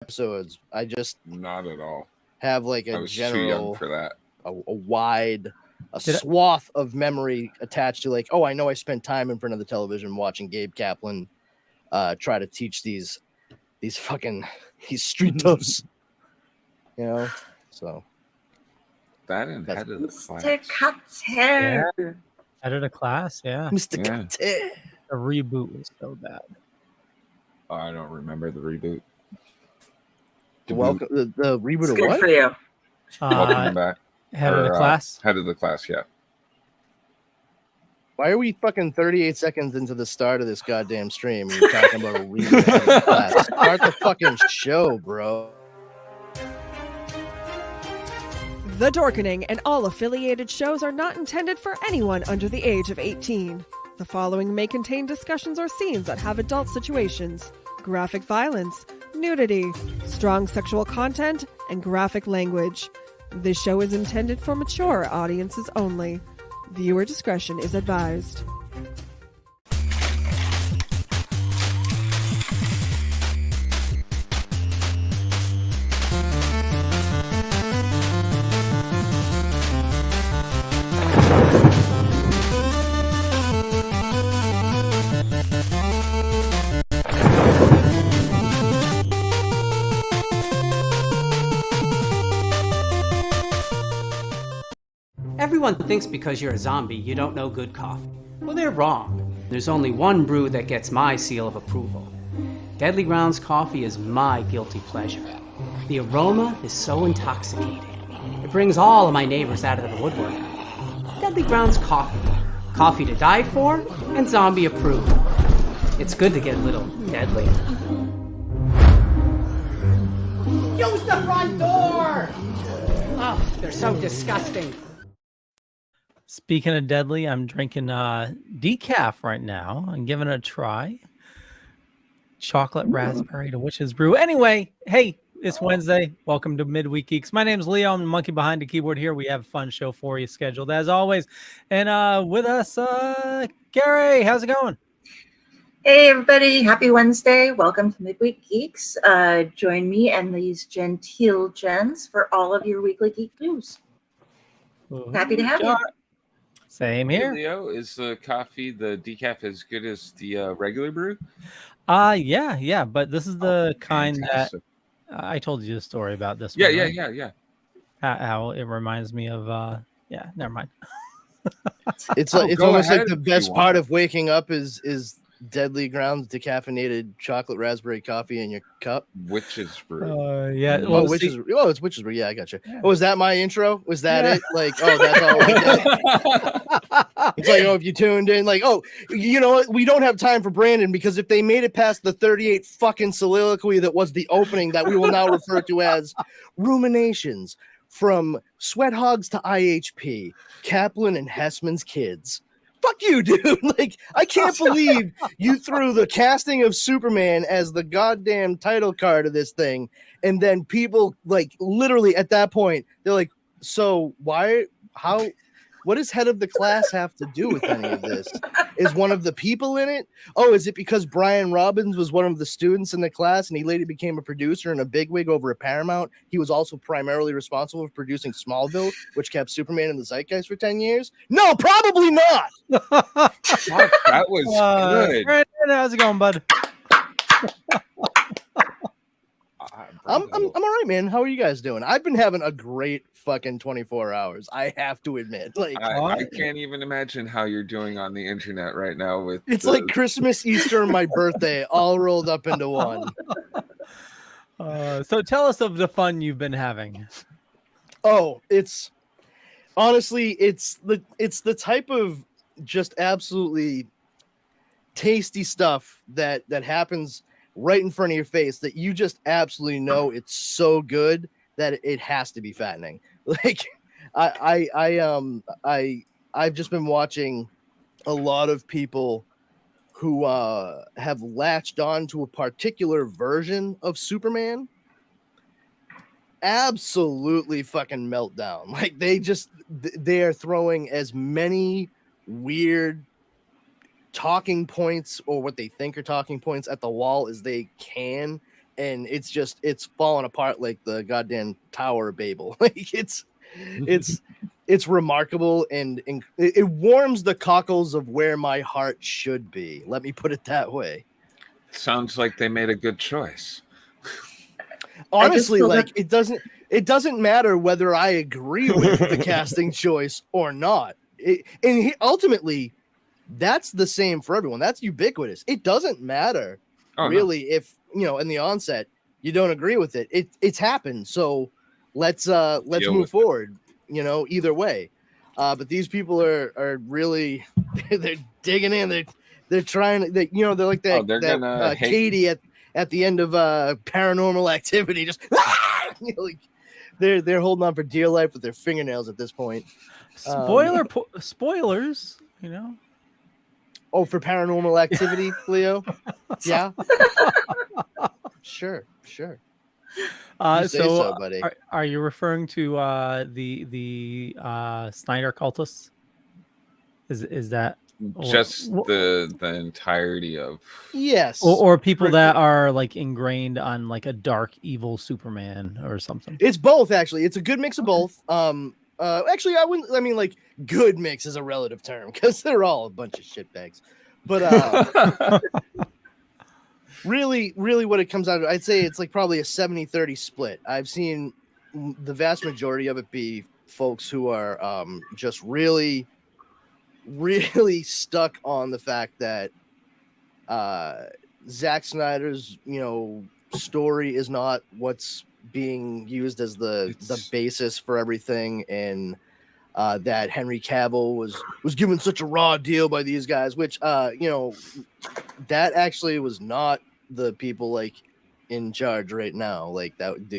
episodes. I just Not at all. have like I a was too young general, for that. a wide, a Did I- swath of memory attached to like, oh, I know I spent time in front of the television watching Gabe Kaplan try to teach these fucking these street toughs, you know. So That and That's- Head of the Class. Mr. Cuts hair. Out of the class, yeah. Mr. Yeah. Cutter. The reboot was so bad. Oh, I don't remember the reboot. Debut. Welcome the reboot It's of good what? for you. Welcome back. Head of the class. Head of the Class, yeah. Why are we fucking 38 seconds into the start of this goddamn stream? And you're talking about a reboot of Head of the Class. Start the fucking show, bro. The Dorkening and all affiliated shows are not intended for anyone under the age of 18. The following may contain discussions or scenes that have adult situations, graphic violence, nudity, strong sexual content, and graphic language. This show is intended for mature audiences only. Viewer discretion is advised. Everyone thinks because you're a zombie, you don't know good coffee. Well, they're wrong. There's only one brew that gets my seal of approval. Deadly Grounds coffee is my guilty pleasure. The aroma is so intoxicating. It brings all of my neighbors out of the woodwork. Deadly Grounds coffee. Coffee to die for and zombie approved. It's good to get a little deadly. Use the front door! Oh, they're so disgusting. Speaking of deadly, I'm drinking decaf right now. I'm giving it a try. Chocolate raspberry to witch's brew. Anyway, hey, it's Wednesday. Welcome to Midweek Geeks. My name's Leo. I'm the monkey behind the keyboard here. We have a fun show for you scheduled as always. And with us, Kari, how's it going? Hey, everybody. Happy Wednesday. Welcome to Midweek Geeks. Join me and these genteel gens for all of your weekly geek news. Happy to have you. Same Hey, here. Leo, is the coffee, the decaf, as good as the regular brew? Yeah, but this is the kind Fantastic. that I told you the story about this Yeah, one. yeah, right? yeah. How it reminds me of never mind. It's Oh, like it's go almost like ahead the if you best part want. of waking up is Deadly Grounds decaffeinated chocolate raspberry coffee in your cup. Witch's brew. Yeah. Oh, Well, witch's see, it's witch's brew. Yeah, I got you. Yeah. Oh, was that my intro? Was that Yeah. it? Like, oh, that's all I get. It's like, oh, if you tuned in, like, oh, you know what? We don't have time for Brandon because if they made it past the 38 fucking soliloquy that was the opening that we will now refer to as ruminations from Sweat Hogs to IHP, Kaplan and Hessman's kids. Fuck you, dude. Like, I can't believe you threw the casting of Superman as the goddamn title card of this thing. And then people, like, literally at that point, they're like, so what does Head of the Class have to do with any of this? Is one of the people in it? Oh, is it because Brian Robbins was one of the students in the class and he later became a producer and a bigwig over at Paramount? He was also primarily responsible for producing Smallville, which kept Superman in the zeitgeist for 10 years? No, probably not. Fuck, that was good. Brandon, how's it going, bud? I'm all right, man. How are you guys doing? I've been having a great fucking 24 hours. I have to admit. Like, I can't even imagine how you're doing on the internet right now with it's the- like Christmas, Easter, and my birthday all rolled up into one. So tell us of the fun you've been having. Oh, it's honestly, it's the type of just absolutely tasty stuff that happens right in front of your face that you just absolutely know it's so good that it has to be fattening. Like, I've just been watching a lot of people who have latched on to a particular version of Superman. Absolutely fucking meltdown. Like, they are throwing as many weird talking points or what they think are talking points at the wall as they can, and it's falling apart like the goddamn Tower of Babel. Like it's remarkable, and it warms the cockles of where my heart should be. Let me put it that way. Sounds like they made a good choice. Honestly, like it doesn't matter whether I agree with the casting choice or not. Ultimately, that's the same for everyone. That's ubiquitous. It doesn't matter really if in the onset you don't agree with it. It's happened. So let's move forward. Either way. But these people are really they're digging in. They're trying. They're like that Katie at the end of Paranormal Activity, just like they're holding on for dear life with their fingernails at this point. Spoilers, Oh, for Paranormal Activity, Leo? Yeah. Sure. So, buddy. Are you referring to the Snyder cultists? Is that just the entirety of? Yes. Or people that are like ingrained on like a dark evil Superman or something? It's both, actually. It's a good mix of both. Actually, like good mix is a relative term because they're all a bunch of shitbags. But really what it comes out to, I'd say it's like probably a 70-30 split. I've seen the vast majority of it be folks who are just really stuck on the fact that Zack Snyder's story is not what's being used as the basis for everything, and that Henry Cavill was given such a raw deal by these guys, which that actually was not the people like in charge right now, like that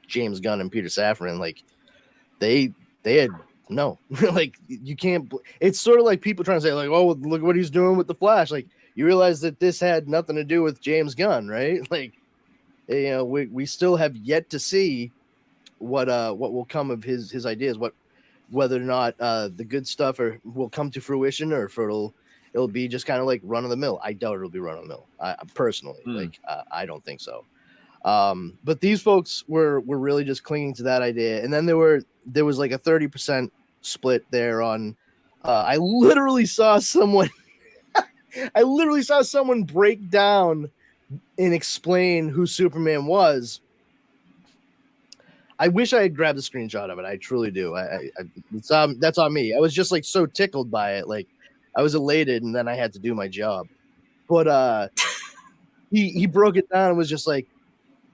James Gunn and Peter Safran, like they had no like you can't. It's sort of like people trying to say like, oh, look what he's doing with the Flash. Like you realize that this had nothing to do with James Gunn, right? Like we still have yet to see what will come of his ideas, whether or not the good stuff will come to fruition, or if it'll be just kind of like run of the mill. I doubt it'll be run of the mill. I personally, I don't think so. But these folks were really just clinging to that idea, and then there was like a 30% split there on. I literally saw someone break down and explain who Superman was. I wish I had grabbed a screenshot of it. I truly do. That's on me. I was just like so tickled by it. Like I was elated, and then I had to do my job. But he broke it down and was just like,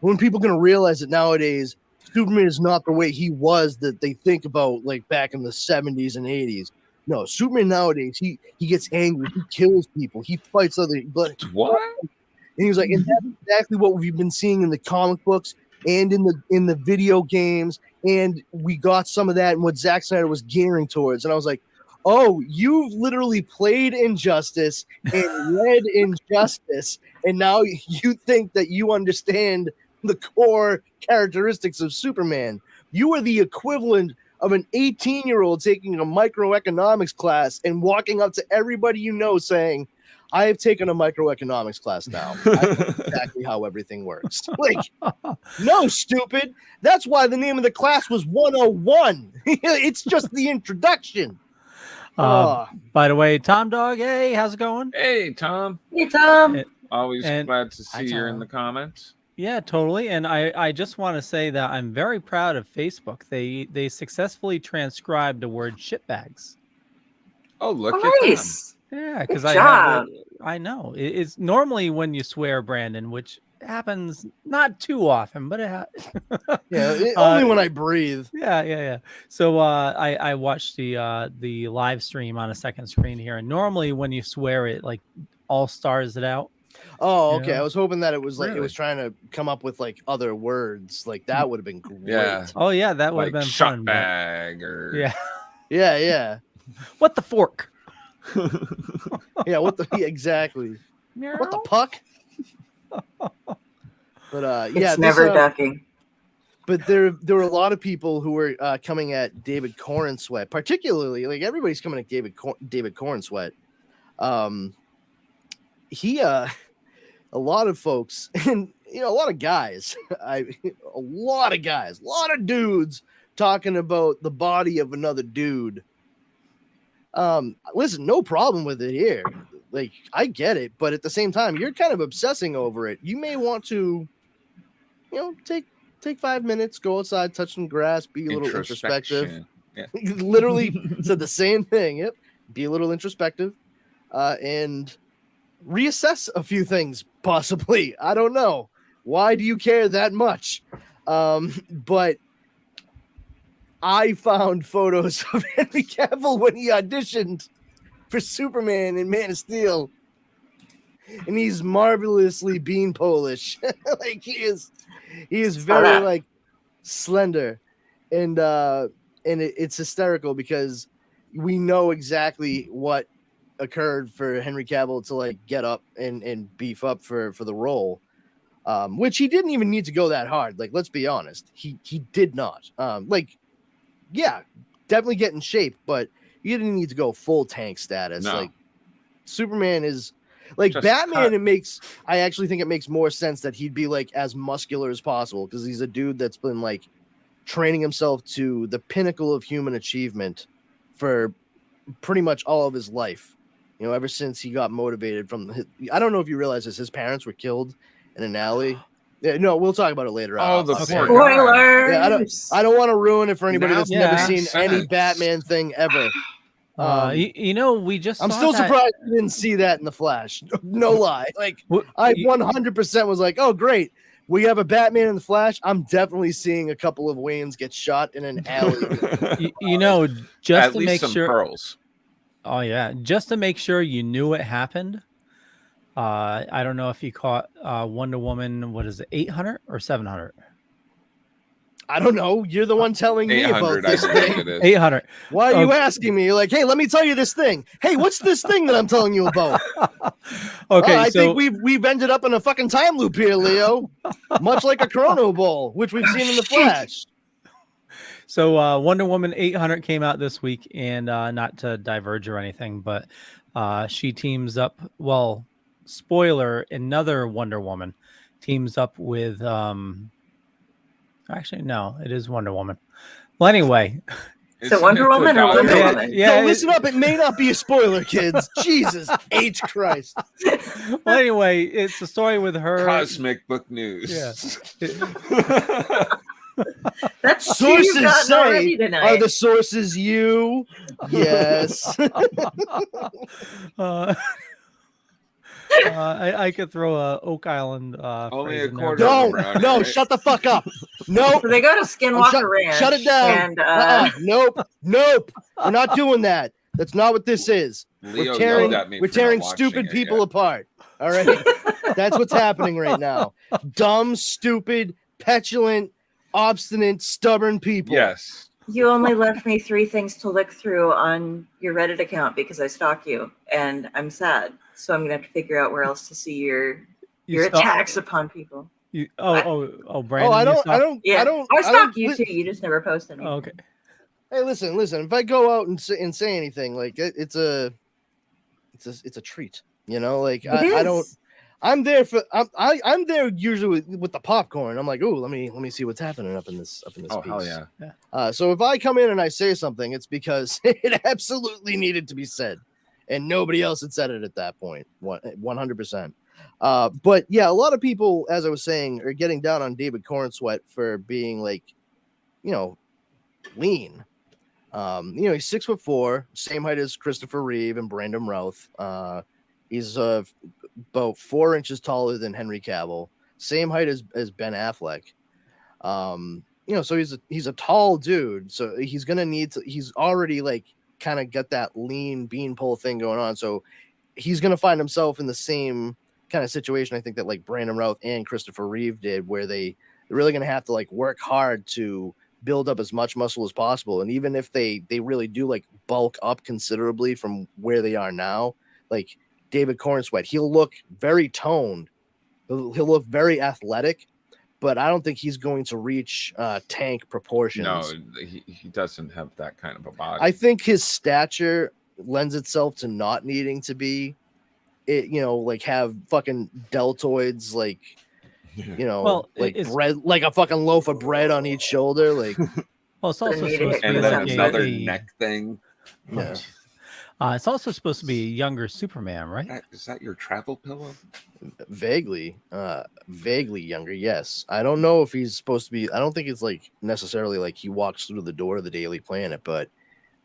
when people going to realize that nowadays Superman is not the way he was that they think about like back in the 70s and 80s. No, Superman nowadays, he gets angry, he kills people, he fights other. But what? And he was like, and that's exactly what we've been seeing in the comic books and in the video games, and we got some of that in what Zack Snyder was gearing towards. And I was like, oh, you've literally played Injustice and read Injustice, and now you think that you understand the core characteristics of Superman. You are the equivalent of an 18-year-old taking a microeconomics class and walking up to everybody you know saying, I have taken a microeconomics class now. I know exactly how everything works. Like, no, stupid. That's why the name of the class was 101. It's just the introduction. By the way, Tom Dog, hey, how's it going? Hey, Tom. Hey, Tom. Always glad to see you in the comments. Yeah, totally. And I just want to say that I'm very proud of Facebook. They successfully transcribed the word shitbags. Oh, look nice. at them. Yeah, because I know it's normally when you swear, Brandon, which happens not too often, but only when I breathe. Yeah. So I watched the live stream on a second screen here, and normally when you swear, it like all stars it out. Oh, okay. I was hoping that it was like it was trying to come up with like other words. Like that would have been great. Yeah. Oh yeah, that would have been fun. Bag or yeah. What the fork? Yeah, exactly. What the puck? But it's never ducking. But there were a lot of people who were coming at David Corenswet, particularly like everybody's coming at David Corenswet. A lot of folks, and a lot of guys, a lot of dudes talking about the body of another dude. Listen, no problem with it here. Like, I get it, but at the same time, you're kind of obsessing over it. You may want to, take 5 minutes, go outside, touch some grass, be a little introspective. Yeah. Literally said the same thing. Yep. Be a little introspective, and reassess a few things, possibly. I don't know. Why do you care that much? But I found photos of Henry Cavill when he auditioned for Superman and Man of Steel, and he's marvelously bean Polish. Like, he is very like slender, and it's hysterical because we know exactly what occurred for Henry Cavill to like get up and beef up for the role, which he didn't even need to go that hard. Like, let's be honest, he did not. Yeah, definitely get in shape, but you didn't need to go full tank status. No. Like, Superman is like Just Batman. cut. I actually think it makes more sense that he'd be like as muscular as possible, because he's a dude that's been like training himself to the pinnacle of human achievement for pretty much all of his life. Ever since he got motivated I don't know if you realize this, his parents were killed in an alley. Yeah, no, we'll talk about it later. Oh, the Okay. poor Spoilers. Yeah, I don't want to ruin it for anybody Now that's Yeah. never makes seen any sense. Batman thing ever. We just I'm saw still that- surprised you didn't see that in the Flash. No lie. Like, Wh- I you- 100% was like, oh, great. We have a Batman in the Flash. I'm definitely seeing a couple of Waynes get shot in an alley. just At to least make some sure. pearls. Oh yeah, just to make sure you knew it happened. I don't know if you caught Wonder Woman. What is it, 800 or 700? I don't know. You're the one telling me about 800, I this believe thing. it is. 800. Why are you Okay. asking me? You're like, hey, let me tell you this thing. Hey, what's this thing that I'm telling you about? Okay, I so think we've ended up in a fucking time loop here, Leo. Much like a Chrono Ball, which we've seen in the Flash. So Wonder Woman 800 came out this week, and not to diverge or anything, but she teams up. Well, spoiler: another Wonder Woman teams up with. Actually, no, it is Wonder Woman. Well, anyway, So Wonder Woman or Wonder Yeah, Woman? yeah, No, listen up. It may not be a spoiler, kids. Jesus H. Christ. well, anyway, it's a story with her. Cosmic book news. Yeah. That's two you've Sources gotten already say, tonight. are the sources you? Yes. I could throw a Oak Island. Only phrase a in there. quarter. No, Brownie, no, right? shut the fuck up. Nope. So they go to Skinwalker Ranch. Shut it down. And Nope. We're not doing that. That's not what this is. Leo We're tearing, yelled at me we're for tearing not watching stupid it people yet. apart. All right. That's what's happening right now. Dumb, stupid, petulant, obstinate, stubborn people. Yes. you only left me 3 things to look through on your Reddit account because I stalk you, and I'm sad. So I'm gonna have to figure out where else to see your stalk- attacks upon people. Brandon. Oh, I you don't. stalk- Yeah, I don't. I don't stalk you li- too. You just never post anything. Oh, okay. Hey, listen. If I go out and say anything, like it's a treat. You know, like It I don't. is. I'm there I'm there usually with the popcorn. I'm like, oh, let me see what's happening up in this Oh, piece. hell yeah. So if I come in and I say something, it's because it absolutely needed to be said, and nobody else had said it at that point. 100%. But yeah, a lot of people, as I was saying, are getting down on David Corenswet for being like, lean. He's 6'4", same height as Christopher Reeve and Brandon Routh. He's about 4 inches taller than Henry Cavill, same height as Ben Affleck. So he's a tall dude, so he's gonna need to. He's already like kind of got that lean beanpole thing going on, so he's gonna find himself in the same kind of situation. I think that like Brandon Routh and Christopher Reeve did, where they're really gonna have to like work hard to build up as much muscle as possible. And even if they really do like bulk up considerably from where they are now, like David Corenswet, he'll look very toned. He'll look very athletic, but I don't think he's going to reach tank proportions. No, he doesn't have that kind of a body. I think his stature lends itself to not needing to be, like have fucking deltoids like you know, Well, like it's bread, like a fucking loaf of bread on each shoulder. Like, well, it's also need to supposed to hit be And like then Chris another a neck thing. yeah. it's also supposed to be a younger Superman, right? Is that your travel pillow? Vaguely younger. Yes, I don't know if he's supposed to be. I don't think it's like necessarily like he walks through the door of the Daily Planet, but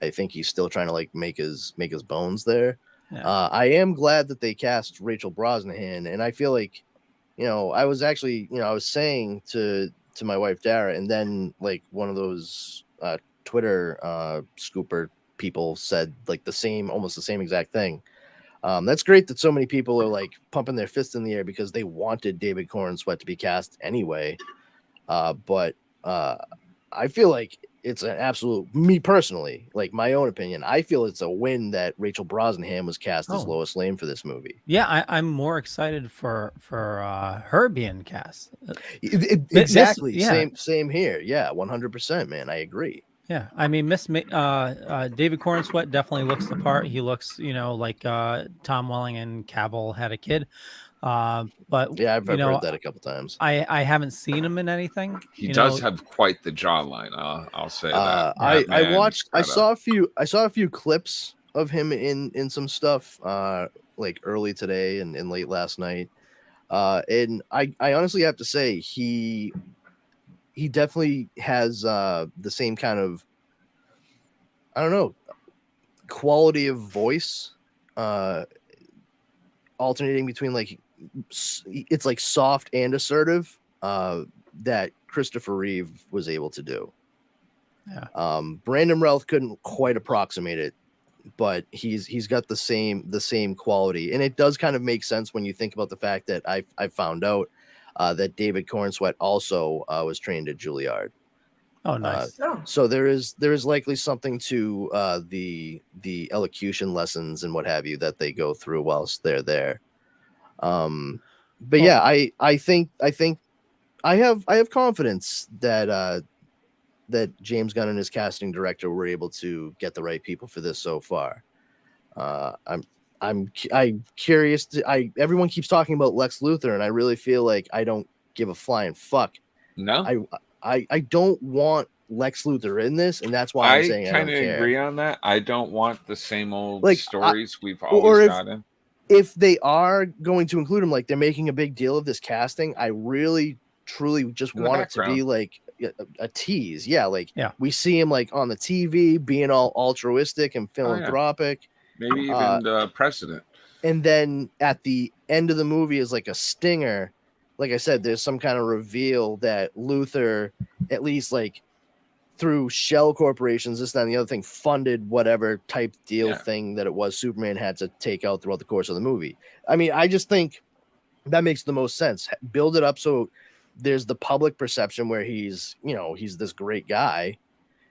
I think he's still trying to like make his bones there. Yeah. I am glad that they cast Rachel Brosnahan, and I feel like, you know, I was actually, you know, I was saying to my wife Dara, and then like one of those Twitter scooper people said like almost the same exact thing. That's great that so many people are like pumping their fists in the air because they wanted David Corenswet to be cast anyway. But I feel like it's an absolute, me personally, like my own opinion, I feel it's a win that Rachel Brosnahan was cast as Oh. Lois Lane for this movie. Yeah, I'm more excited for her being cast. Exactly. yeah. Same here. Yeah, 100%, man. I agree. Yeah, I mean, David Cornsweet definitely looks the part. He looks, you know, like Tom Welling and Cavill had a kid. But Yeah, I've you know, heard that a couple times. I haven't seen him in anything. He you does know, have quite the jawline. I'll say that. I Man, watched. I gotta- saw a few clips of him in some stuff like early today and late last night. And I honestly have to say he definitely has the same kind of, I don't know, quality of voice, alternating between like it's like soft and assertive, that Christopher Reeve was able to do. Yeah. Brandon Routh couldn't quite approximate it, but he's got the same quality, and it does kind of make sense when you think about the fact that I found out that David Cornsweet also was trained at Juilliard. oh, nice. Oh, So there is likely something to the elocution lessons and what have you that they go through whilst they're there. But yeah, I think I have confidence that that James Gunn and his casting director were able to get the right people for this so far. I'm curious. Everyone keeps talking about Lex Luthor, and I really feel like I don't give a flying fuck. No, I don't want Lex Luthor in this, and that's why I'm I saying I don't kind of care. agree on that. I don't want the same old Like, stories we've or always if- gotten. If they are going to include him, like they're making a big deal of this casting, I really truly just In the want it to be background. like a tease. Yeah, like Yeah. we see him like on the TV being all altruistic and yeah. philanthropic. Maybe even the president. And then at the end of the movie is like a stinger. Like I said, there's some kind of reveal that Luthor, at least like through shell corporations, this, that, and the other thing, funded whatever type deal thing that it was Superman had to take out throughout the course of the movie. I mean, I just think that makes the most sense. Build it up so there's the public perception where he's, you know, he's this great guy.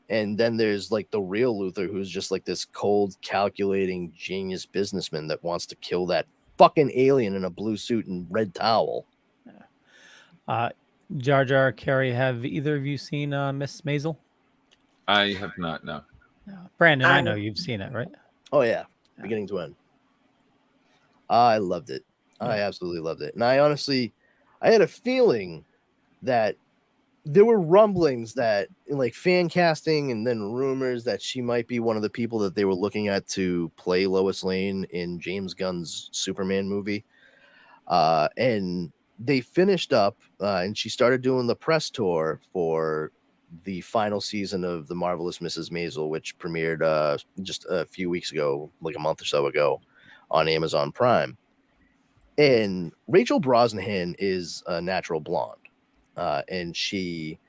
And then there's like the real Luthor, who's just like this cold, calculating genius businessman that wants to kill that fucking alien in a blue suit and red towel. Jar Jar, Kari, have either of you seen Miss Maisel? I have not. No. Brandon, I know you've seen it, right? Oh yeah, beginning to end. I loved it. I absolutely loved it. And I had a feeling that there were rumblings that like fan casting and then rumors that she might be one of the people that they were looking at to play Lois Lane in James Gunn's Superman movie. And they finished up and she started doing the press tour for the final season of The Marvelous Mrs. Maisel, which premiered just a few weeks ago, like a month or so ago on Amazon Prime. And Rachel Brosnahan is a natural blonde. And she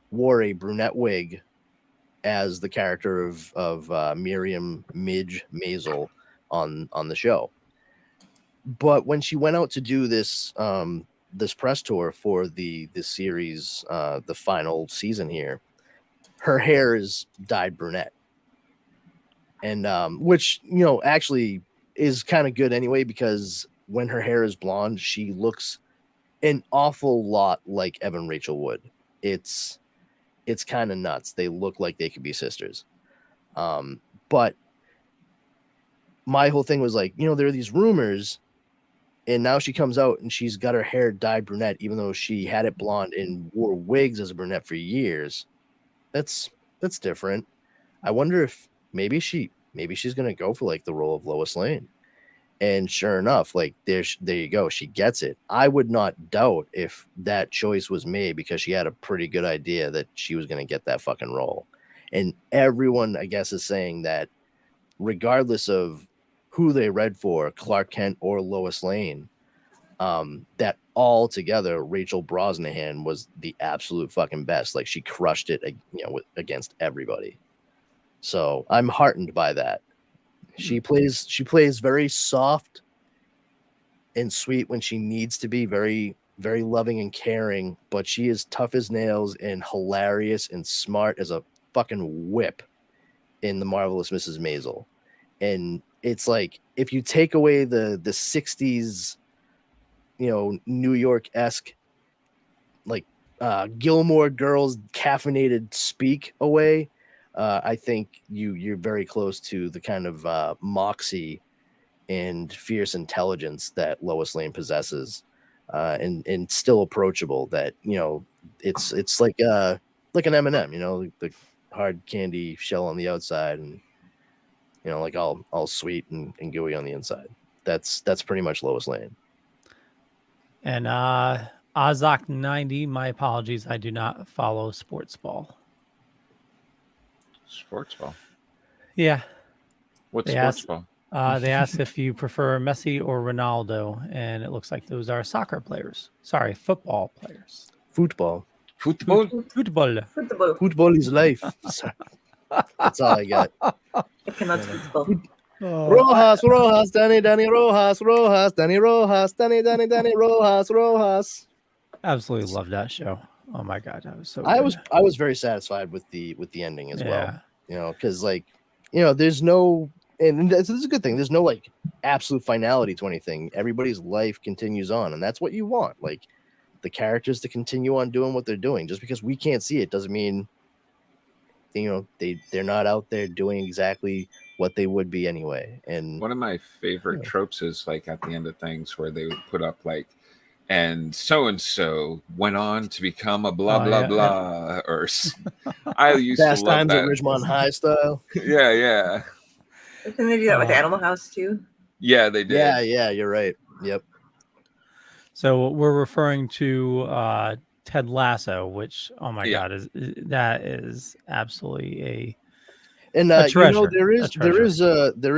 wore a brunette wig as the character of Miriam Midge Maisel on the show. But when she went out to do this this press tour for the series, the final season here, her hair is dyed brunette, and which, you know, actually is kind of good anyway, because when her hair is blonde, she looks an awful lot like Evan Rachel Wood. It's kind of nuts. They look like they could be sisters. But my whole thing was like, you know, there are these rumors And now she comes out and she's got her hair dyed brunette, even though she had it blonde and wore wigs as a brunette for years. That's different. I wonder if maybe she's gonna go for like the role of Lois Lane. And sure enough, like there you go, she gets it. I would not doubt if that choice was made because she had a pretty good idea that she was gonna get that fucking role. And everyone, I guess, is saying that regardless of who they read for, Clark Kent or Lois Lane, that all together, Rachel Brosnahan was the absolute fucking best. Like she crushed it, against everybody. So I'm heartened by that. She plays very soft and sweet when she needs to be, very, very loving and caring, but she is tough as nails and hilarious and smart as a fucking whip in The Marvelous Mrs. Maisel. And it's like, if you take away the 60s, New York-esque, like Gilmore Girls caffeinated speak away, I think you're very close to the kind of moxie and fierce intelligence that Lois Lane possesses, and still approachable. That it's like an M&M, the hard candy shell on the outside, and like all sweet and gooey on the inside. That's pretty much Lois Lane. And Ozok 90, my apologies, I do not follow sports ball. Sports ball. Yeah. What's They sports asked- ball? They asked if you prefer Messi or Ronaldo, and it looks like those are soccer players. Sorry, football players. Football. Football. Football. Football is life. That's all I got. I cannot football. Rojas, Danny, Rojas, Danny, Rojas, Danny, Rojas. Absolutely love that show. Oh my god, that was so. I good. was very satisfied with the ending as Yeah. well. Because there's no, and this is a good thing. There's no like absolute finality to anything. Everybody's life continues on, and that's what you want. Like the characters to continue on doing what they're doing. Just because we can't see it doesn't mean they're not out there doing exactly what they would be anyway. And One of my favorite tropes is like at the end of things where they would put up like, and so went on to become a blah blah blah. Or I used Fast to love Times that. at Ridgemont High style. Yeah. Can they do that with Animal House too? Yeah, they did. Yeah, you're right. Yep. So we're referring to Ted Lasso, which that is absolutely And a treasure. there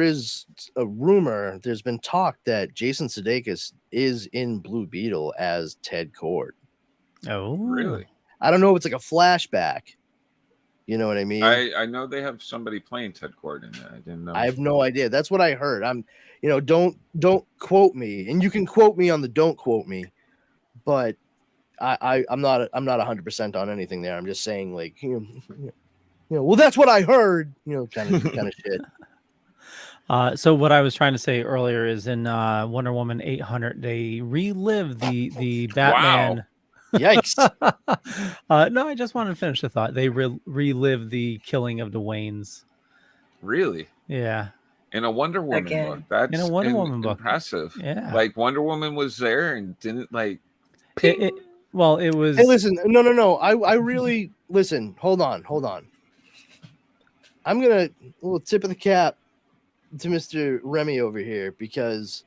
is a rumor. There's been talk that Jason Sudeikis is in Blue Beetle as Ted Cord. Really? I don't know if it's like a flashback. You know what I mean? I know they have somebody playing Ted Cord in it. I didn't know. I have no idea. That's what I heard. I'm, don't quote me, and you can quote me on the don't quote me, but I'm not 100% on anything there. I'm just saying like well, that's what I heard. Kind of shit. So what I was trying to say earlier is in Wonder Woman 800, they relive the Batman. Wow. Yikes! No, I just wanted to finish the thought. They relive the killing of the Waynes. Really? Yeah. In a Wonder Woman book. That's in a Wonder Woman book. Impressive. Yeah. Like Wonder Woman was there and didn't like. It was. Hey, listen, no. I really listen. Hold on. I'm gonna tip of the cap to Mr. Remy over here because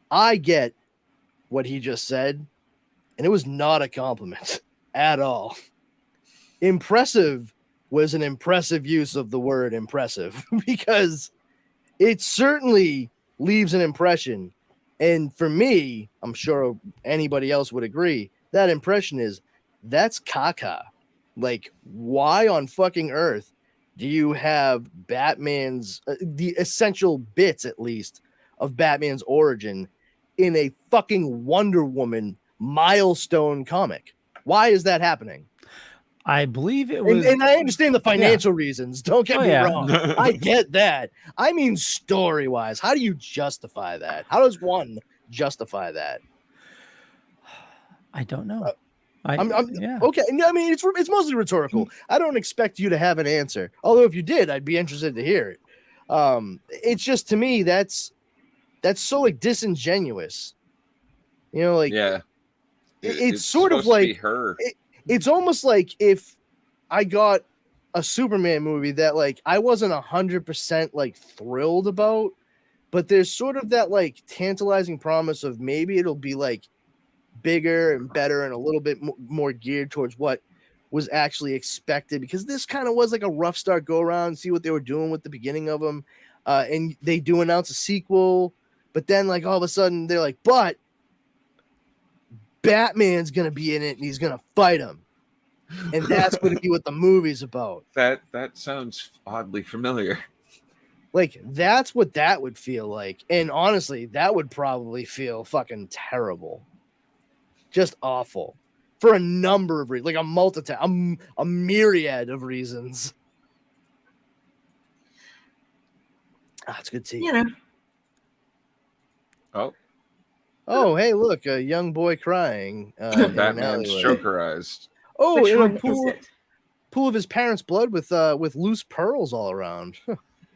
I get what he just said, and it was not a compliment at all. Impressive was an impressive use of the word impressive because it certainly leaves an impression. And for me, I'm sure anybody else would agree, that impression is that's caca. Like, why on fucking earth do you have Batman's, the essential bits at least, of Batman's origin in a fucking Wonder Woman milestone comic? Why is that happening? I believe it was. And I understand the financial reasons. Don't get me wrong. I get that. I mean, story-wise, how do you justify that? How does one justify that? I don't know. Okay. I mean, it's mostly rhetorical. I don't expect you to have an answer. Although if you did, I'd be interested to hear it. It's just, to me, that's that's so like disingenuous. You know, like Yeah. it's sort of supposed to be like her. it's almost like if I got a Superman movie that like I wasn't 100% like thrilled about, but there's sort of that like tantalizing promise of maybe it'll be like bigger and better and a little bit more geared towards what was actually expected, because this kind of was like a rough start go around, see what they were doing with the beginning of them, and they do announce a sequel, but then like all of a sudden they're like, but Batman's gonna be in it and he's gonna fight him, and that's going to be what the movie's about. That sounds oddly familiar. Like that's what that would feel like, and honestly that would probably feel fucking terrible, just awful, for a number of reasons, like a myriad of reasons. That's good tea. You know, Oh, Hey, look, a young boy crying. In an Batman's alleyway. Jokerized. Oh, which in a one is pool it? of his parents' blood with loose pearls all around.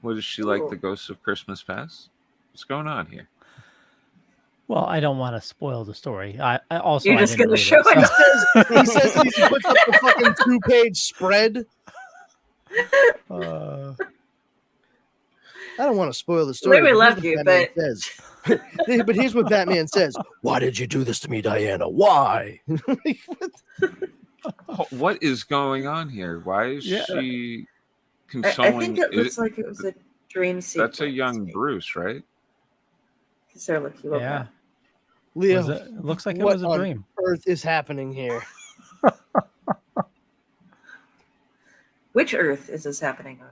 What is she like? Cool. The Ghosts of Christmas Past? What's going on here? Well, I don't want to spoil the story. I also You're I just didn't gonna read show it, him. He says he puts up the fucking 2-page spread. I don't want to spoil the story. We but love here's you, what Batman says. But here's what Batman says. Why did you do this to me, Diana? Why? What is going on here? Why is Yeah. she I consoling? think it looks like it was a dream sequence. That's a young Bruce, right? Sarah, look, you woke Yeah. up. Leo, It looks like it what was a on dream. earth is happening here? Which Earth is this happening on?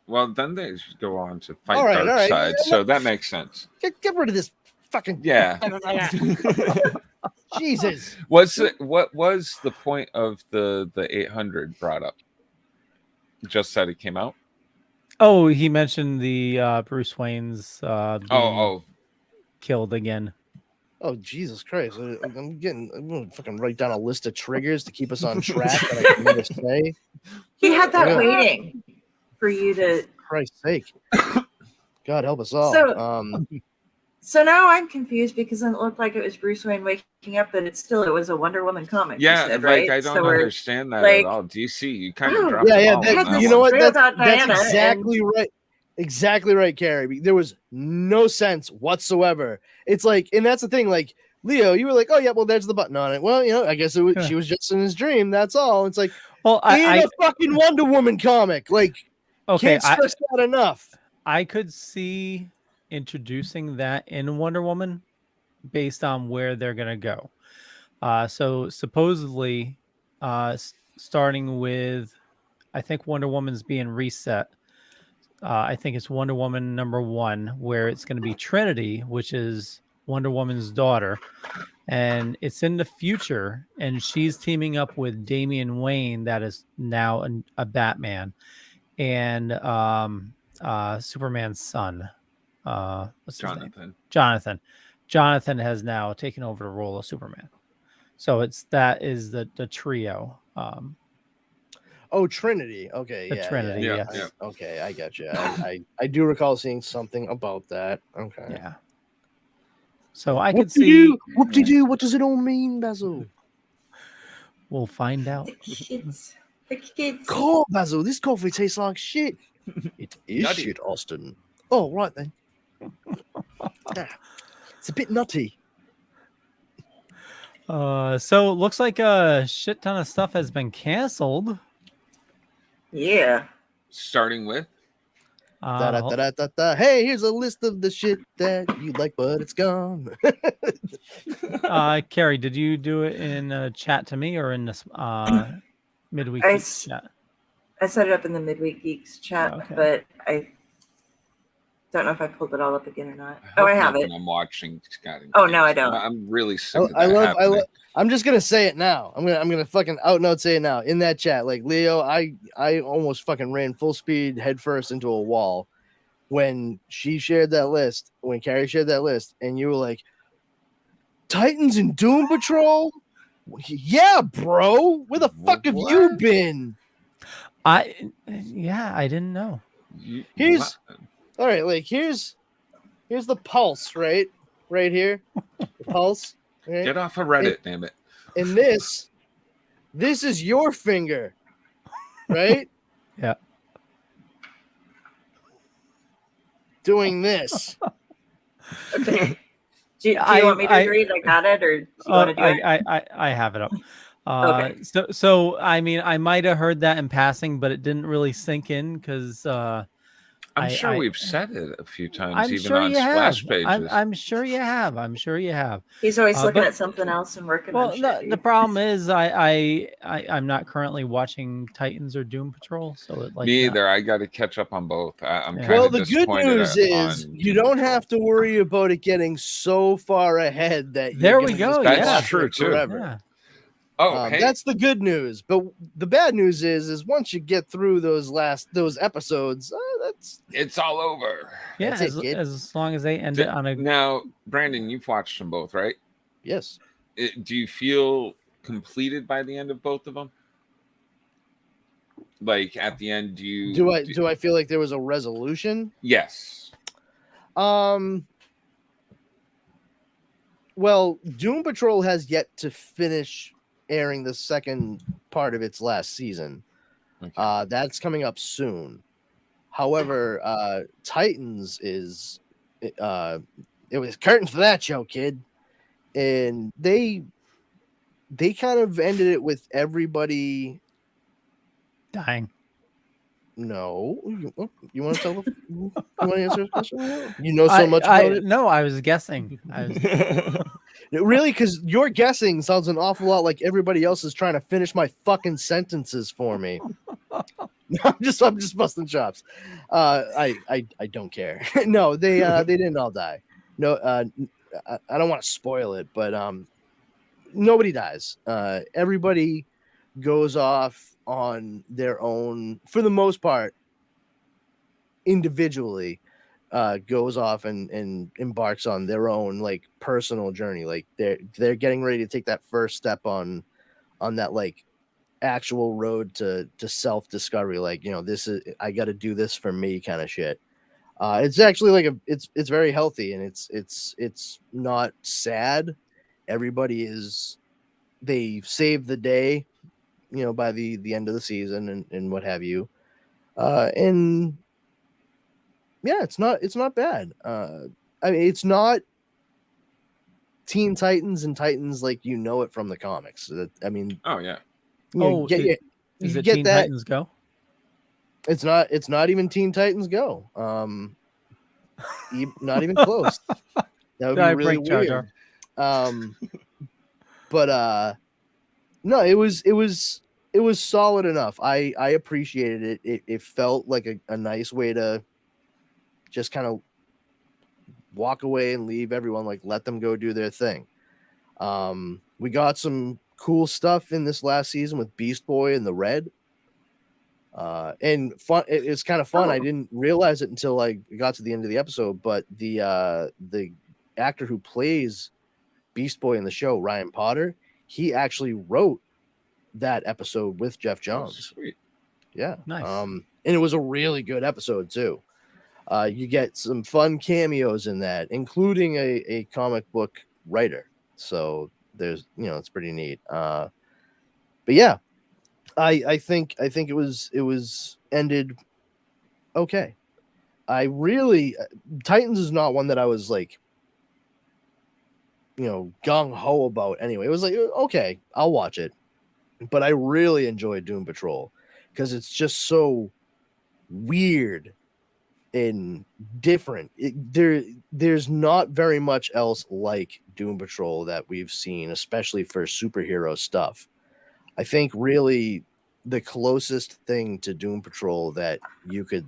Well, then they go on to fight All right. Darkseid, so that makes sense. Get rid of this fucking Yeah. Jesus. What was the point of the 800 brought up? Just that it came out. Oh, he mentioned the Bruce Wayne's being killed again. Oh, Jesus Christ. I'm going to fucking write down a list of triggers to keep us on track that I can never say. He had that Yeah. waiting for you to. Christ's sake. God help us all. So now I'm confused because it looked like it was Bruce Wayne waking up, but it was a Wonder Woman comic. Yeah, you said, like right? I don't So we're- understand that like- at all. DC, you kind Oh, of dropped yeah, the yeah. ball on that You know one. what? Real about That's Diana exactly right. Exactly right, Kari. There was no sense whatsoever. It's like, and that's the thing. Like Leo, you were like, "Oh yeah, well, there's the button on it." Well, I guess she was just in his dream. That's all. It's like Well, in a fucking Wonder Woman comic. Like, okay, can't stress that enough. I could see introducing that in Wonder Woman based on where they're gonna go. So supposedly, starting with, I think Wonder Woman's being reset. I think it's Wonder Woman #1, where it's going to be Trinity, which is Wonder Woman's daughter, and it's in the future, and she's teaming up with Damian Wayne, that is now a Batman, and Superman's son. What's his name? Jonathan. Jonathan has now taken over the role of Superman. So that is the trio. Oh, Trinity. Okay, The yeah, Trinity, yeah. yes. Yeah. Okay, I got you. I do recall seeing something about that. Okay. Yeah. So I could see. Whoop-de-doo. What does it all mean, Basil? We'll find out. The kids. Cool, Basil. This coffee tastes like shit. It is Nutty. shit, Austin. Oh, right then. It's a bit nutty. So it looks like a shit ton of stuff has been canceled. Yeah. Starting with Da-da-da-da-da. Hey, here's a list of the shit that you like, but it's gone. Kari, did you do it in chat to me or in this midweek chat? I set it up in the Midweek Geeks chat, Okay. but I don't know if I pulled it all up again or not. hope I have nothing it. I'm watching. Scott and Oh, no, I James. don't. I'm really sick of that I love. happening. I'm just gonna say it now. I'm gonna fucking outnote say it now in that chat. Like Leo, I almost fucking ran full speed headfirst into a wall when she shared that list. When Kari shared that list, and you were like, "Titans and Doom Patrol." Yeah, bro. Where the fuck have you What? been? I didn't know. Here's all right. Like here's Here's the pulse, right here, the pulse. Right? Get off of Reddit, damn it. And this is your finger, right? Yeah. Doing this. Okay. Do you want me to read? I got it, or do you want to do it? I have it up. Okay. So I mean, I might have heard that in passing, but it didn't really sink in because I'm sure we've said it a few times, I'm even sure on you have. splash pages. I'm sure you have. I'm sure you have. He's always looking but- at something else and working Well, on shit. the dude. problem is I'm not currently watching Titans or Doom Patrol, so it like Me either. I got to catch up on both. I'm Yeah. kind Well, of the good disappointed news is on you Doom don't Patrol. have to worry about it getting so far ahead that you're There we gonna go, just yeah. watch True, it too. forever. Yeah. Oh, hey, That's the good news. But the bad news is once you get through those episodes, it's all over. Yeah, That's it, kid. as long as they end it on a Now, Brandon, you've watched them both, right? yes. Do you feel completed by the end of both of them? Like at the end, Do I feel like there was a resolution? Yes. Well, Doom Patrol has yet to finish airing the second part of its last season. Okay. That's coming up soon. However, Titans is it was curtains for that show, kid. And they kind of ended it with everybody. dying. No, you want to tell them? You want to answer this question? You know so much about it. No, I was guessing. Really, because your guessing sounds an awful lot like everybody else is trying to finish my fucking sentences for me. I'm just busting chops. I don't care. No, they didn't all die. No, I don't want to spoil it, but nobody dies. Everybody goes off on their own, for the most part, individually. Goes off and embarks on their own like personal journey. Like they're getting ready to take that first step on that like actual road to self-discovery. Like, I got to do this for me kind of shit. It's actually like it's very healthy, and it's not sad. Everybody they save the day, by the end of the season and what have you. And yeah, it's not bad. I mean, it's not Teen Titans and Titans like it from the comics. I mean, Oh yeah. Is it Teen Titans Go? It's not even Teen Titans Go. Not even close. That would be really weird. But no, it was solid enough. I appreciated it. It felt like a nice way to just kind of walk away and leave everyone, like let them go do their thing. We got some cool stuff in this last season with Beast Boy and the Red. And fun. It's kind of fun. I didn't realize it until I got to the end of the episode, but the actor who plays Beast Boy in the show, Ryan Potter, he actually wrote that episode with Jeff Johns. Oh, sweet. Yeah. Nice. And it was a really good episode too. You get some fun cameos in that, including a comic book writer. So there's, it's pretty neat. But yeah, I think it was ended okay. Titans is not one that I was like, gung ho about anyway. It was like, okay, I'll watch it. But I really enjoyed Doom Patrol because it's just so weird and different. There's not very much else like Doom Patrol that we've seen, especially for superhero stuff. I think really the closest thing to Doom Patrol that you could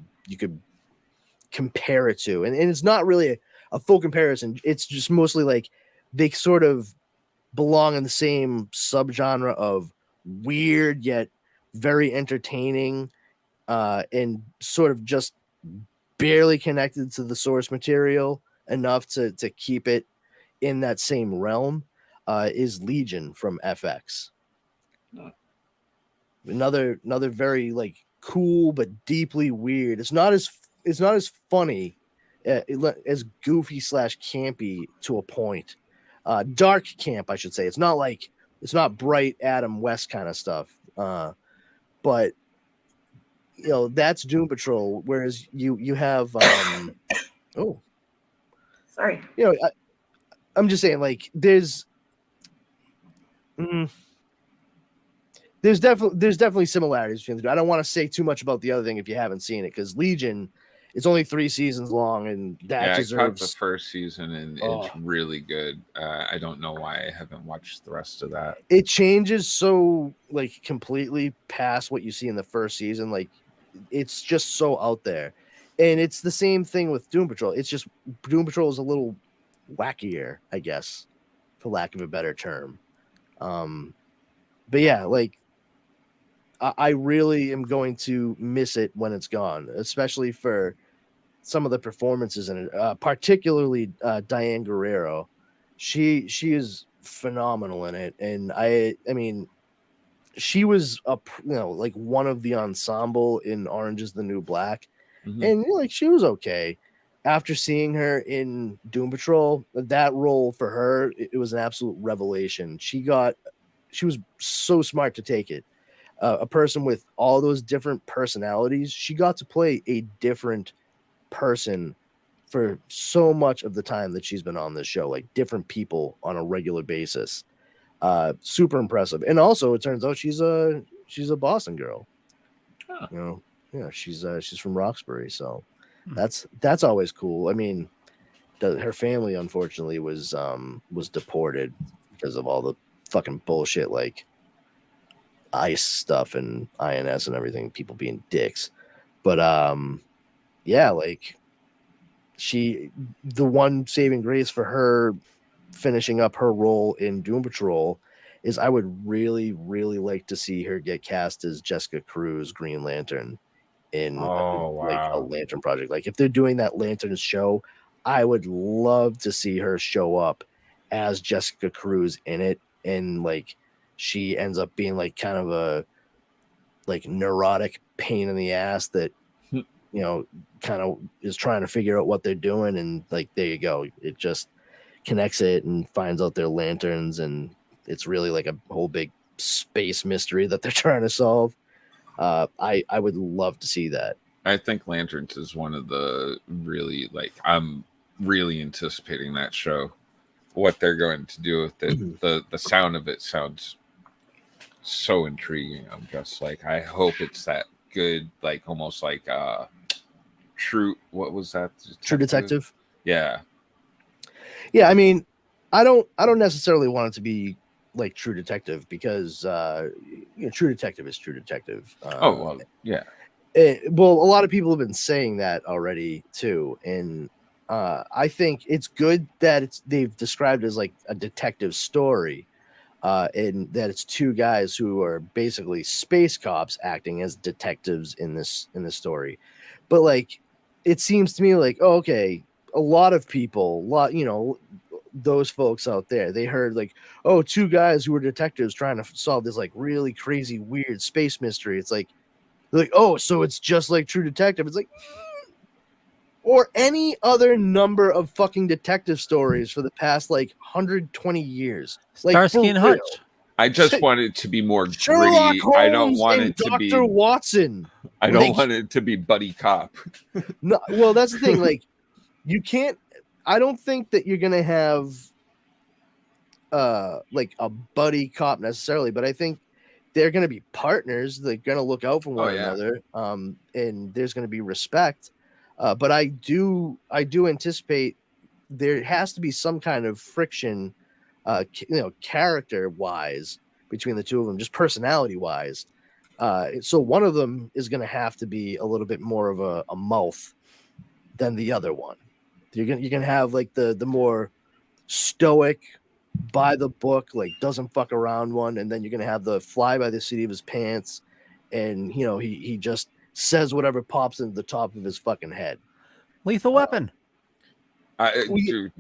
compare it to, and it's not really a full comparison. It's just mostly like they sort of belong in the same subgenre of weird yet very entertaining, and sort of just barely connected to the source material enough to keep it in that same realm, is Legion from FX. Another very like cool but deeply weird. It's not as funny as goofy / campy to a point. Dark camp, I should say. It's not bright Adam West kind of stuff. But that's Doom Patrol. Whereas you have oh, Sorry. I'm just saying, like, there's definitely similarities between the two. I don't want to say too much about the other thing if you haven't seen it, because Legion, it's only 3 seasons long, and that deserves. I caught the first season, and it's really good. I don't know why I haven't watched the rest of that. It changes so like completely past what you see in the first season. Like, it's just so out there, and it's the same thing with Doom Patrol. It's just Doom Patrol is a little wackier, I guess, for lack of a better term. But yeah, like, I really am going to miss it when it's gone, especially for some of the performances in it, particularly Diane Guerrero. She is phenomenal in it, and I mean, she was like one of the ensemble in Orange is the New Black, and like she was okay. After seeing her in Doom Patrol, that role for her, it was an absolute revelation. She was so smart to take it. A person with all those different personalities, she got to play a different person for so much of the time that she's been on this show, like different people on a regular basis. Super impressive. And also, it turns out she's a Boston girl. She's from Roxbury, so that's always cool. I mean, her family unfortunately was deported because of all the fucking bullshit, like ICE stuff and INS and everything, people being dicks. But yeah, like, the one saving grace for her finishing up her role in Doom Patrol is I would really, really like to see her get cast as Jessica Cruz, Green Lantern, in like a Lantern project. Like, if they're doing that Lantern show, I would love to see her show up as Jessica Cruz in it, and like she ends up being like kind of a like neurotic pain in the ass that kind of is trying to figure out what they're doing, and like there you go, it just connects it and finds out they're lanterns, and it's really like a whole big space mystery that they're trying to solve. I would love to see that. I think Lanterns is one of the really, like, I'm really anticipating that show. What they're going to do with it, the sound of it sounds so intriguing. I'm just like, I hope it's that good, like almost like True. What was that? True Detective. Yeah. I mean, I don't necessarily want it to be like True Detective, because True Detective is True Detective. Yeah. Well, a lot of people have been saying that already too, and I think it's good that they've described it as like a detective story, and that it's 2 guys who are basically space cops acting as detectives in this story. But like, it seems to me like, okay, a lot of people, those folks out there, they heard like, 2 guys who were detectives trying to solve this like really crazy weird space mystery. It's like, they're like, so it's just like True Detective. It's like, or any other number of fucking detective stories for the past like 120 years. Like, Starsky and Hutch. I just want it to be more Sherlock gritty. Holmes I don't want and it to be Dr. Watson. I don't want it to be buddy cop. No, well, that's the thing. Like, you can't. I don't think that you're gonna have like a buddy cop necessarily, but I think they're gonna be partners. They're gonna look out for one another. And there's gonna be respect. But I do anticipate there has to be some kind of friction, character wise, between the 2 of them, just personality wise. So one of them is going to have to be a little bit more of a mouth than the other one. You're gonna have like the more stoic, by the book, like doesn't fuck around one, and then you're gonna have the fly by the seat of his pants, and he just says whatever pops into the top of his fucking head. Lethal Weapon. Dude.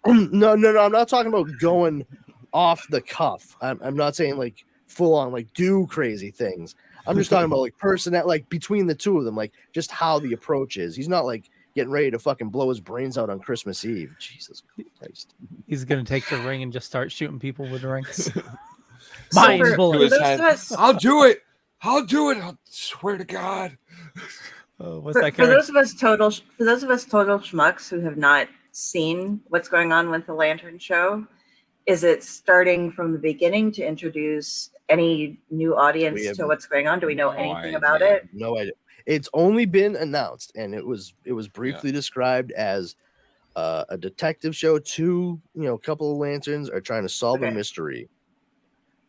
No, I'm not talking about going off the cuff. I'm not saying like full on like do crazy things. I'm just talking about like personality, like between the 2 of them, like just how the approach is. He's not like getting ready to fucking blow his brains out on Christmas Eve. Jesus Christ. He's gonna take the ring and just start shooting people with the ring. So Mine for bullet. those of us, I'll do it. I'll swear to God. What's for, that? for Kari? those of us total schmucks who have not seen what's going on with the Lantern show, is it starting from the beginning to introduce any new audience to what's going on? Do we know no anything idea. about it? No idea. It's only been announced, and it was briefly described as a detective show. A couple of lanterns are trying to solve a mystery.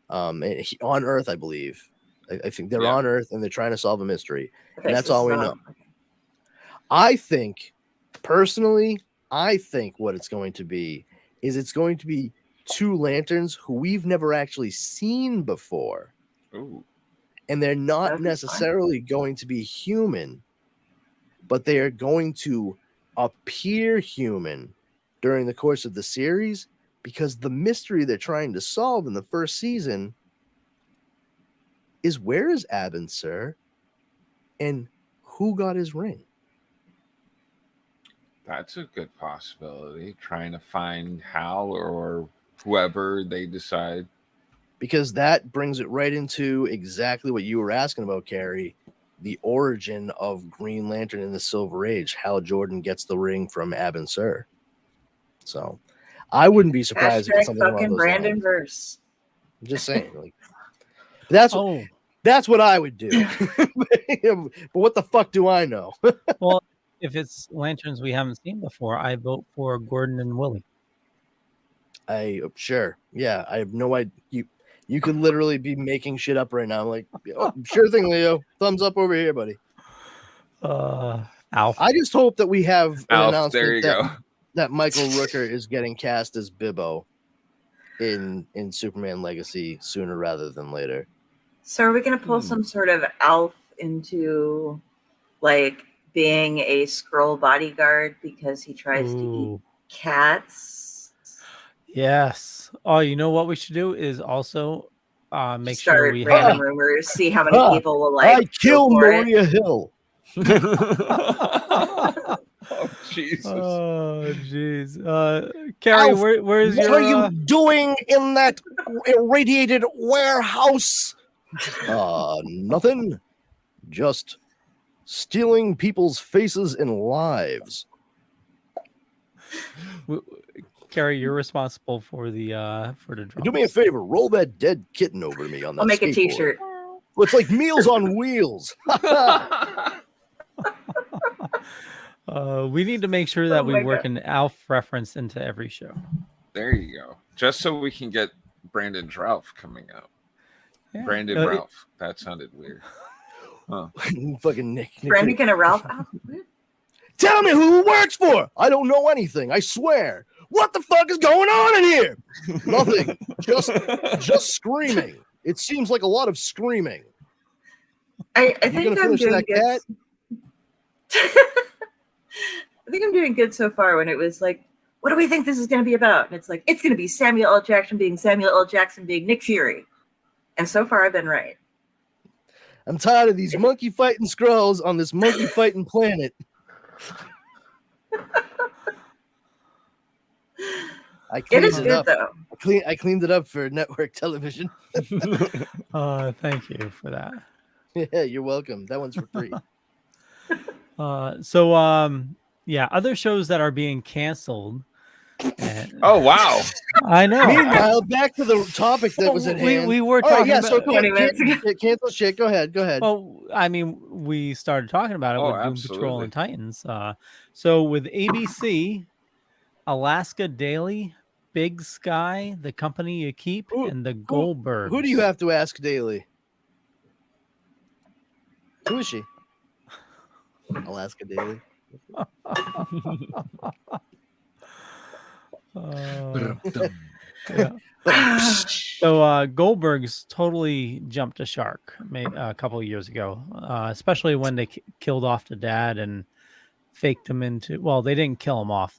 On Earth, I believe. I think they're on Earth and they're trying to solve a mystery. Okay, And that's so all we it's know. not- okay. I think, personally, what it's going to be is it's going to be two lanterns who we've never actually seen before. Ooh. And they're not That'd be necessarily going to be human, but they are going to appear human during the course of the series, because the mystery they're trying to solve in the first season is, where is Abin Sur and who got his ring? That's a good possibility. Trying to find Hal or whoever they decide. Because that brings it right into exactly what you were asking about, Kari, the origin of Green Lantern in the Silver Age. Hal Jordan gets the ring from Abin Sur. So I wouldn't be surprised if it's Hashtag something along fucking those Brandon lines. verse. I'm just saying, like, that's what I would do. But what the fuck do I know? Well, if it's lanterns we haven't seen before, I vote for Gordon and Willie. Sure. Yeah, I have no idea. You could literally be making shit up right now. I'm like, oh, sure thing, Leo. Thumbs up over here, buddy. Alf. I just hope that we have an Alf, announcement there you go. that Michael Rooker is getting cast as Bibbo in Superman Legacy sooner rather than later. So are we going to pull some sort of Alf into like being a Skrull bodyguard because he tries to eat cats? Yes. Oh, you know what we should do is also make sure Start we random have. rumors, see how many people will like. I kill go for it. Maria Hill. Oh, Jesus. Oh, jeez. Kari, Alf, where's what your? are you doing in that irradiated warehouse? Nothing. Just stealing people's faces and lives. Kari, you're responsible for the drums. Do me a favor, roll that dead kitten over to me on that. I'll make a skateboard. T-shirt. Well, it's like Meals on Wheels. We need to make sure that we work an Alf reference into every show. There you go. Just so we can get Brandon's Ralph coming out. Yeah. Brandon Ralph. That sounded weird. Huh. Fucking Nick. Brandon and a Ralph. Oh, Tell me who it works for. I don't know anything. I swear. What the fuck is going on in here? Nothing. Just screaming. It seems like a lot of screaming. I think I'm doing good. I think I'm doing good so far. When it was like, what do we think this is going to be about? And it's like, it's going to be Samuel L. Jackson being Samuel L. Jackson being Nick Fury. And so far, I've been right. I'm tired of these monkey fighting Skrulls on this monkey fighting planet. It is good, though. I cleaned it up for network television. Thank you for that. Yeah, you're welcome. That one's for free. Yeah, other shows that are being canceled. Oh, wow. I know. Meanwhile, back to the topic that was at hand. We were All right, talking yeah, about. so 20 minutes ago. cancel shit. Go ahead. Well, I mean, we started talking about it Oh, with Doom Patrol absolutely. and Titans. So with ABC, Alaska Daily, Big Sky, The Company You Keep, and the Goldbergs. Who do you have to ask daily? Who is she? Alaska Daily. Yeah. So Goldberg's totally jumped a shark a couple of years ago, especially when they killed off the dad and faked him into. Well, they didn't kill him off.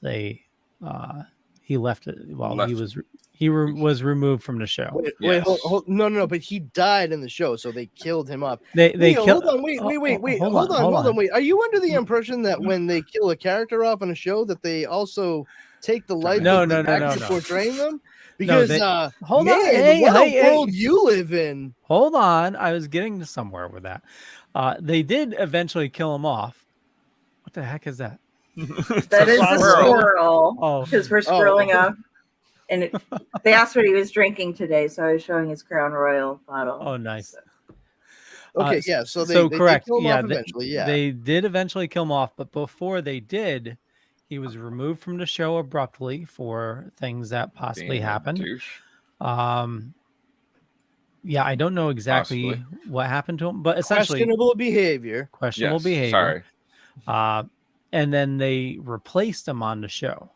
He left it while he was He was removed from the show. Wait, Yes. no, but he died in the show, so they killed him off. They Hold killed. on, wait, hold on, wait. Are you under the impression that when they kill a character off in a show, that they also take the life No, of the no, no, no, actor no. portraying them? Because hold on, man, what a world you live in. Hold on, I was getting to somewhere with that. They did eventually kill him off. What the heck is that? That is a squirrel. Oh. Because we're scrolling up. And they asked what he was drinking today, so I was showing his Crown Royal bottle. Oh, nice. Okay, yeah. So they correct. kill him Yeah, off eventually. Yeah, they did eventually kill him off, but before they did, he was removed from the show abruptly for things that possibly happened. Yeah, I don't know exactly what happened to him, but essentially questionable behavior. Sorry. And then they replaced him on the show.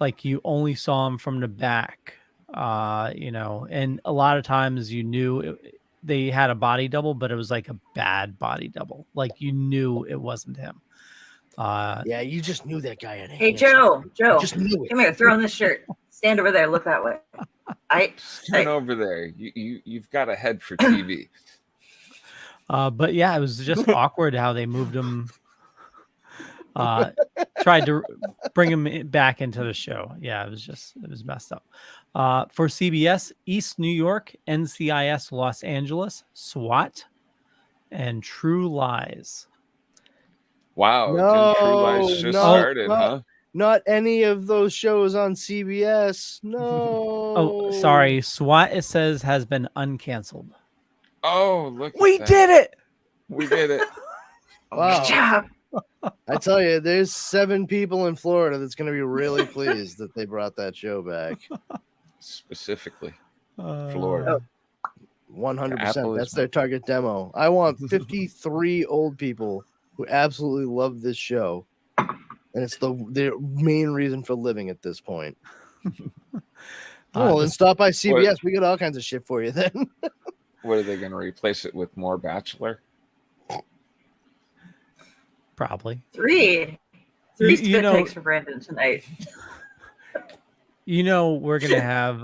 Like you only saw him from the back, and a lot of times you knew they had a body double, but it was like a bad body double. Like you knew it wasn't him. Yeah, you just knew that guy had a Hey, Joe, just knew it. come here, throw on this shirt. Stand over there, look that way. Stand over there. You've got a head for TV. But yeah, it was just awkward how they moved him. Tried to bring him back into the show. Yeah, it was messed up. For CBS, East New York, NCIS Los Angeles, SWAT, and True Lies. Wow, No, True Lies just started, huh? Not any of those shows on CBS. No. Oh, sorry. SWAT, it says, has been uncanceled. Oh, look. We did it. We did it. Wow. Good job. I tell you, there's 7 people in Florida that's going to be really pleased that they brought that show back. Specifically, Florida. 100%. That's their target demo. I want 53 old people who absolutely love this show, and it's their main reason for living at this point. Then stop by CBS. We got all kinds of shit for you then. What are they going to replace it with? More Bachelor? Probably. 3 spit takes for Brandon tonight. We're going to have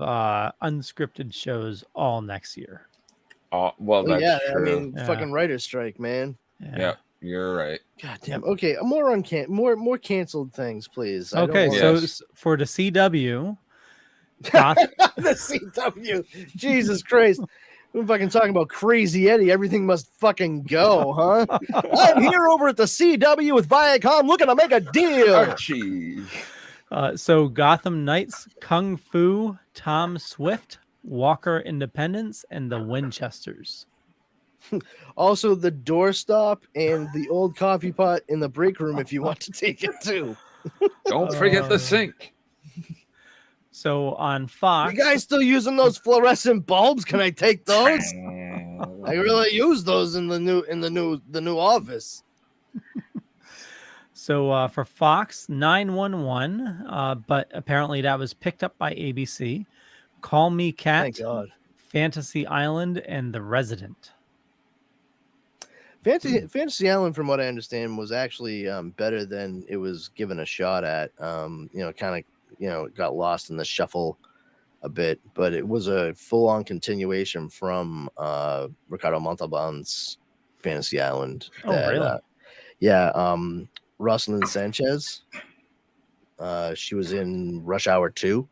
unscripted shows all next year. Well, that's true. I mean, fucking writer's strike, man. Yeah, you're right. God damn. Okay, more canceled things, please. Okay, so for the CW, the CW, Jesus Christ. We're fucking talking about Crazy Eddie. Everything must fucking go, huh? I'm here over at the CW with Viacom looking to make a deal. So Gotham Knights, Kung Fu, Tom Swift, Walker Independence, and the Winchesters. Also, the doorstop and the old coffee pot in the break room if you want to take it too. Don't forget the sink. So on Fox, you guys still using those fluorescent bulbs? Can I take those? I really use those in the new office. So for Fox, 911, but apparently that was picked up by ABC. Call Me Kat, Thank God. Fantasy Island, and The Resident. Fantasy Island, from what I understand, was actually better than it was given a shot at. Got lost in the shuffle a bit, but it was a full-on continuation from Ricardo Montalban's Fantasy Island. Really? Rosalind Sanchez. She was in Rush Hour 2.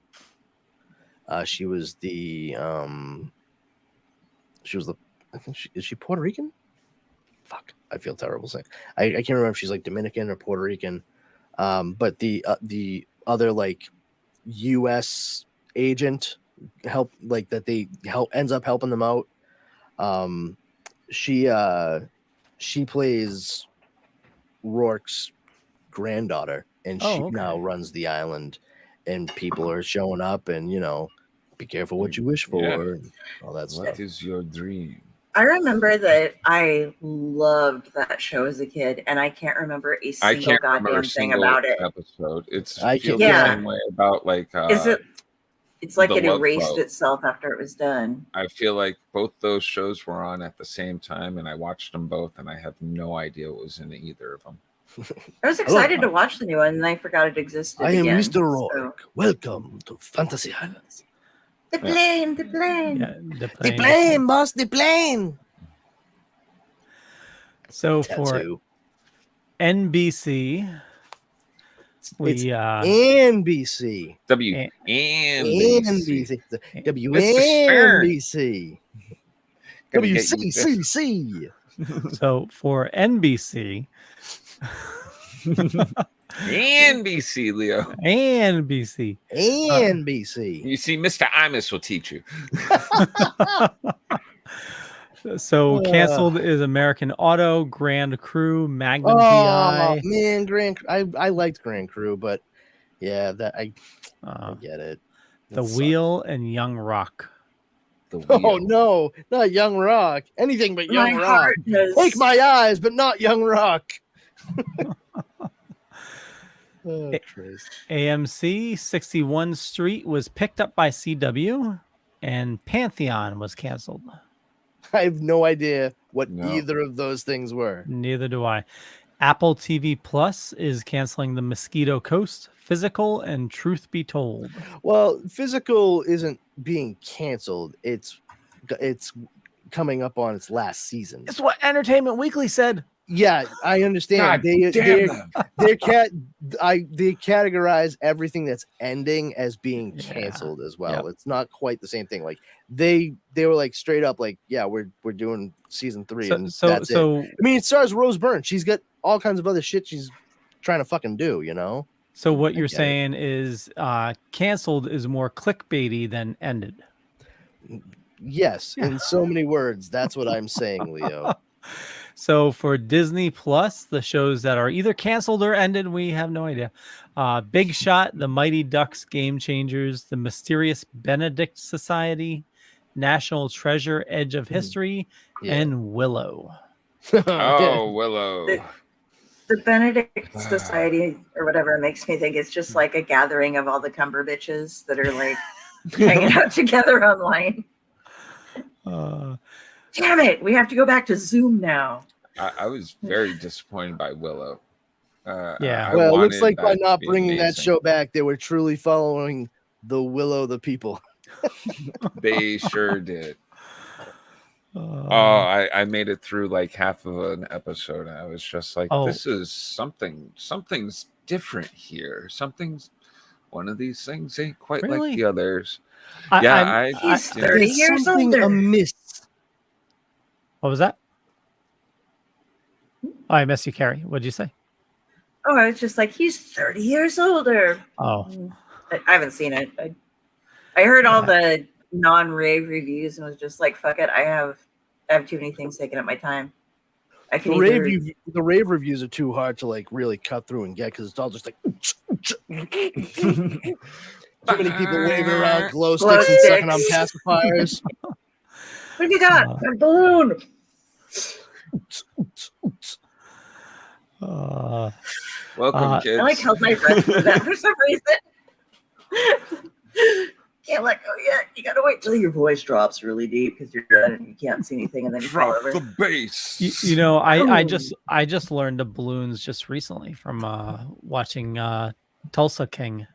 She was I think is she Puerto Rican? Fuck, I feel terrible saying. I can't remember if she's like Dominican or Puerto Rican. But the other like U.S. agent ends up helping them out. She plays Rourke's granddaughter, and she now runs the island, and people are showing up, and be careful what you wish for, and all that stuff. What is your dream? I remember that I loved that show as a kid, and I can't remember a single goddamn thing about it. Episode. The same way about like. Is it? It's like it erased itself after it was done. I feel like both those shows were on at the same time, and I watched them both, and I have no idea what was in either of them. I was excited to watch the new one, and I forgot it existed. I am Mr. Rourke. Welcome to Fantasy Islands. The plane, the plane. Yeah, The plane, boss, the plane. So for Tattoo. NBC, It's we NBC. WNBC. NBC. WNBC. WCCC. so for NBC, NBC, Leo. NBC. NBC. You see, Mr. Imus will teach you. So canceled is American Auto, Grand Crew, Magnum Oh PI. man, I liked Grand Crew, but yeah, I get it. The That sucks. Wheel, and Young Rock. The Oh wheel. no, not Young Rock. Anything but My Young Rock. heart has Take my eyes, but not Young Rock. Oh, Christ. AMC 61 Street was picked up by CW, and Pantheon was canceled. I have no idea what No. either of those things were. Neither do I. Apple TV Plus is canceling The Mosquito Coast, Physical, and Truth Be Told. Well, Physical isn't being canceled. It's coming up on its last season. It's what Entertainment Weekly said. Yeah, I understand. God They damn them. they categorize everything that's ending as being canceled as well. Yep. It's not quite the same thing. Like they were like straight up like, yeah, we're doing season 3 and that's it. I mean, it stars Rose Byrne. She's got all kinds of other shit she's trying to fucking do, you know? So what you're get it. saying is canceled is more clickbaity than ended. Yes, in so many words. That's what I'm saying, Leo. So for Disney Plus, the shows that are either canceled or ended, we have no idea. Big Shot, The Mighty Ducks Game Changers, The Mysterious Benedict Society, National Treasure Edge of History, Yeah. and Willow. Oh, Willow. The Benedict Society or whatever makes me think it's just like a gathering of all the Cumber bitches that are like hanging out together online. Damn it, we have to go back to Zoom now. I was very disappointed by Willow. Yeah. Well, it looks wanted like by that not to be bringing that amazing. show back, they were truly following the Willow the people. They sure did. Uh, I made it through like half of an episode. I was just like, Oh. this is something's different here. One of these things ain't quite Really? like the others. I- Yeah, I'm- He's yeah. 30 There's years something older. amiss. What was that? Oh, I missed you, Kari. What'd you say? Oh, I was just like, he's 30 years older. Oh, I haven't seen it. I heard all the non-rave reviews and was just like, fuck it. I have too many things taking up my time. I can The rave reviews are too hard to like really cut through and get because it's all just like too many people waving around glow sticks and sucking on pacifiers. What have you got? A balloon. Welcome, kids. I like held my breath for that for some reason. Can't let go yet. You gotta wait till your voice drops really deep because you're done and you can't see anything, and then you fall Drop over. the bass. you know, I just learned of balloons just recently from watching Tulsa King.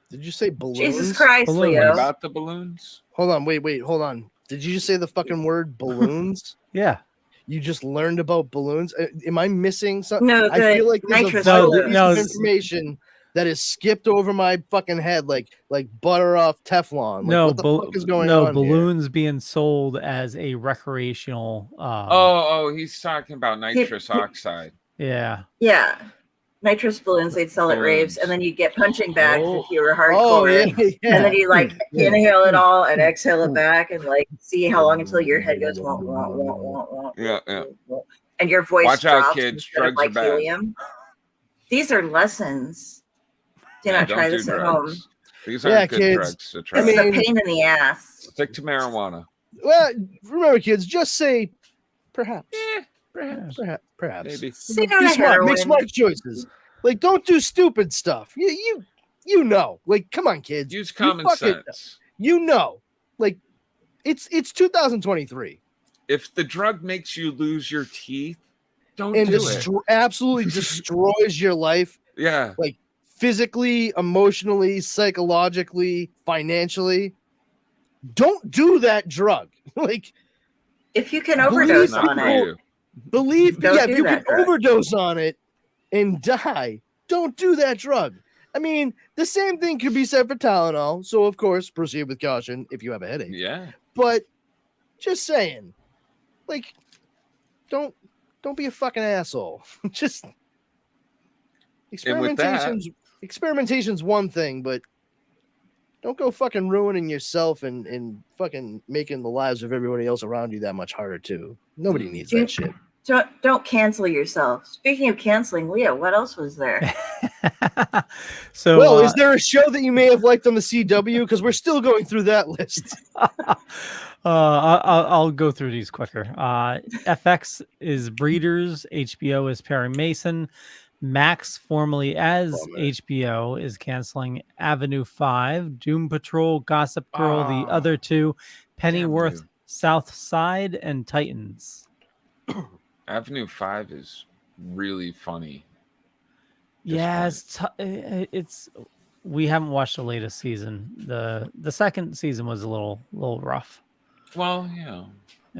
Did you say balloons? Jesus Christ, Balloons. Leo. About the balloons? Hold on, wait, hold on. Did you just say the fucking word balloons? Yeah. You just learned about balloons? Am I missing something? No, I feel like there's a nitrous vital balloons. piece No, of it's- information that is skipped over my fucking head like butter off Teflon. Like, No, what the fuck is going no on here? balloons being sold as a recreational. He's talking about nitrous oxide. Yeah. Yeah. Nitrous balloons they'd sell at raves, and then you get punching bags if you were Oh, hardcore. yeah. And then you like Yeah. inhale it all and exhale it back and like see how long until your head goes wah, wah, wah, wah, wah, Yeah, yeah. wah, and your voice Watch out, drops kids. instead of Drugs are like bad. helium. These are lessons. Do not Don't try do this at drugs. home. These Yeah, aren't good kids. drugs to try. It's mean- a pain in the ass. Stick to marijuana. Well, remember, kids, just say perhaps. Perhaps. Perhaps. Maybe. Stay down Be to smart. Make heroin. smart choices. Like, don't do stupid stuff. You know. Like, come on, kids. Use You common fucking- sense. You know. Like, it's 2023. If the drug makes you lose your teeth, don't And do it. absolutely destroys your life Yeah. physically, emotionally, psychologically, financially. don't do that drug. Like, If you can Believe overdose Not on for it, you. believe, Don't yeah, if do you can that drug. overdose on it and die, don't do that drug. I mean, the same thing could be said for Tylenol. So, of course, proceed with caution if you have a headache. Yeah. But just saying, like, don't be a fucking asshole. Just And with that- experimentation's one thing, but don't go fucking ruining yourself and fucking making the lives of everybody else around you that much harder too. Nobody needs that shit. don't cancel yourself. Speaking of canceling, Leah, what else was there? So, Well, is there a show that you may have liked on the CW? Because we're still going through that list. I'll go through these quicker. FX is Breeders, HBO is Perry Mason, Max, formerly as Bummer. HBO, is canceling Avenue 5, Doom Patrol, Gossip Girl, the other two, Pennyworth, Avenue. South Side, and Titans. Avenue 5 is really funny. Yeah, it's we haven't watched the latest season. The second season was a little rough. Well, yeah.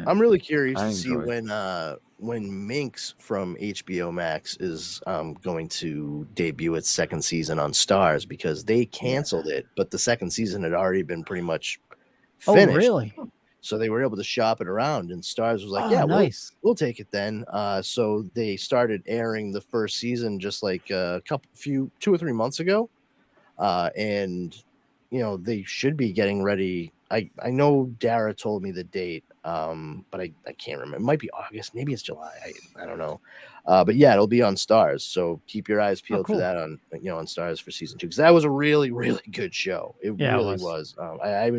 I'm really curious I to see enjoy when Minx from HBO Max is going to debut its second season on Stars, because they canceled it, but the second season had already been pretty much finished. Oh, really? So they were able to shop it around, and Stars was like, Oh, "Yeah, nice. we'll take it then." So they started airing the first season just like 2 or 3 months ago, and they should be getting ready. I know Dara told me the date, but I can't remember. It might be August, maybe it's July. I don't know, but yeah, it'll be on Stars. So keep your eyes peeled cool. for that on Stars for season 2, because that was a really really good show. It Yeah, it really was. I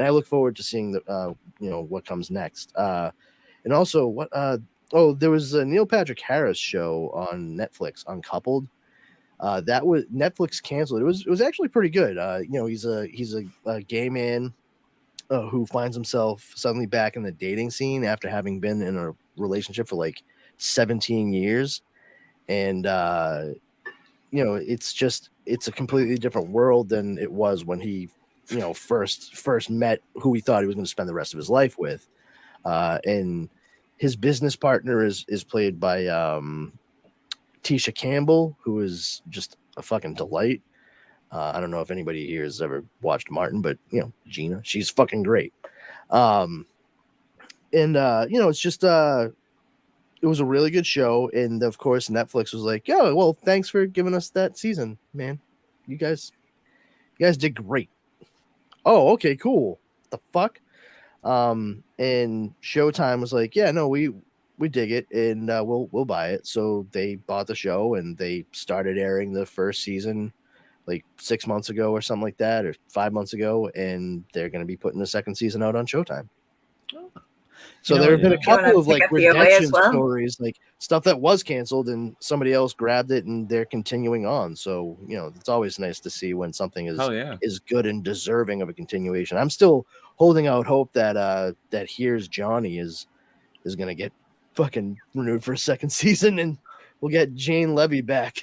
look forward to seeing the what comes next. And also there was a Neil Patrick Harris show on Netflix, Uncoupled. That was Netflix canceled. It was actually pretty good. He's a gay man who finds himself suddenly back in the dating scene after having been in a relationship for like 17 years. And it's a completely different world than it was when he first met who he thought he was going to spend the rest of his life with. And his business partner is played by Tisha Campbell, who is just a fucking delight. I don't know if anybody here has ever watched Martin, but Gina, she's fucking great. It's just it was a really good show, and of course Netflix was like, "Yeah, well, thanks for giving us that season, man. You guys did great." Oh, okay, cool. The fuck? And Showtime was like, "Yeah, no, we dig it, and we'll buy it." So they bought the show, and they started airing the first season like 6 months ago or something like that, or 5 months ago, and they're going to be putting the second season out on Showtime. So there have been a couple of like redemption stories, like stuff that was canceled and somebody else grabbed it and they're continuing on. So it's always nice to see when something is good and deserving of a continuation. I'm still holding out hope that Here's Johnny is going to get fucking renewed for a second season, and we'll get Jane Levy back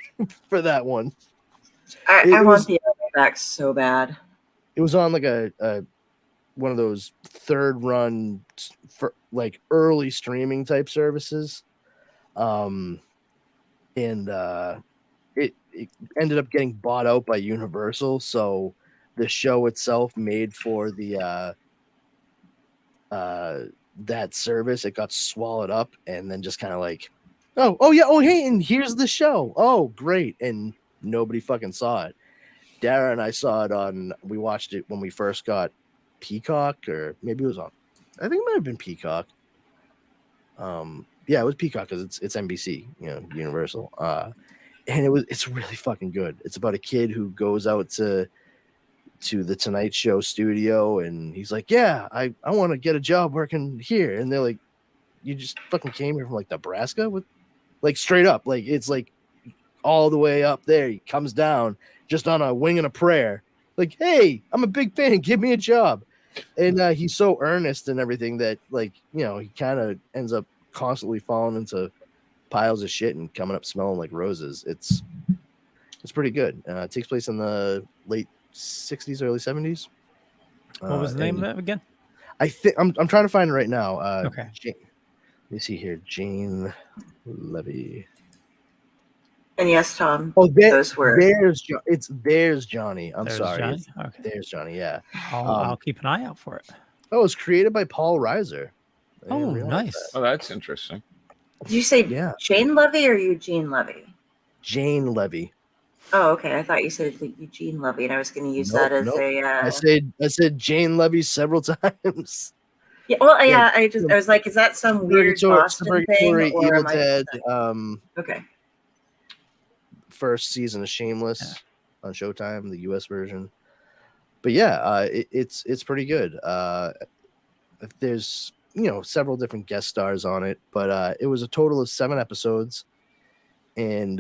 for that one. I want the other back so bad. It was on like a one of those third run for like early streaming type services. And it ended up getting bought out by Universal. So the show itself made for the that service, it got swallowed up, and then just kind of like, oh yeah, oh hey, and here's the show. Oh, great. And nobody fucking saw it. Dara and I saw it we watched it when we first got Peacock, or maybe it was on, I think it might have been Peacock. Yeah, it was Peacock because it's NBC, Universal. And it's really fucking good. It's about a kid who goes out to the Tonight Show studio, and he's like, yeah, I want to get a job working here. And they're like, you just fucking came here from like Nebraska? With like straight up, like it's like all the way up there. He comes down just on a wing and a prayer, like, hey, I'm a big fan, give me a job. And he's so earnest and everything that, like, he kind of ends up constantly falling into piles of shit and coming up smelling like roses. It's pretty good. It takes place in the late 60s, early 70s. What was the name of that again? I think I'm trying to find it right now. Okay. Let me see here. Jane Levy. And yes, Tom, Oh, those were. there's Johnny. I'm There's sorry. Johnny. Okay. There's Johnny. Yeah. I'll keep an eye out for it. Oh, it's created by Paul Reiser. I didn't Oh, realize nice. Oh, that's interesting. Did you say Yeah. Jane Levy or Eugene Levy? Jane Levy. Oh, okay. I thought you said Eugene Levy, and I was going to use Nope, that as nope. a. I said Jane Levy several times. Yeah. Well, Yeah. I was like, is that some weird Boston thing, or Evil am I Dead. Okay. First season of Shameless on Showtime, the US version. But yeah, it's pretty good. There's several different guest stars on it, but it was a total of 7 episodes, and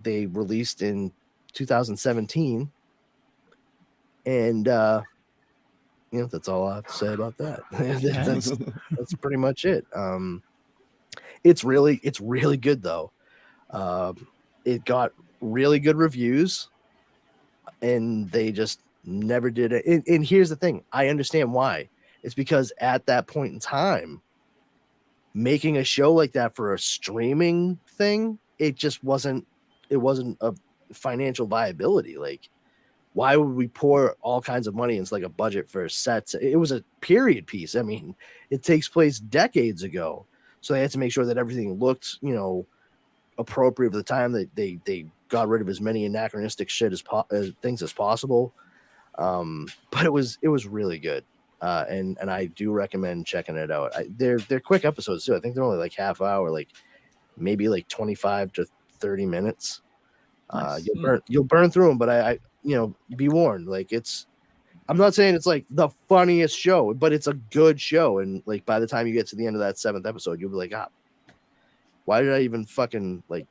they released in 2017, and that's all I have to say about that. That's pretty much it. It's really good though. It got really good reviews, and they just never did it. And here's the thing: I understand why. It's because at that point in time, making a show like that for a streaming thing, it just wasn't. It wasn't a financial viability. Like, why would we pour all kinds of money into like a budget for sets? It was a period piece. I mean, it takes place decades ago, so they had to make sure that everything looked, appropriate for the time. That they got rid of as many anachronistic shit as things as possible. But it was really good, and I do recommend checking it out. They're quick episodes too. I think they're only like half hour, like maybe like 25 to 30 minutes. Nice. You'll burn through them, but I be warned. Like, I'm not saying it's like the funniest show, but it's a good show. And like by the time you get to the end of that 7th episode, you'll be like, why did I even fucking like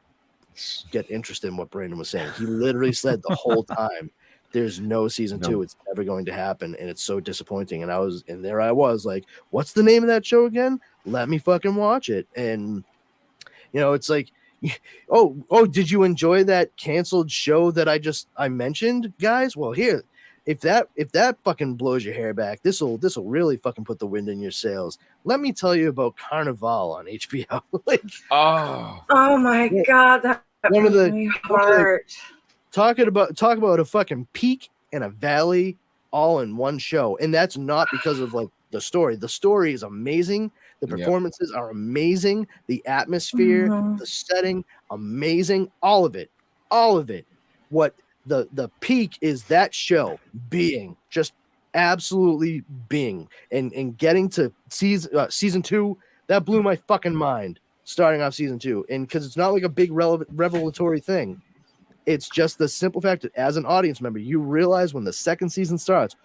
get interested in what Brandon was saying? He literally said the whole time, there's no season 2. It's never going to happen. And it's so disappointing. And there I was like, what's the name of that show again? Let me fucking watch it. And it's like, oh, did you enjoy that canceled show that I mentioned, guys? Well, here, if that fucking blows your hair back, this'll really fucking put the wind in your sails. Let me tell you about Carnival on HBO. Like, oh my god, that one of the my heart. Talk about a fucking peak and a valley all in one show. And that's not because of like the story. The story is amazing. The performances are amazing. The atmosphere, the setting, amazing. All of it. What the peak is that show being just absolutely being and getting to season 2, that blew my fucking mind. Starting off season 2, and because it's not like a big revelatory thing. It's just the simple fact that as an audience member, you realize when the second season starts,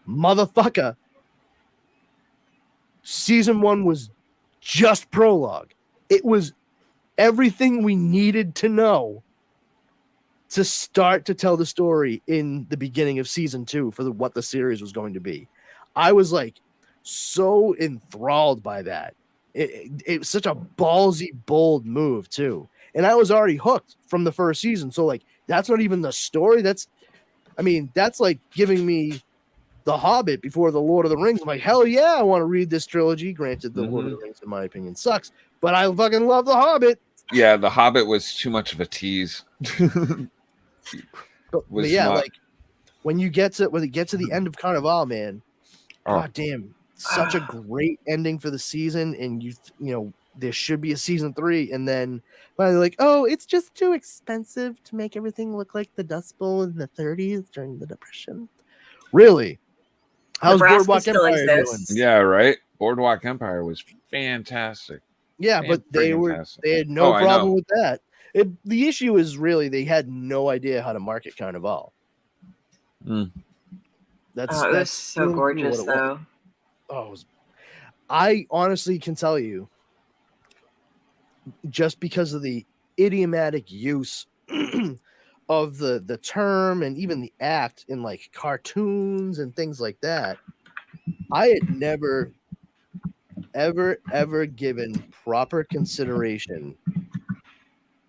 motherfucker, season 1 was just prologue. It was everything we needed to know to start to tell the story in the beginning of season 2 for what the series was going to be. I was like so enthralled by that. It was such a ballsy, bold move too. And I was already hooked from the first season. So like, that's not even the story. That's like giving me The Hobbit before The Lord of the Rings. I'm like, hell yeah, I want to read this trilogy. Granted, The Lord of the Rings, in my opinion, sucks, but I fucking love The Hobbit. Yeah, The Hobbit was too much of a tease. but yeah, like when it gets to the end of Carnival, man, god damn, such a great ending for the season. And you know, there should be a season 3, and then finally like, oh, it's just too expensive to make everything look like the Dust Bowl in the 30s during the Depression. Really? How's Boardwalk Empire doing? Yeah, right. Boardwalk Empire was fantastic. Yeah, but they had no problem with that. The issue is really they had no idea how to market Carnival. That's so gorgeous, though. I honestly can tell you, just because of the idiomatic use of the term and even the act in like cartoons and things like that, I had never ever given proper consideration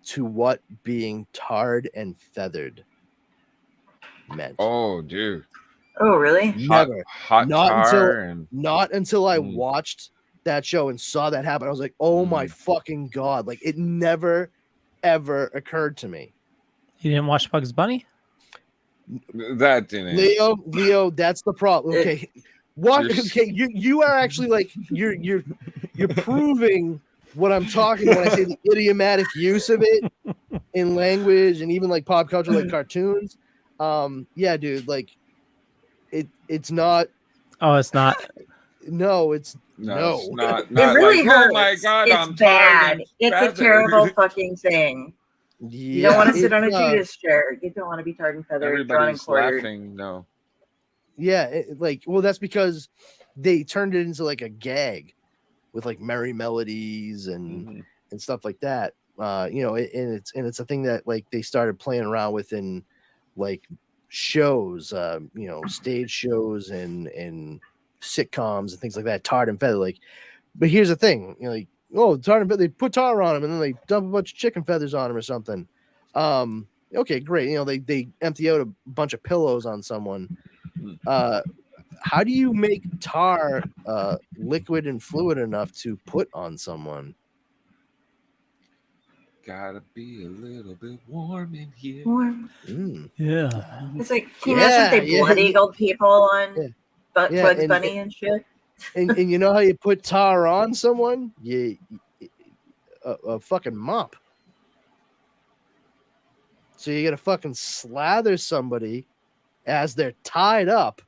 to what being tarred and feathered meant. Oh, dude. Oh, really? Never. Hot Not tar and Not until I Mm. watched that show and saw that happen. I was like, oh my fucking God. Like, it never, ever occurred to me. You didn't watch Bugs Bunny? that didn't. Leo, that's the problem. Okay. What? You're- Okay, you are actually like you're proving what I'm talking when I say the idiomatic use of it in language and even like pop culture, like cartoons. Yeah, dude, like it's not. Oh, it's not. No, it's No, it's not. It Not really like, hurts. oh my God, it's I'm bad. tired. and It's a feathered." terrible fucking thing. You don't want to sit on a it's, Judas chair. You don't want to be tarred and feathered, drawn and Everybody's quartered. laughing. No. Yeah, well, that's because they turned it into like a gag with like merry melodies and stuff like that. You know, and it's a thing that like they started playing around with in like shows, you know, stage shows and sitcoms and things like that. Tarred and feathered, like. But here's the thing, you know, like, oh, tarred and feathered, they put tar on him and then they dump a bunch of chicken feathers on him or something. Okay, great. You know, they empty out a bunch of pillows on someone. How do you make tar liquid and fluid enough to put on someone? Gotta be a little bit warm in here. Warm. Yeah. It's like, can you imagine if they blood eagled people on Bugs Bunny and shit? And you know how you put tar on someone? A fucking mop. So you gotta fucking slather somebody as they're tied up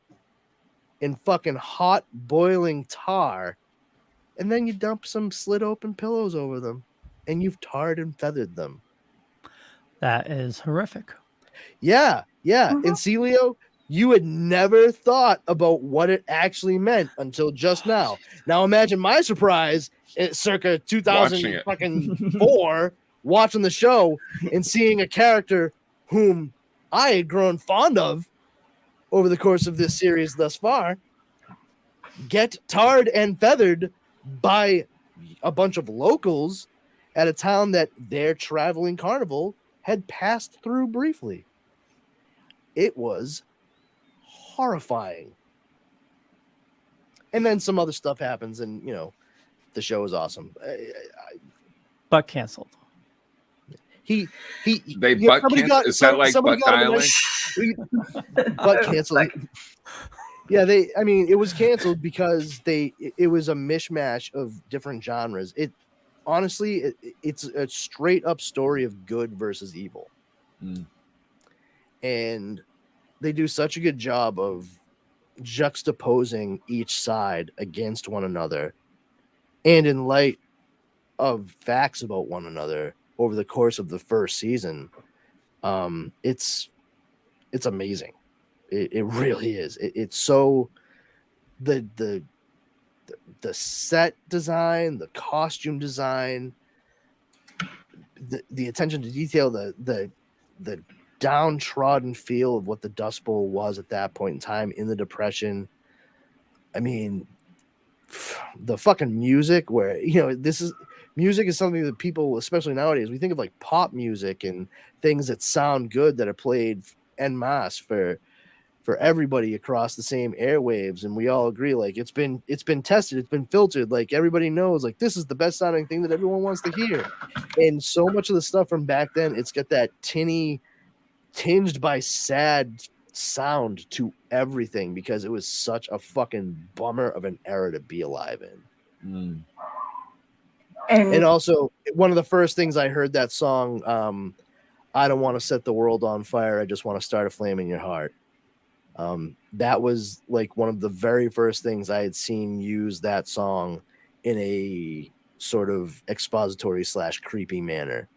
in fucking hot boiling tar, and then you dump some slit open pillows over them, and you've tarred and feathered them. That is horrific. Yeah. And see, Leo, you had never thought about what it actually meant until just now. Now imagine my surprise at circa 2004 watching the show and seeing a character whom I had grown fond of over the course of this series thus far get tarred and feathered by a bunch of locals at a town that their traveling carnival had passed through briefly. It was horrifying. And then some other stuff happens and, you know, the show is awesome. But canceled. They butt canceled. Is that like Butt Island? Butt canceled. Yeah, it was canceled because it was a mishmash of different genres. It honestly, it's a straight up story of good versus evil. And they do such a good job of juxtaposing each side against one another and in light of facts about one another over the course of the first season. It's amazing. It really is. It's so the set design, the costume design, the attention to detail, the downtrodden feel of what the Dust Bowl was at that point in time in the Depression. I mean, the fucking music, where, you know, music is something that people, especially nowadays, we think of like pop music and things that sound good that are played en masse for everybody across the same airwaves, and we all agree like it's been tested, it's been filtered, like everybody knows like this is the best sounding thing that everyone wants to hear. And so much of the stuff from back then, it's got that tinged by sad sound to everything because it was such a fucking bummer of an era to be alive in. And also, one of the first things I heard that song, I don't want to set the world on fire, I just want to start a flame in your heart. That was like one of the very first things I had seen use that song in a sort of expository / creepy manner,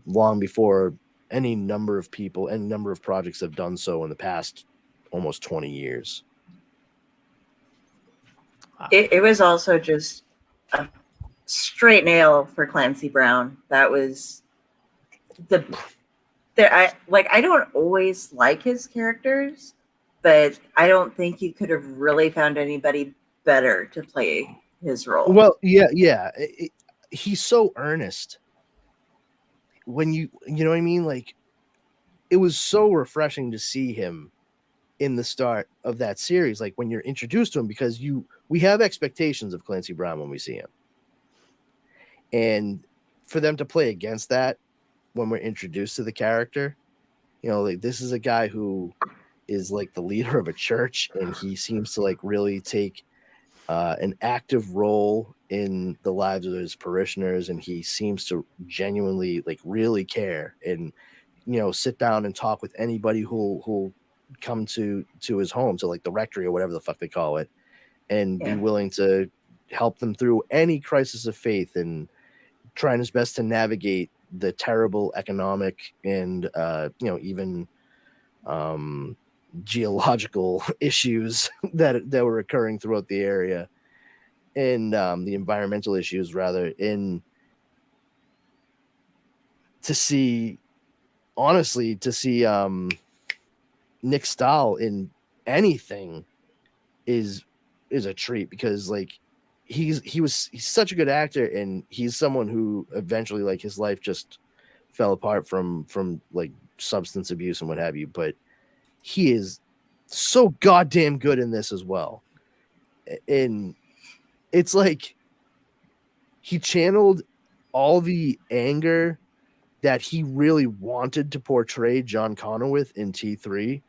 long before any number of people and number of projects have done so in the past almost 20 years. It was also just a straight nail for Clancy Brown. That was I don't always like his characters, but I don't think you could have really found anybody better to play his role. Well, yeah. He's so earnest. When you know what I mean? Like, it was so refreshing to see him in the start of that series, like when you're introduced to him, because we have expectations of Clancy Brown when we see him. And for them to play against that when we're introduced to the character, you know, like this is a guy who is like the leader of a church, and he seems to like really take an active role in the lives of his parishioners, and he seems to genuinely like really care and, you know, sit down and talk with anybody who'll come to his home, to like the rectory or whatever the fuck they call it, and be willing to help them through any crisis of faith, and trying his best to navigate the terrible economic and you know, even geological issues that were occurring throughout the area, and the environmental issues rather. In to see Nick Stahl in anything is a treat, because like he's such a good actor, and he's someone who eventually like his life just fell apart from like substance abuse and what have you, but he is so goddamn good in this as well. And it's like he channeled all the anger that he really wanted to portray John Connor with in T3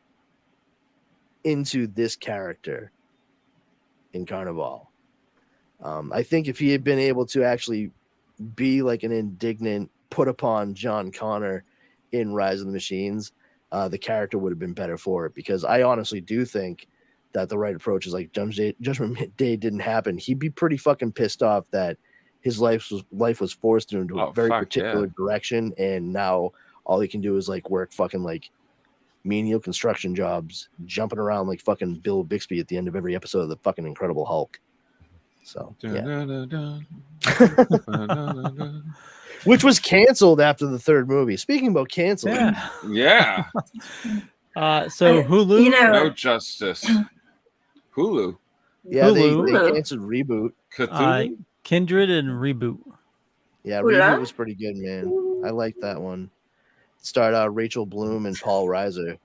into this character in Carnival. I think if he had been able to actually be like an indignant, put upon John Connor in Rise of the Machines, the character would have been better for it, because I honestly do think that the right approach is like Judgment Day didn't happen. He'd be pretty fucking pissed off that his life was forced into a very particular direction, and now all he can do is like work fucking like menial construction jobs, jumping around like fucking Bill Bixby at the end of every episode of the fucking Incredible Hulk. So which was canceled after the third movie. Speaking about canceling, Yeah. So Hulu, No Justice. Hulu. Yeah, Hulu. they canceled Reboot. Cthulhu. Kindred and Reboot. Yeah, Hulu? Reboot was pretty good, man. I liked that one. It starred Rachel Bloom and Paul Reiser.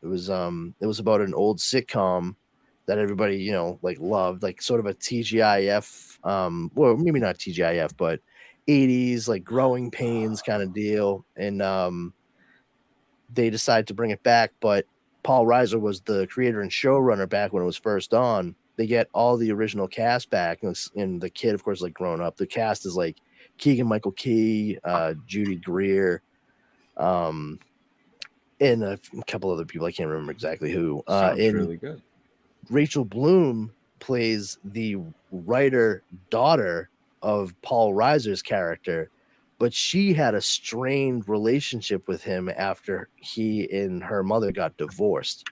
It was about an old sitcom that everybody, you know, like loved, like sort of a TGIF, well, maybe not TGIF, but 80s like Growing Pains kind of deal. And they decided to bring it back, but Paul Reiser was the creator and showrunner back when it was first on. They get all the original cast back, and the kid, of course, like grown up. The cast is like Keegan-Michael Key, Judy Greer, and a couple other people. I can't remember exactly who. Sounds really good. Rachel Bloom plays the writer daughter of Paul Reiser's character, but she had a strained relationship with him after he and her mother got divorced.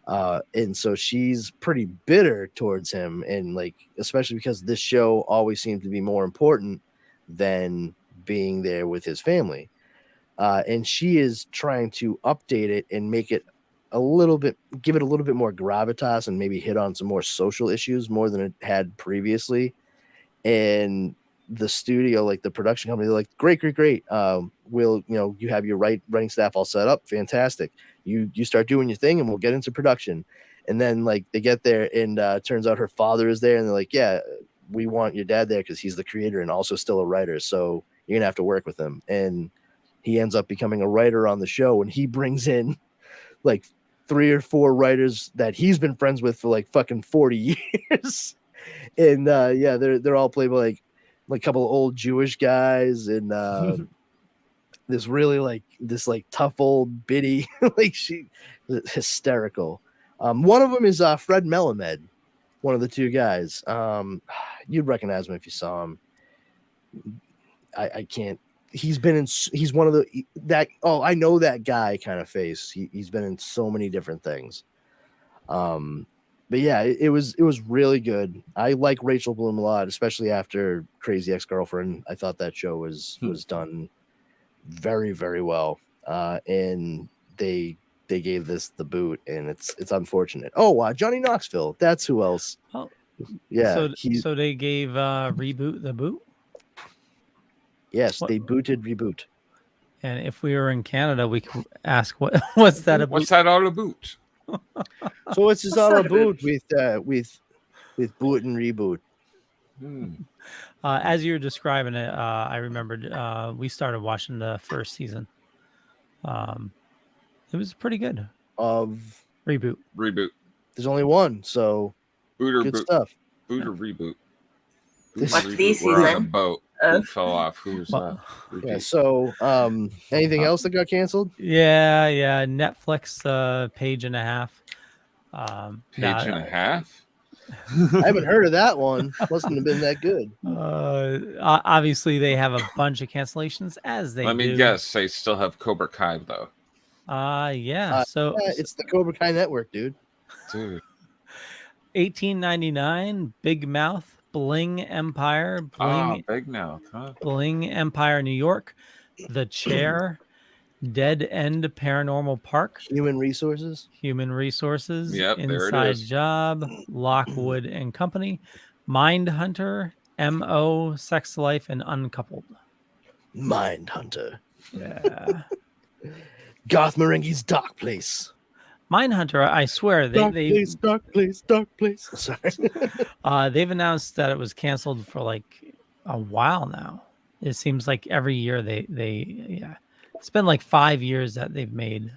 And so she's pretty bitter towards him, and like, especially because this show always seemed to be more important than being there with his family. And she is trying to update it and make it give it a little bit more gravitas, and maybe hit on some more social issues more than it had previously. And the studio, like the production company, they're like, great. We'll, you know, you have your writing staff all set up. Fantastic. You start doing your thing and we'll get into production. And then like they get there, and turns out her father is there, and they're like, yeah, we want your dad there because he's the creator and also still a writer. So you're gonna have to work with him. And he ends up becoming a writer on the show, and he brings in like 3 or 4 writers that he's been friends with for like fucking 40 years. And yeah, they're all played by like a couple of old Jewish guys, and this really like tough old biddy, like she hysterical. One of them is Fred Melamed, one of the 2 guys. You'd recognize him if you saw him. I can't. He's one of the I know that guy kind of face. He's been in so many different things. But yeah, it was really good. I like Rachel Bloom a lot, especially after Crazy Ex-Girlfriend. I thought that show was done very, very well. And they gave this the boot, and it's unfortunate. Oh, Johnny Knoxville. That's who else. Oh, yeah. So they gave Reboot the boot. Yes, they booted Reboot. And if we were in Canada, we could ask what's that about? What's that all about? So what's this That's all not a about with boot and reboot? As you were describing it, I remembered we started watching the first season. It was pretty good. Of Reboot. there's only one, so Boot or good boot. stuff. Boot or reboot. This- Boot or What's the reboot. We're on a season boat. of- Boot fell off. Who's Well, repeat. Yeah. So anything else that got canceled? Yeah. Netflix, page and a half. Page and a half? I haven't heard of that one. Mustn't have been that good. Obviously, they have a bunch of cancellations as they Let me do. guess. They still have Cobra Kai though. Yeah. So Yeah, it's the Cobra Kai network, dude. Dude. $18.99. Big Mouth, Bling Empire, Big Mouth, huh? Bling Empire, New York, The Chair, Dead End Paranormal Park, Human Resources. Human Resources, Yep, there it Inside is. Job, Lockwood and Company, Mind Hunter, MO, Sex Life, and Uncoupled. Mindhunter. Yeah. Garth Marenghi's Dark Place. Mindhunter, I swear Dark place. Sorry. they've announced that it was canceled for like a while now. It seems like every year they it's been like 5 years that they've made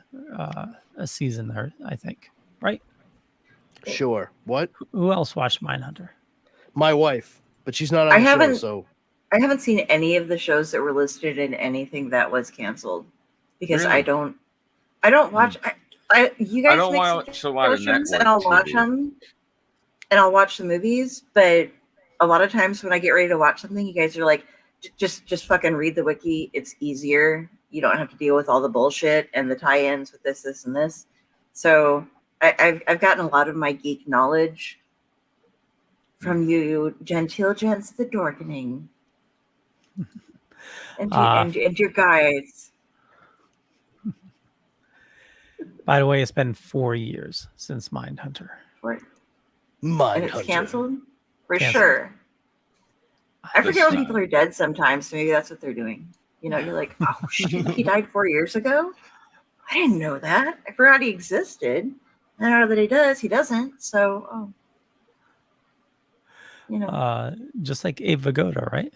a season there, I think, right? Sure. What? Who else watched Mindhunter? My wife, but she's not on I the show, haven't- so I haven't seen any of the shows that were listed in anything that was canceled because Really? I don't watch. You guys I don't make watch a lot of suggestions network and I'll watch TV. them, and I'll watch the movies. But a lot of times when I get ready to watch something, you guys are like, just fucking read the wiki. It's easier. You don't have to deal with all the bullshit and the tie-ins with this, and this. So I've gotten a lot of my geek knowledge from you, genteel gents, the Dorkening, and your guys. By the way, it's been 4 years since Mindhunter. And Mindhunter. it's canceled for Canceled. sure. I forget when This people are dead sometimes. So maybe that's what they're doing. You know, you're like, oh shit, he died 4 years ago. I didn't know that. I forgot he existed. I know that he does. He doesn't. So, you know, Just like Abe Vigoda, right?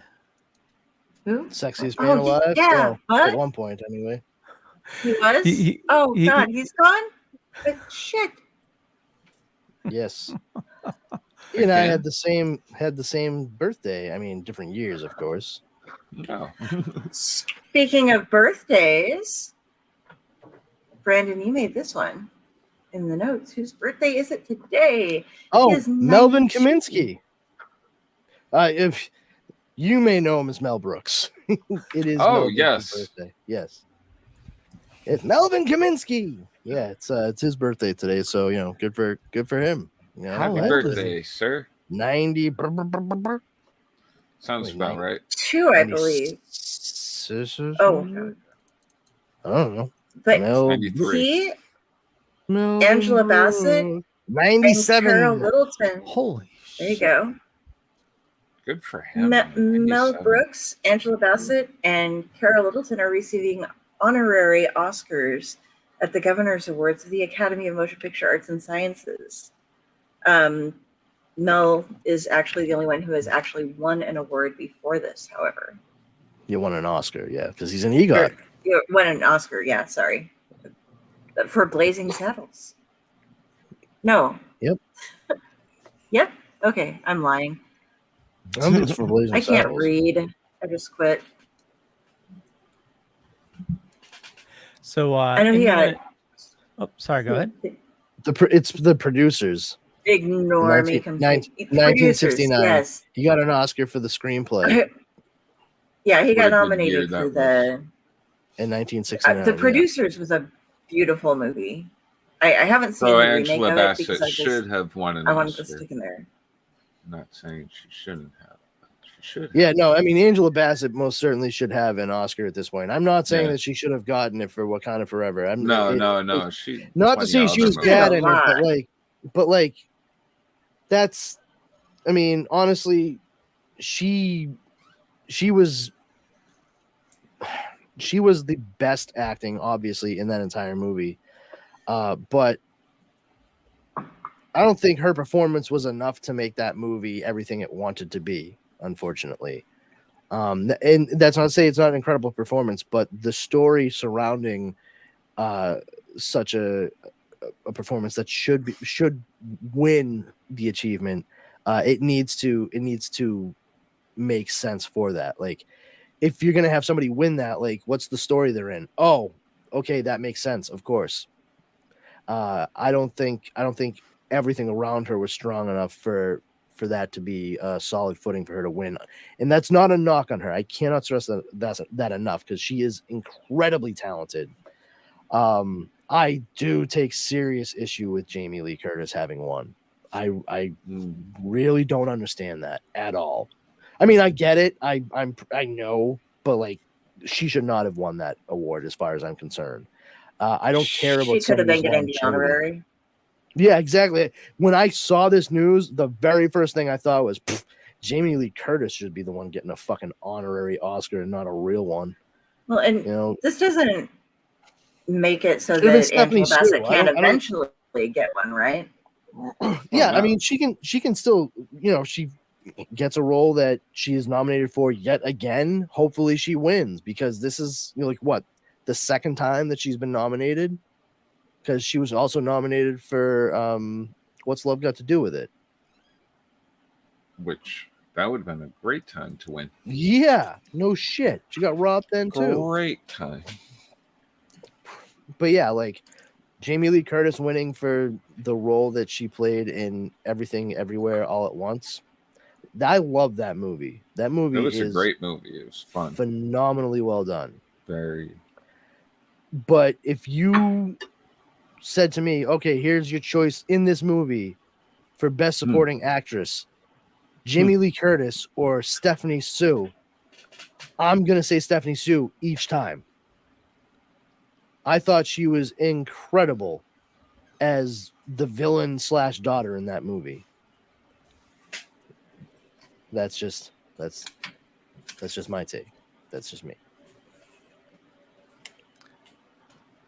who? Sexiest Oh, man alive. yeah, Well, but- at one point, anyway. He was. He- Oh he- God, he's gone. But shit. Yes. He and I Again? had the same birthday. I mean, different years, of course. No. Speaking of birthdays, Brandon, you made this one in the notes. Whose birthday is it today? Oh, Is Melvin 19. Kaminsky. If you may know him as Mel Brooks. It is. Oh, Mel Brooks' yes. birthday. Yes. It's Melvin Kaminsky. Yeah, it's his birthday today, so good for him. You know, How Happy old is birthday, sir. 90. Sounds Wait, about nine. right. 2, I believe. Oh, I don't know. But Mel, 93. he Mel Angela Bassett, Brooks. and 97. Carol Littleton. Holy There you shit. go. Good for him. Mel 97. Brooks, Angela Bassett, and Carol Littleton are receiving honorary Oscars at the Governor's Awards of the Academy of Motion Picture Arts and Sciences. Mel is actually the only one who has actually won an award before this, however. You won an Oscar, yeah, because he's an EGOT. Won an Oscar, yeah, sorry. For Blazing Saddles. No. Yep. Yep. Okay, I'm lying. I don't think it's for Blazing I can't Saddles. read. I just quit. So I know in he got the- Oh, sorry. Go ahead. It's the producers. Ignore me 19- completely. 1969. Producers, yes. He got an Oscar for the screenplay Yeah, he What a got good nominated year for that the in 1969. The Producers was a beautiful movie. I haven't seen So the remake Angela of it Bassett because should have won an I wanted to Oscar. stick in there. I'm not saying she shouldn't have. But she should. Yeah, no, I mean Angela Bassett most certainly should have an Oscar at this point. I'm not saying Yeah. that she should have gotten it for Wakanda Forever. No. She Not to say she was others. bad A in lot. it, but that's. I mean, honestly, she was the best acting, obviously, in that entire movie. But I don't think her performance was enough to make that movie everything it wanted to be, unfortunately. And that's not to say it's not an incredible performance, but the story surrounding such a performance that should win the achievement, it needs to make sense for that. Like, if you're gonna have somebody win that, like, what's the story they're in? Oh, okay, that makes sense, of course. I don't think everything around her was strong enough for that to be a solid footing for her to win. And that's not a knock on her. I cannot stress that enough, because she is incredibly talented. I do take serious issue with Jamie Lee Curtis having won. I really don't understand that at all. I mean, I get it. I know, but like, she should not have won that award as far as I'm concerned. I don't care about. She could have been somebody's getting the longevity. honorary. Yeah, exactly. When I saw this news, the very first thing I thought was, Jamie Lee Curtis should be the one getting a fucking honorary Oscar and not a real one. Well, and You know, this doesn't make it so Even that Stephanie Angela Bassett Sue, can't I don't- eventually get one, right? yeah, no. I mean, she can still, she gets a role that she is nominated for yet again. Hopefully she wins, because this is like what, the second time that she's been nominated, because she was also nominated for What's Love Got to Do with It. Which that would have been a great time to win. Yeah, no shit. She got robbed then too. Great time. But yeah, like, Jamie Lee Curtis winning for the role that she played in Everything Everywhere All at Once. I love that movie. That movie It was a is great movie. It was fun. phenomenally well done. Very. But if you said to me, okay, here's your choice in this movie for Best Supporting Actress, Jamie Lee Curtis or Stephanie Sue, I'm going to say Stephanie Sue each time. I thought she was incredible as the villain / daughter in that movie. That's just my take. That's just me.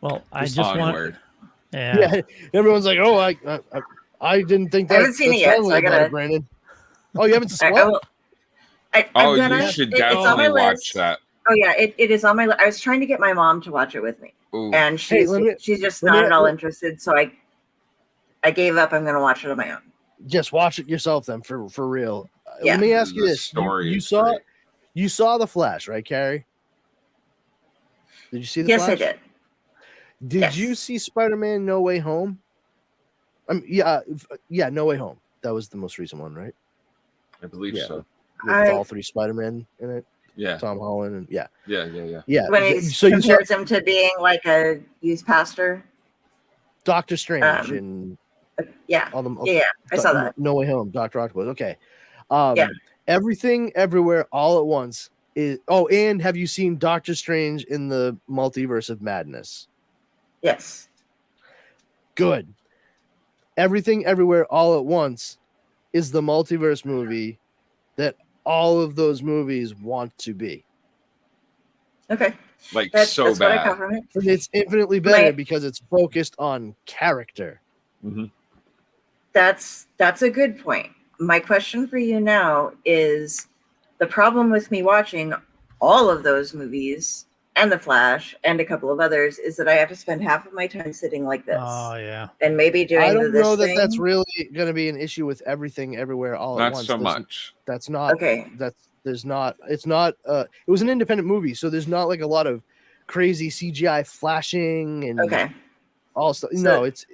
Well, I just want. Onward. Yeah. Yeah, everyone's like, "Oh, I didn't think that." I haven't seen it yet, so I gotta. Brandon. Oh, you haven't seen I what? will- Oh, I'm gonna, you should it's on my definitely watch list. that. Oh yeah, it is on my list. I was trying to get my mom to watch it with me, Ooh. and she's just not at all interested. So I gave up. I'm gonna watch it on my own. Just watch it yourself then, for real. Yeah. Let me ask you The this: story you is saw great. you saw The Flash, right, Kari? Did you see The Yes, Flash? I did. Did Yes. you see Spider-Man No Way Home? Yeah, No Way Home. That was the most recent one, right? I believe Yeah. so. With all three Spider-Men in it. Yeah. Tom Holland and yeah. When he So you saw compares him to being like a youth pastor. Doctor Strange and Yeah. all them. Yeah, I saw that. No Way Home, Doctor Octopus. Okay. Yeah. Everything Everywhere All at Once is. Oh, and have you seen Doctor Strange in the Multiverse of Madness? Yes. Good. Everything Everywhere All at Once is the multiverse movie that all of those movies want to be. Okay. Like That's what I bad. got from it. And it's infinitely better Right. because it's focused on character. Mm-hmm. That's a good point. My question for you now is the problem with me watching all of those movies and The Flash and a couple of others is that I have to spend half of my time sitting like this Oh yeah. and maybe doing I don't this know that thing. that's really going to be an issue with Everything Everywhere All at Not Once. so There's- much. That's not. Okay. There's not. It's not. It was an independent movie, so there's not like a lot of crazy CGI flashing and Okay. all stuff. So No, it's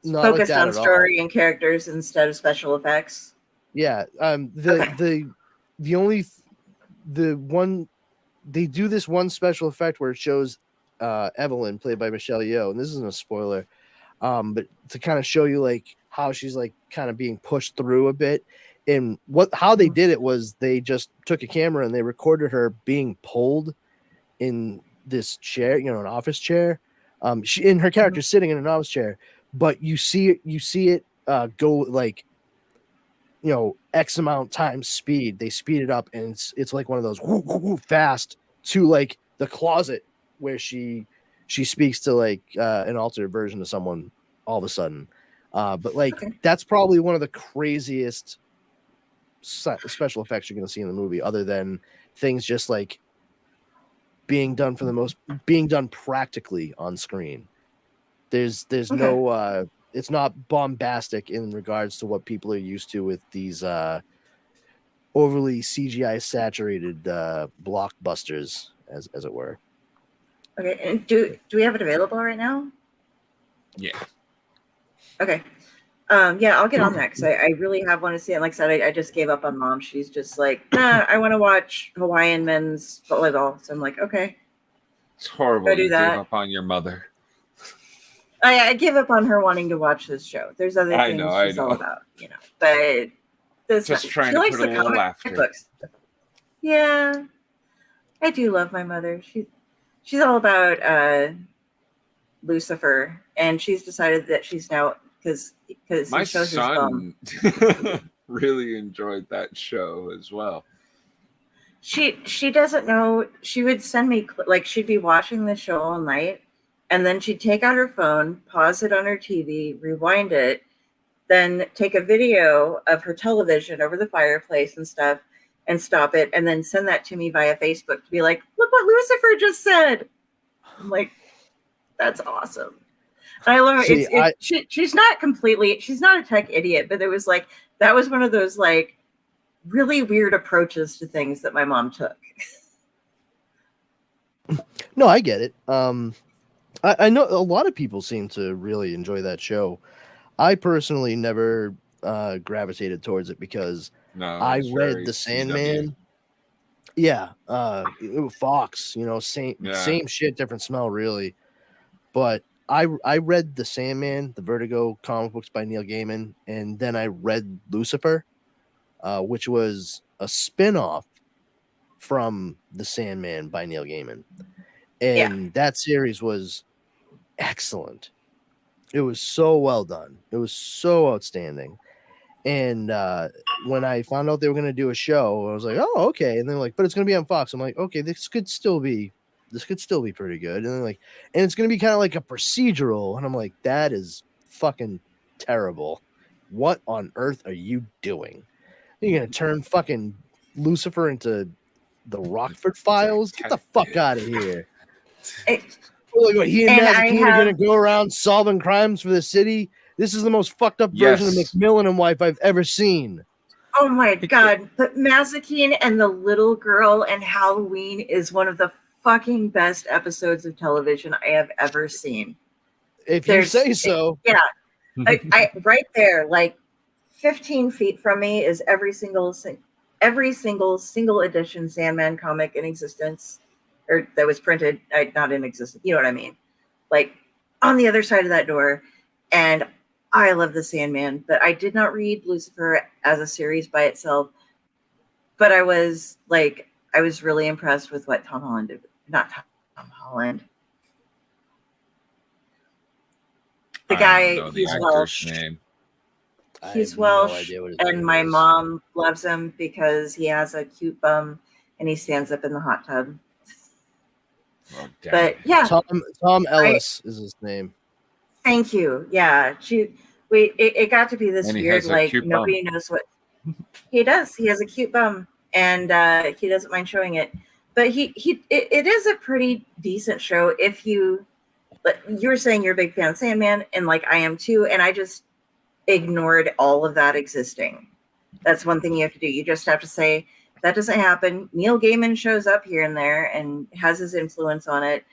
not Focused like that on at all. story and characters instead of special effects. Yeah. Okay. The one they do this one special effect where it shows Evelyn played by Michelle Yeoh, and this isn't a spoiler, but to kind of show you like how she's like kind of being pushed through a bit. And how they did it was they just took a camera and they recorded her being pulled in this chair, an office chair. She and her character sitting in an office chair, but you see it go like X amount times speed. They speed it up, and it's like one of those whoo, whoo, whoo, fast to like the closet where she speaks to like an alternate version of someone all of a sudden. But like that's probably one of the craziest special effects you're going to see in the movie, other than things just like being done practically on screen. There's no it's not bombastic in regards to what people are used to with these overly CGI saturated blockbusters, as it were. Okay, and do we have it available right now? Yeah. Okay. Yeah, I'll get on that because I really have wanted to see it. Like I said, I just gave up on Mom. She's just like, nah, I want to watch Hawaiian men's volleyball. So I'm like, okay. It's horrible. You gave up on your mother. I give up on her wanting to watch this show. There's other things she's all about, But this just trying to put a little laughter. Books. Yeah, I do love my mother. She's all about Lucifer, and she's decided that she's now because my son really enjoyed that show as well. She doesn't know. She would send me like she'd be watching the show all night, and then she'd take out her phone, pause it on her TV, rewind it, then take a video of her television over the fireplace and stuff, and stop it, and then send that to me via Facebook to be like, "Look what Lucifer just said." I'm like, "That's awesome." And I love it. She's not a tech idiot, but it was like that was one of those like really weird approaches to things that my mom took. No, I get it. I know a lot of people seem to really enjoy that show. I personally never gravitated towards it because I read The Sandman. CW. Yeah, Fox. Same shit, different smell, really. But I read The Sandman, the Vertigo comic books by Neil Gaiman, and then I read Lucifer, which was a spin-off from The Sandman by Neil Gaiman. And that series was excellent. It was so well done. It was so outstanding. And when I found out they were going to do a show, I was like, oh, okay. And they're like, but it's going to be on Fox. I'm like, okay, this could still be pretty good. And they're like, and it's going to be kind of like a procedural. And I'm like, that is fucking terrible. What on earth are you doing? You're going to turn fucking Lucifer into the Rockford Files? Get the fuck out of here. He and Mazikeen are going to go around solving crimes for the city. This is the most fucked up version of McMillan and Wife I've ever seen. Oh my God. But Mazikeen and the little girl and Halloween is one of the fucking best episodes of television I have ever seen. If you say so. Yeah. I right there, like 15 feet from me is every single edition Sandman comic in existence, or that was printed, not in existence. You know what I mean? Like on the other side of that door. And I love the Sandman, but I did not read Lucifer as a series by itself. But I was really impressed with what Tom Holland did. Not Tom Holland. The guy, he's Welsh. He's Welsh, and my mom loves him because he has a cute bum and he stands up in the hot tub. Oh, but yeah, Tom Ellis is his name. Thank you. Yeah, it got to be this weird, like nobody knows what he does. He has a cute bum, and he doesn't mind showing it. But it is a pretty decent show. If you were saying you're a big fan of Sandman, and like I am too, and I just ignored all of that existing. That's one thing you have to do. You just have to say that doesn't happen. Neil Gaiman shows up here and there and has his influence on it.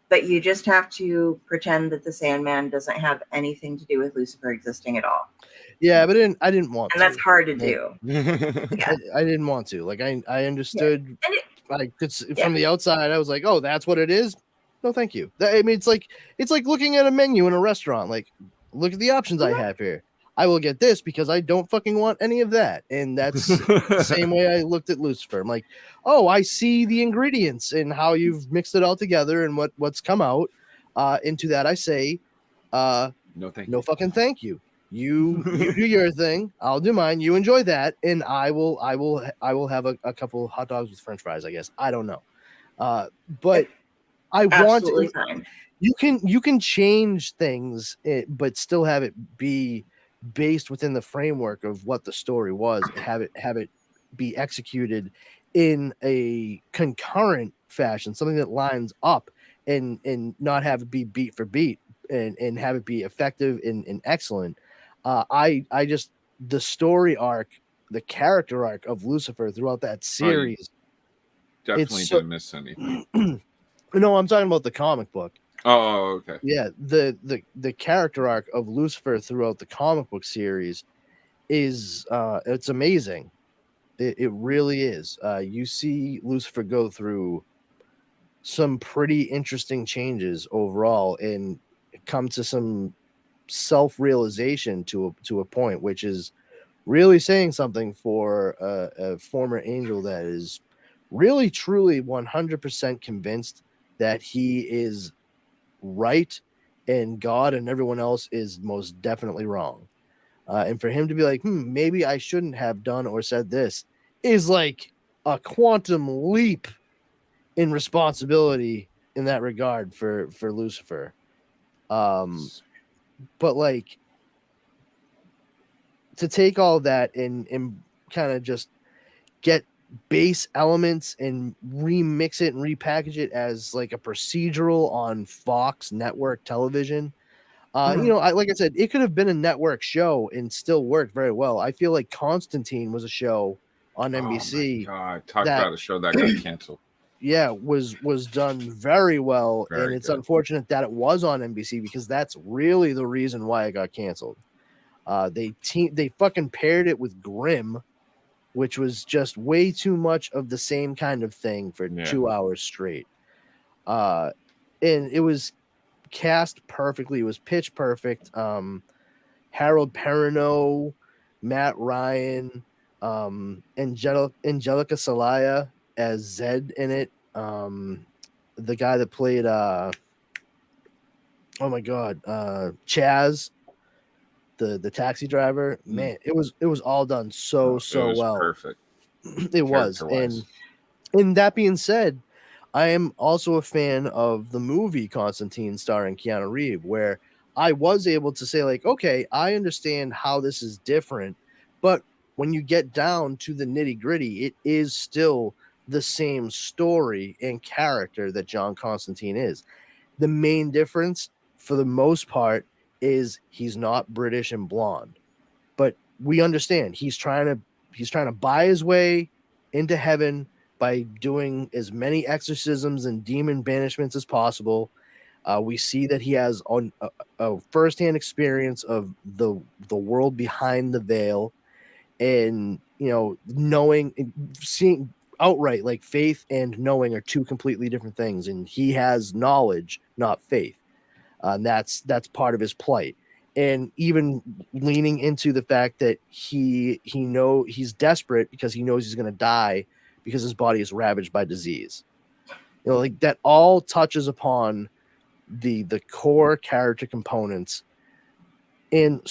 But you just have to pretend that the Sandman doesn't have anything to do with Lucifer existing at all. Yeah, but I didn't want to. And that's hard to do. Yeah. I didn't want to. Like I understood. Yeah. From the outside, I was like, oh, that's what it is. No, thank you. I mean, it's like looking at a menu in a restaurant. Like, look at the options I have here. I will get this because I don't fucking want any of that. And that's the same way I looked at Lucifer. I'm like, oh, I see the ingredients and how you've mixed it all together and what's come out. Into that, I say, no fucking thank you. You do your thing. I'll do mine. You enjoy that, and I will have a couple hot dogs with French fries. I guess I don't know, but I absolutely want fine. you can change things, but still have it be based within the framework of what the story was. Have it be executed in a concurrent fashion, something that lines up, and not have it be beat for beat, and have it be effective and excellent. I just the story arc, the character arc of Lucifer throughout that series. Definitely It's so, didn't miss anything. no, I'm talking about the comic book. Oh, okay. Yeah, the character arc of Lucifer throughout the comic book series is it's amazing. It really is. You see Lucifer go through some pretty interesting changes overall, and come to some self-realization to a point, which is really saying something for a former angel that is really truly 100% convinced that he is right and God and everyone else is most definitely wrong. And for him to be like, maybe I shouldn't have done or said this, is like a quantum leap in responsibility in that regard for Lucifer. But like, to take all that and kind of just get base elements and remix it and repackage it as like a procedural on Fox network television. You know, like I said, it could have been a network show and still worked very well. I feel like Constantine was a show on NBC. Oh my God. Talk that- about a show that got canceled. Yeah, was done very well, and Very it's good. unfortunate that it was on NBC because that's really the reason why it got canceled. They fucking paired it with Grimm, which was just way too much of the same kind of thing for 2 hours straight. And it was cast perfectly. It was pitch perfect. Harold Perrineau, Matt Ryan, Angelica Salaya as Zed in it. The guy that played oh my god, Chaz, the taxi driver. Man, it was all done so It was well. perfect. It was. And that being said, I am also a fan of the movie Constantine starring Keanu Reeves, where I was able to say, like, okay, I understand how this is different, but when you get down to the nitty gritty, it is still the same story and character that John Constantine is. The main difference, for the most part, is he's not British and blonde, but we understand he's trying to buy his way into heaven by doing as many exorcisms and demon banishments as possible. We see that he has a firsthand experience of the world behind the veil, and seeing outright, like, faith and knowing are two completely different things, and he has knowledge, not faith. And that's part of his plight. And even leaning into the fact that he's desperate because he knows he's going to die because his body is ravaged by disease. Like, that all touches upon the core character components and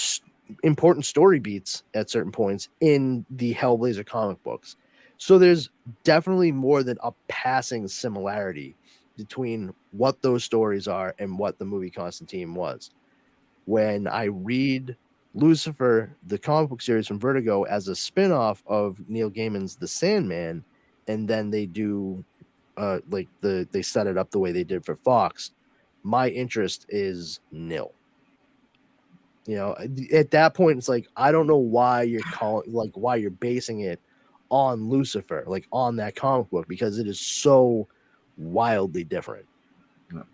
important story beats at certain points in the Hellblazer comic books. So there's definitely more than a passing similarity between what those stories are and what the movie Constantine was. When I read Lucifer, the comic book series from Vertigo, as a spin-off of Neil Gaiman's The Sandman, and then they do they set it up the way they did for Fox, my interest is nil. At that point, it's like, I don't know why why you're basing it on Lucifer, like on that comic book, because it is so wildly different.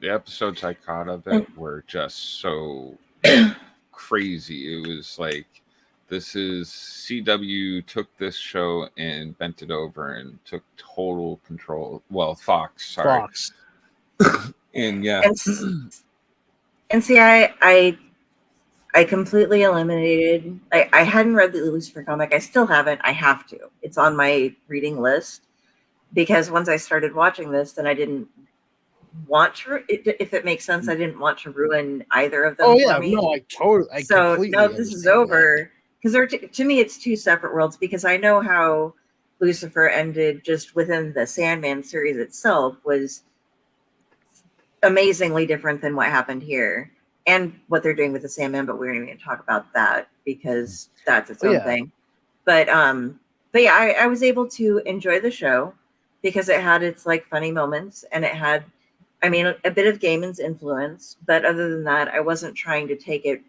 The episodes I caught of it were just so crazy. It was like, CW took this show and bent it over and took total control. Well, Fox, sorry. Fox. And yeah. And see, I completely eliminated. I hadn't read the Lucifer comic. I still haven't. I have to. It's on my reading list, because once I started watching this, then I didn't want to. If it makes sense, I didn't want to ruin either of them. Oh yeah, for me. no, I totally. So now this is over, because to me it's two separate worlds. Because I know how Lucifer ended just within the Sandman series itself was amazingly different than what happened here and what they're doing with the Sandman, but we're not even going to talk about that because that's its own thing. But yeah, I was able to enjoy the show because it had its like funny moments, and it had, I mean, a bit of Gaiman's influence, but other than that, I wasn't trying to take it.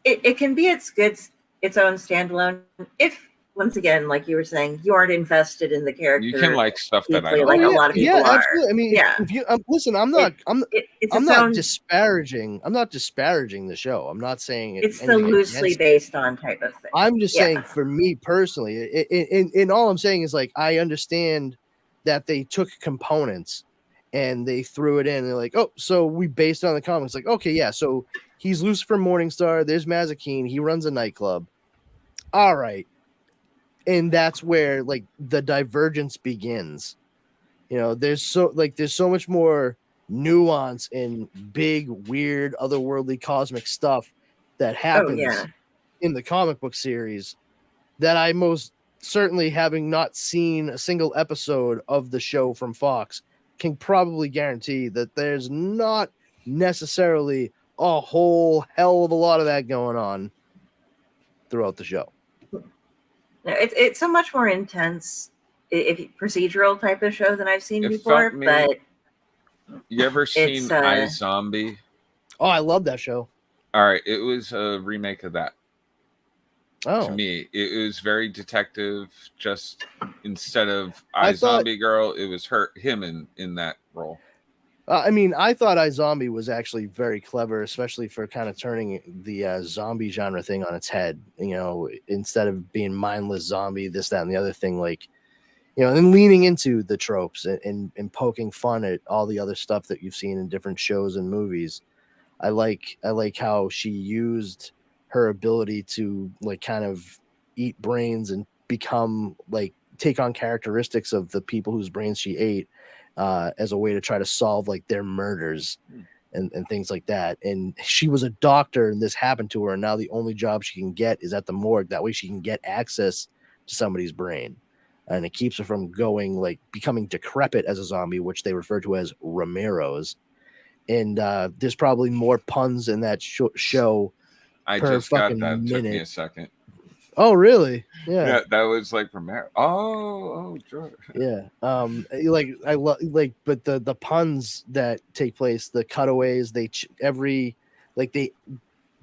It can be its own standalone if, once again, like you were saying, you aren't invested in the character. You can like stuff that I deeply, don't like like. a lot of people are. Absolutely. I mean, if you listen, I'm not disparaging. I'm not disparaging the show. I'm not saying it's the loosely based on type of thing. I'm just saying, for me personally, in all I'm saying is like I understand that they took components and they threw it in. And they're like, oh, so we based on the comics. Like, okay, yeah, so he's Lucifer Morningstar. There's Mazikeen. He runs a nightclub. All right. And that's where like the divergence begins. You know, there's so much more nuance and big, weird, otherworldly cosmic stuff that happens in the comic book series that I most certainly, having not seen a single episode of the show from Fox, can probably guarantee that there's not necessarily a whole hell of a lot of that going on throughout the show. It's a much more intense, procedural type of show than I've seen before. But you ever seen iZombie? Oh, I love that show. All right, it was a remake of that. Oh, to me, it was very detective. Just instead of iZombie Girl, it was him in that role. I mean, I thought iZombie was actually very clever, especially for kind of turning the zombie genre thing on its head. You know, instead of being mindless zombie, this, that, and the other thing, like, you know, and leaning into the tropes and poking fun at all the other stuff that you've seen in different shows and movies. I like how she used her ability to like kind of eat brains and become like take on characteristics of the people whose brains she ate. As a way to try to solve like their murders and things like that. And she was a doctor and this happened to her. And now the only job she can get is at the morgue. That way she can get access to somebody's brain. And it keeps her from becoming decrepit as a zombie, which they refer to as Romero's. And there's probably more puns in that show. I per just got fucking that. minute. Took me a second. Oh, really? Yeah. That was like Romero. Oh, sure. Yeah. I love but the puns that take place, the cutaways,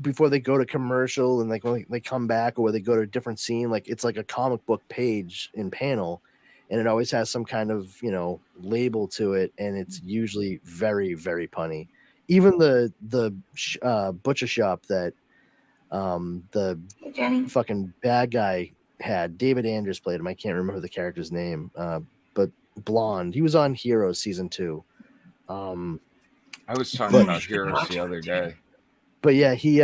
before they go to commercial and like when they come back or they go to a different scene, like it's like a comic book page in panel, and it always has some kind of, you know, label to it, and it's usually very, very punny. Even the butcher shop that the fucking bad guy had, David Anders played him. I can't remember the character's name, but blonde. He was on Heroes season 2. I was talking about Heroes the other day. But yeah, he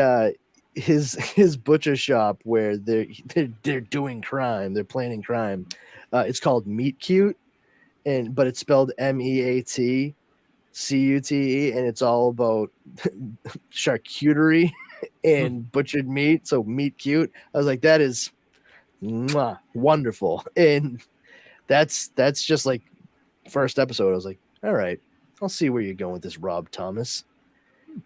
his butcher shop where they're doing crime, they're planning crime. It's called Meat Cute, but it's spelled MEATCUTE, and it's all about charcuterie and butchered meat. So Meat Cute. I was like, that is wonderful. And that's just like first episode. I was like, all right, I'll see where you're going with this, Rob Thomas.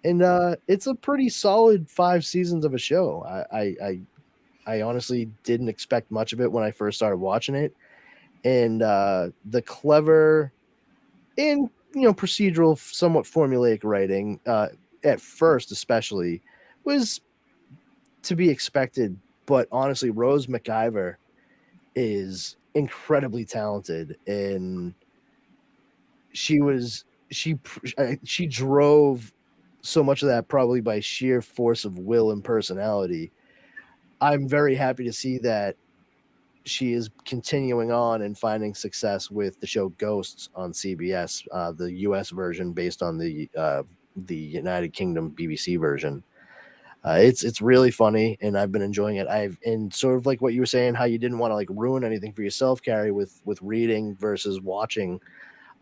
And it's a pretty solid 5 seasons of a show. I honestly didn't expect much of it when I first started watching it. And the clever and, you know, procedural, somewhat formulaic writing at first especially was to be expected. But honestly, Rose McIver is incredibly talented, and she drove so much of that probably by sheer force of will and personality. I'm very happy to see that she is continuing on and finding success with the show Ghosts on CBS, the US version based on the United Kingdom BBC version. It's really funny, and I've been enjoying it. And sort of like what you were saying, how you didn't want to like ruin anything for yourself, Kari, with reading versus watching.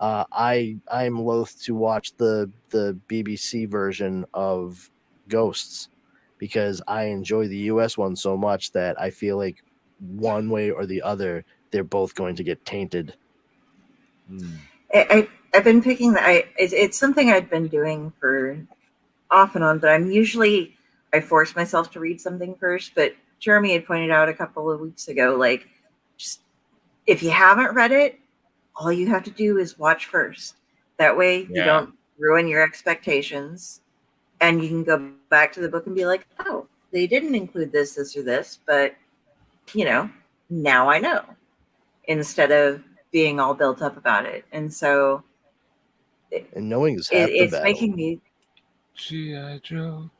I'm loath to watch the BBC version of Ghosts because I enjoy the US one so much that I feel like one way or the other they're both going to get tainted. I I've been picking that. It's something I've been doing for off and on, but I force myself to read something first. But Jeremy had pointed out a couple of weeks ago, like, just if you haven't read it, all you have to do is watch first. That way you don't ruin your expectations, and you can go back to the book and be like, oh, they didn't include this, or this, but now I know, instead of being all built up about it. And so and knowing is half the battle. making me G.I. Joe.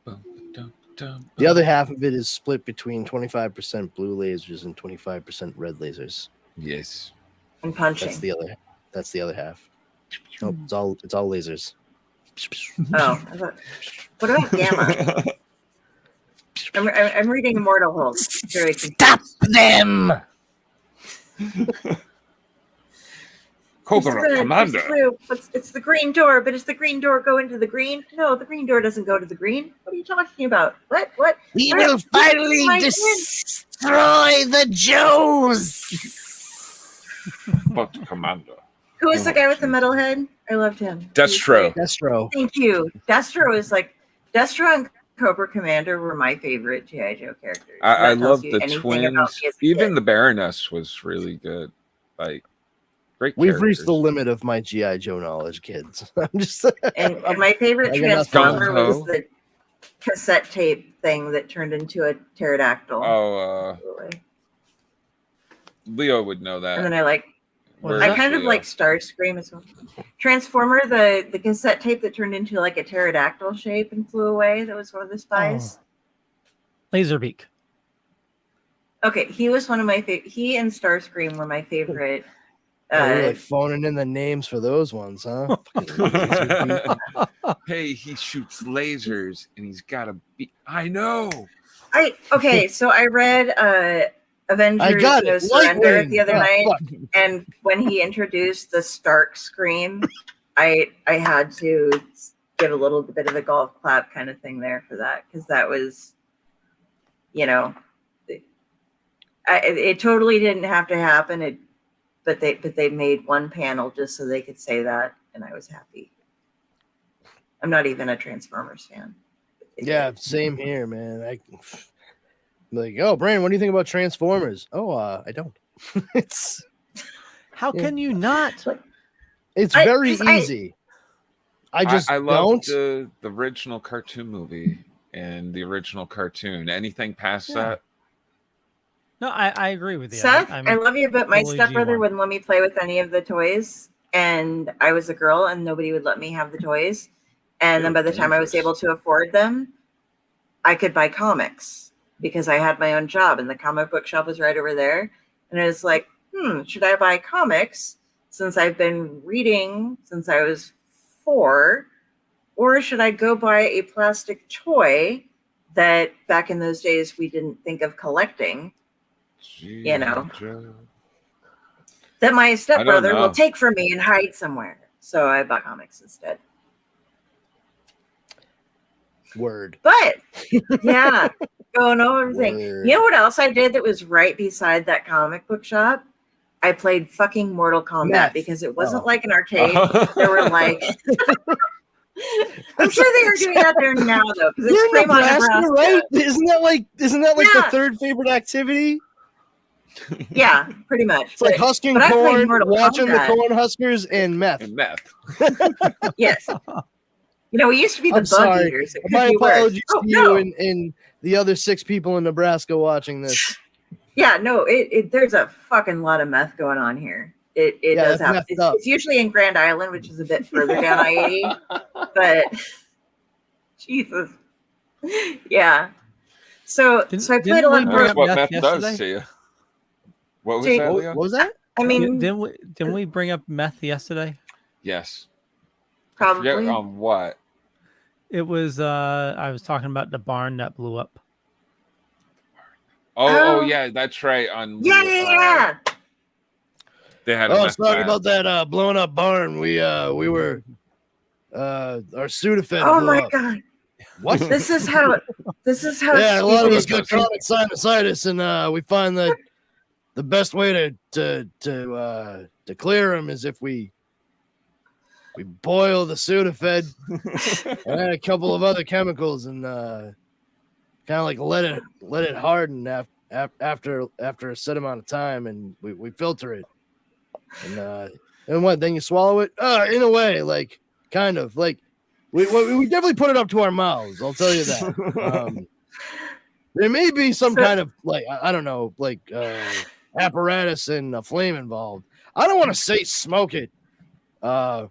The other half of it is split between 25% blue lasers and 25% red lasers. Yes. and punching. That's the other half. Nope, it's all lasers. Oh, what about gamma? I'm reading Immortal Hulk. Very Stop them! Cobra Commander. It's the green door, but does the green door go into the green? No, the green door doesn't go to the green. What are you talking about? What? We will finally destroy the Jews! But Commander. Who is the guy with the metal head? I loved him. Destro. Thank you. Destro and Cobra Commander were my favorite G.I. Joe characters. I love the twins. Even the Baroness was really good. Like, great We've characters. reached the limit of my G.I. Joe knowledge, kids. I'm just and my favorite Transformer was the cassette tape thing that turned into a pterodactyl. Oh, Leo would know that. And then I kind of like Starscream as well. Transformer, the cassette tape that turned into like a pterodactyl shape and flew away. That was one of the spies. Laserbeak. Okay, he was one of my favorite. He and Starscream were my favorite. You're like phoning in the names for those ones, huh? Hey, he shoots lasers and he's got to be. I know. So I read Avengers No Surrender the other night, and when he introduced the Stark scream, I had to give a little bit of a golf clap kind of thing there for that, because that was, it totally didn't have to happen. But they made one panel just so they could say that, and I was happy. I'm not even a Transformers fan. Yeah, same here, man. I'm like, oh, Brandon, what do you think about Transformers? Oh, I don't. How can you not? It's very easy. I love the original cartoon movie and the original cartoon. Anything past that? No, I agree with you. Seth, I love you, but my totally stepbrother G1. wouldn't let me play with any of the toys, and I was a girl, and nobody would let me have the toys. And then by the time I was able to afford them, I could buy comics because I had my own job, and the comic book shop was right over there. And I was like, should I buy comics since I've been reading since I was 4, or should I go buy a plastic toy that back in those days we didn't think of collecting? That my stepbrother will take from me and hide somewhere. So I bought comics instead. Word. But yeah, going over everything. You know what else I did that was right beside that comic book shop? I played fucking Mortal Kombat because it wasn't like an arcade. There were like I'm sure they are doing that there now though. Because it's Nebraska, right? Isn't that like the third favorite activity? Yeah, pretty much. It's like husking corn, watching the corn huskers, and meth. Yes. We used to be the bug eaters. My apologies to you and the other 6 people in Nebraska watching this. Yeah, no, there's a fucking lot of meth going on here. It does happen. It's usually in Grand Island, which is a bit further down I-80. But Jesus, yeah. So I played a lot more. What meth does to you. What was that, Leo? What was that? I mean, didn't we bring up meth yesterday? Yes. Probably. I forget on what? It was I was talking about the barn that blew up. Oh yeah, that's right. Yeah. They had. Sorry about that blowing up barn. We were our Sudafed. Oh my god. What? This is how. Yeah, a lot of us got chronic sinusitis, and we find that the best way to clear them is if we We boil the Sudafed and add a couple of other chemicals and kind of like let it harden after a set amount of time, and we filter it. And what? Then you swallow it? In a way, like kind of like we definitely put it up to our mouths. I'll tell you that. There may be some kind of like I don't know, like apparatus and a flame involved. I don't want to say smoke it. I've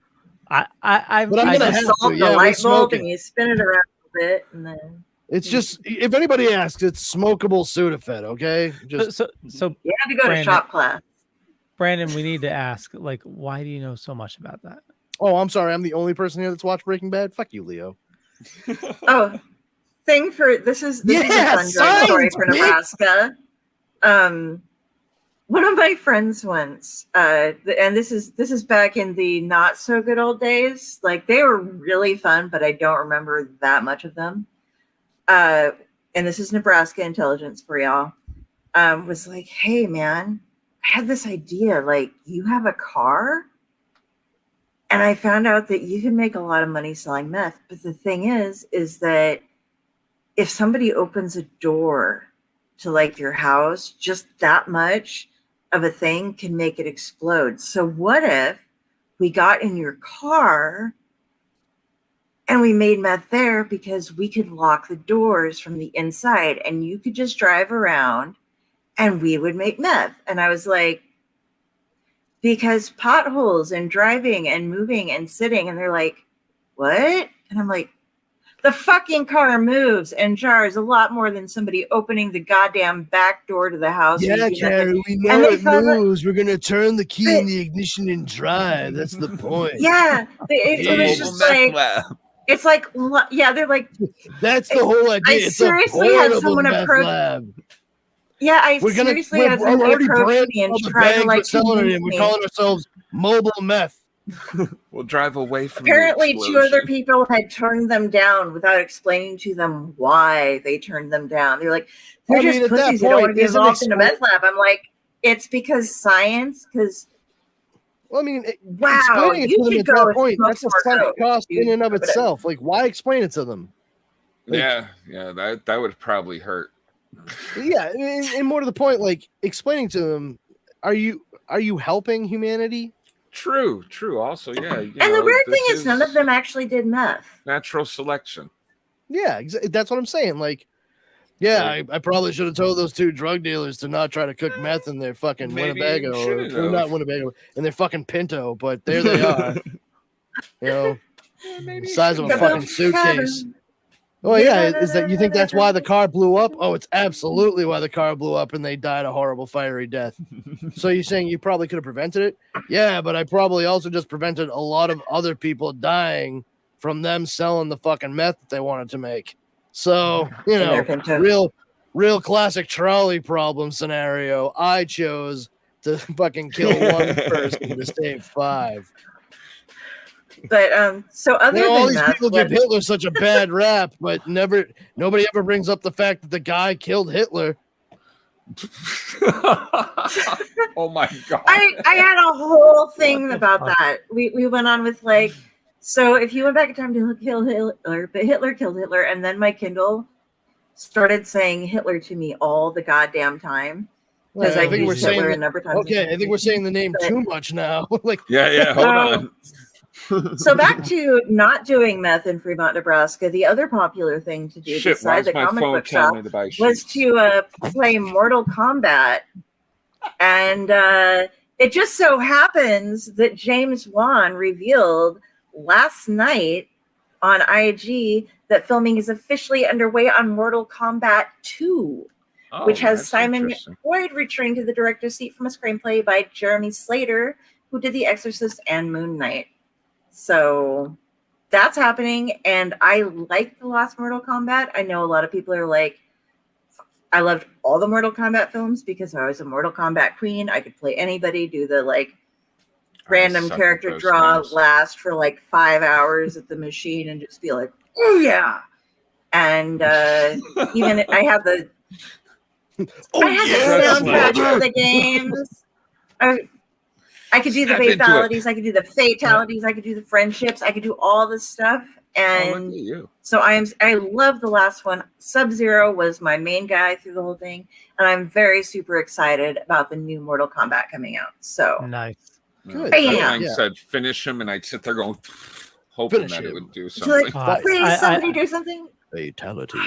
But I'm gonna have salt to. the Yeah, we light smoke bulb and it. you spin it around a bit, and then It's just if anybody asks, it's smokable Sudafed. Okay, just so you have to go to Brandon. shop class. Brandon, we need to ask, like, why do you know so much about that? oh, I'm sorry, I'm the only person here that's watched Breaking Bad. Fuck you, Leo. Oh, this is a Yeah, fun drug story science, for bitch. Nebraska. One of my friends once, and this is back in the not so good old days. Like they were really fun, but I don't remember that much of them. And this is Nebraska intelligence for y'all. Was like, hey man, I had this idea. Like, you have a car, and I found out that you can make a lot of money selling meth. But the thing is that if somebody opens a door to like your house, just that much of a thing can make it explode. So what if we got in your car and we made meth there, because we could lock the doors from the inside and you could just drive around and we would make meth. And I was like, because potholes and driving and moving and sitting. And they're like, what? And I'm like, the fucking car moves and jars a lot more than somebody opening the goddamn back door to the house. Yeah, Kari, we know And they it thought that- moves. We're gonna turn the key in the ignition and drive. That's the point. Yeah, it was just like, it's like, yeah, they're like, That's the whole idea. I It's seriously a had portable someone meth approach- lab. yeah, I We're gonna seriously had we're somebody already approach branded me and all the try to bags like we're selling it convince in. We're me. calling ourselves mobile meth. We'll drive away from. Apparently, the 2 other explosion. people had turned them down without explaining to them why they turned them down. They're like, they're I mean, just at that pussies. They don't want to point, be isn't involved in a explain- meth lab. I'm like, it's because science. Because Well, I mean, wow, explaining it you to them could at go that and point, smoke that's a more sunk coke, cost in dude. and of But itself. Like, why explain it to them? Like- Yeah, that would probably hurt. Yeah, and more to the point, like explaining to them, are you helping humanity? True. Also, yeah. And the weird thing is, none of them actually did meth. natural selection. Yeah, that's what I'm saying. Like, yeah, I probably should have told those 2 drug dealers to not try to cook meth in their fucking Maybe you Winnebago, shouldn't or not have. Winnebago, in their fucking Pinto. But there they are, you know, the size of a Got fucking the suitcase. cabin. Oh yeah, is that you think that's why the car blew up? Oh, it's absolutely why the car blew up and they died a horrible fiery death. So you're saying you probably could have prevented it? Yeah, but I probably also just prevented a lot of other people dying from them selling the fucking meth that they wanted to make. So, you In their know, Pinto. real classic trolley problem scenario. I chose to fucking kill one person to save 5. But so other You know, all than these meth, people give Hitler such a bad rap, but nobody ever brings up the fact that the guy killed Hitler. Oh my god! I had a whole thing about that. We went on with like, so if you went back in time to kill Hitler, but Hitler killed Hitler, and then my Kindle started saying Hitler to me all the goddamn time because I think we're used Hitler saying a number of times. Okay, I think we're saying the name too much now. Like, yeah. Hold on. So back to not doing meth in Fremont, Nebraska. The other popular thing to do Shit, why besides is the my comic phone book shop telling me to buy was sheets? to play Mortal Kombat. And it just so happens that James Wan revealed last night on IG that filming is officially underway on Mortal Kombat 2, Oh, which has that's Simon interesting. Boyd returning to the director's seat from a screenplay by Jeremy Slater, who did The Exorcist and Moon Knight. So that's happening, and I like the last Mortal Kombat. I know a lot of people are like, I loved all the Mortal Kombat films because I was a Mortal Kombat queen. I could play anybody, do the like random suck at character those draw, games. last for like 5 hours at the machine and just be like, oh yeah. And even I have the I have the yes, soundtrack Lord. for the games. I I could do the Step into it. fatalities, I could do the fatalities, I could do the friendships, I could do all this stuff. Oh, look And at you. so I love the last one. Sub-Zero was my main guy through the whole thing, and I'm very super excited about the new Mortal Kombat coming out. So Nice. Good. Bam. Like Yeah. said, finish him, and I'd sit there going, hoping Finish that it him. would do so like, something. please somebody do something. Fatality.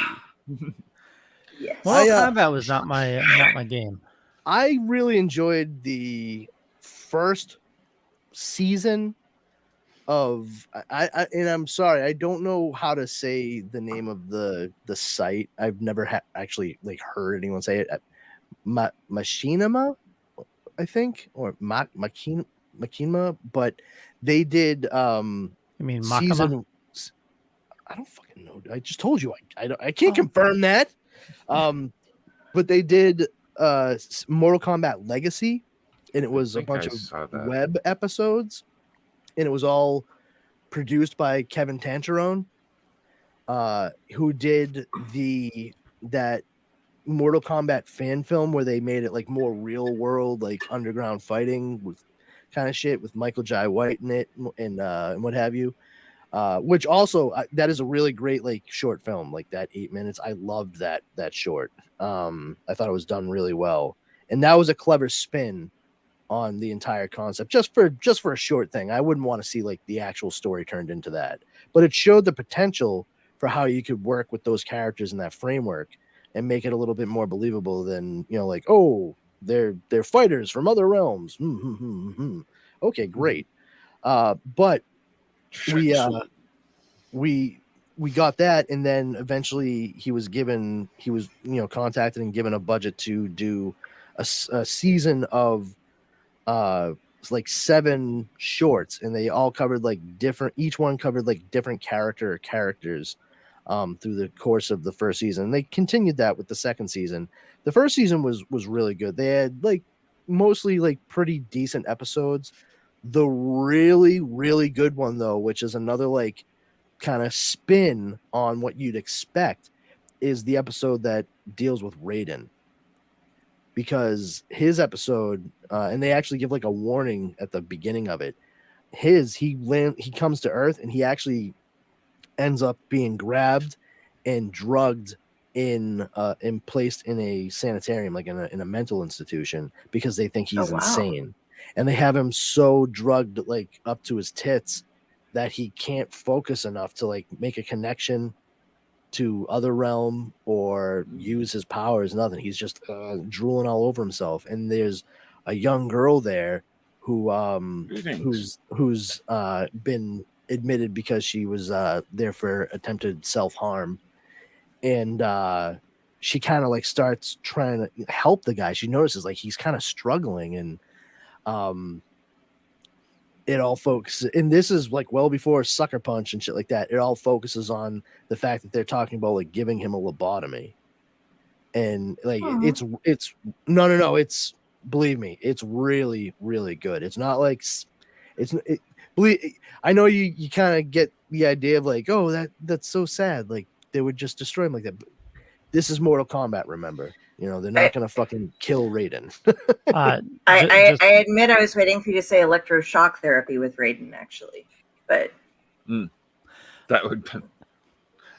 Yes. Mortal I, Kombat was not my game. I really enjoyed the first season of and I'm sorry, I don't know how to say the name of the site. I've never actually like heard anyone say it. Machinima, I think, or Machinima, but they did You mean Makima? season. I don't fucking know. I just told you I can't confirm that. But they did Mortal Kombat Legacy, and it was a think bunch I saw of that. web episodes, and it was all produced by Kevin Tancherone, who did that Mortal Kombat fan film where they made it like more real world, like underground fighting with kind of shit with Michael Jai White in it and what have you. Which also that is a really great like short film, like that 8 minutes. I loved that short. I thought it was done really well, and that was a clever spin on the entire concept just for a short thing. I wouldn't want to see like the actual story turned into that, but it showed the potential for how you could work with those characters in that framework and make it a little bit more believable than, you know, like, oh, they're fighters from other realms. Okay, great. But we got that, and then eventually he was contacted and given a budget to do a season of like 7 shorts, and they all covered like each one covered like different characters through the course of the first season. And they continued that with the second season. The first season was really good. They had like mostly like pretty decent episodes. The really, really good one though, which is another like kind of spin on what you'd expect, is the episode that deals with Raiden. Because his episode, and they actually give like a warning at the beginning of it. He comes to Earth and he actually ends up being grabbed and drugged and placed in a sanitarium, like in a mental institution, because they think he's insane. And they have him so drugged like up to his tits that he can't focus enough to like make a connection to other realm or use his powers. Nothing. He's just drooling all over himself. And there's a young girl there who's been admitted because she was there for attempted self-harm, and she kind of like starts trying to help the guy. She notices like he's kind of struggling, and it all focuses, and this is like well before Sucker Punch and shit like that. It all focuses on the fact that they're talking about like giving him a lobotomy, and like it's no, it's, believe me, it's really, really good. It's not like I know you kind of get the idea of like, oh, that's so sad, like they would just destroy him like that. But this is Mortal Kombat, remember? You know, they're not gonna fucking kill Raiden. I admit I was waiting for you to say electroshock therapy with Raiden, actually, but that would.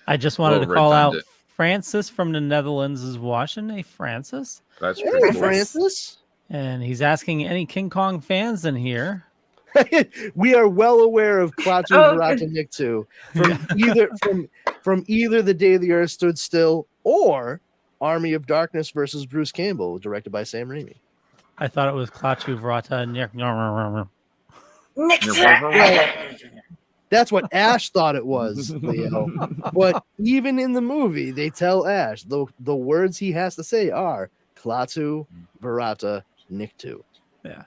I just wanted to call redundant. out Francis from the Netherlands is watching. Hey, Francis. That's Hey, pretty cool. Francis. And he's asking any King Kong fans in here. We are well aware of Klaatu Baraka Nick 2 from either The Day the Earth Stood Still or Army of Darkness versus Bruce Campbell, directed by Sam Raimi. I thought it was Klaatu Vrata Nick. That's what Ash thought it was, Leo. But even in the movie, they tell Ash the words he has to say are Klaatu Barata Nick 2. Yeah.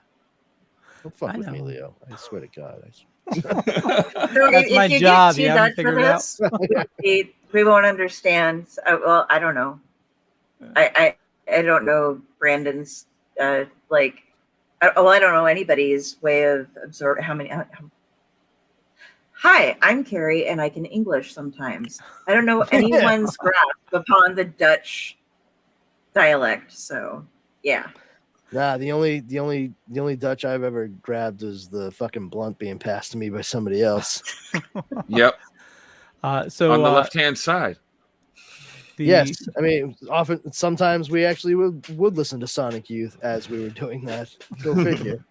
Don't fuck I with me, know. Leo. I swear to God. That's my job. You haven't figured it out. We won't understand. Well, I don't know. I don't know Brandon's I don't know anybody's way of absorbing how many. Hi, I'm Kari, and I can English sometimes. I don't know anyone's grasp upon the Dutch dialect. So, yeah. Nah, the only Dutch I've ever grabbed is the fucking blunt being passed to me by somebody else. Yep. So On the left-hand side. Yes, I mean, sometimes we actually would listen to Sonic Youth as we were doing that. Go figure.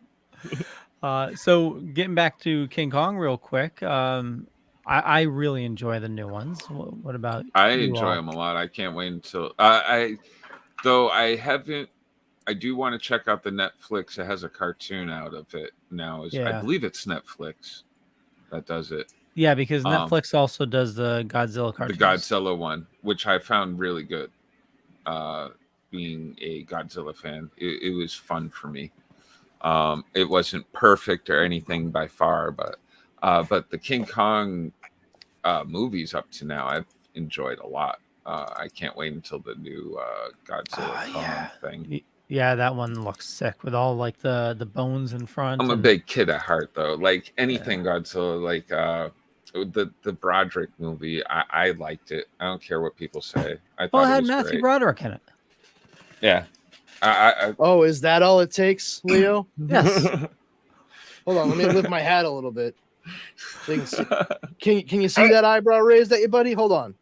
So getting back to King Kong real quick, I really enjoy the new ones. What about I you enjoy all? them a lot. I can't wait until I do want to check out the Netflix. It has a cartoon out of it now. I Yeah. believe it's Netflix that does it. Yeah, because Netflix also does the Godzilla cartoons. The Godzilla one, which I found really good. Being a Godzilla fan, it was fun for me. It wasn't perfect or anything by far, but the King Kong movies up to now, I've enjoyed a lot. I can't wait until the new Godzilla thing. Yeah, that one looks sick with all like the bones in front. I'm a big kid at heart, though. Like anything Godzilla, like the Broderick movie, I liked it. I don't care what people say. I thought it had was Matthew great. Broderick in it. Yeah. Oh, is that all it takes, Leo? Yes. Hold on, let me lift my hat a little bit. Can you see that eyebrow raised at you, buddy? Hold on.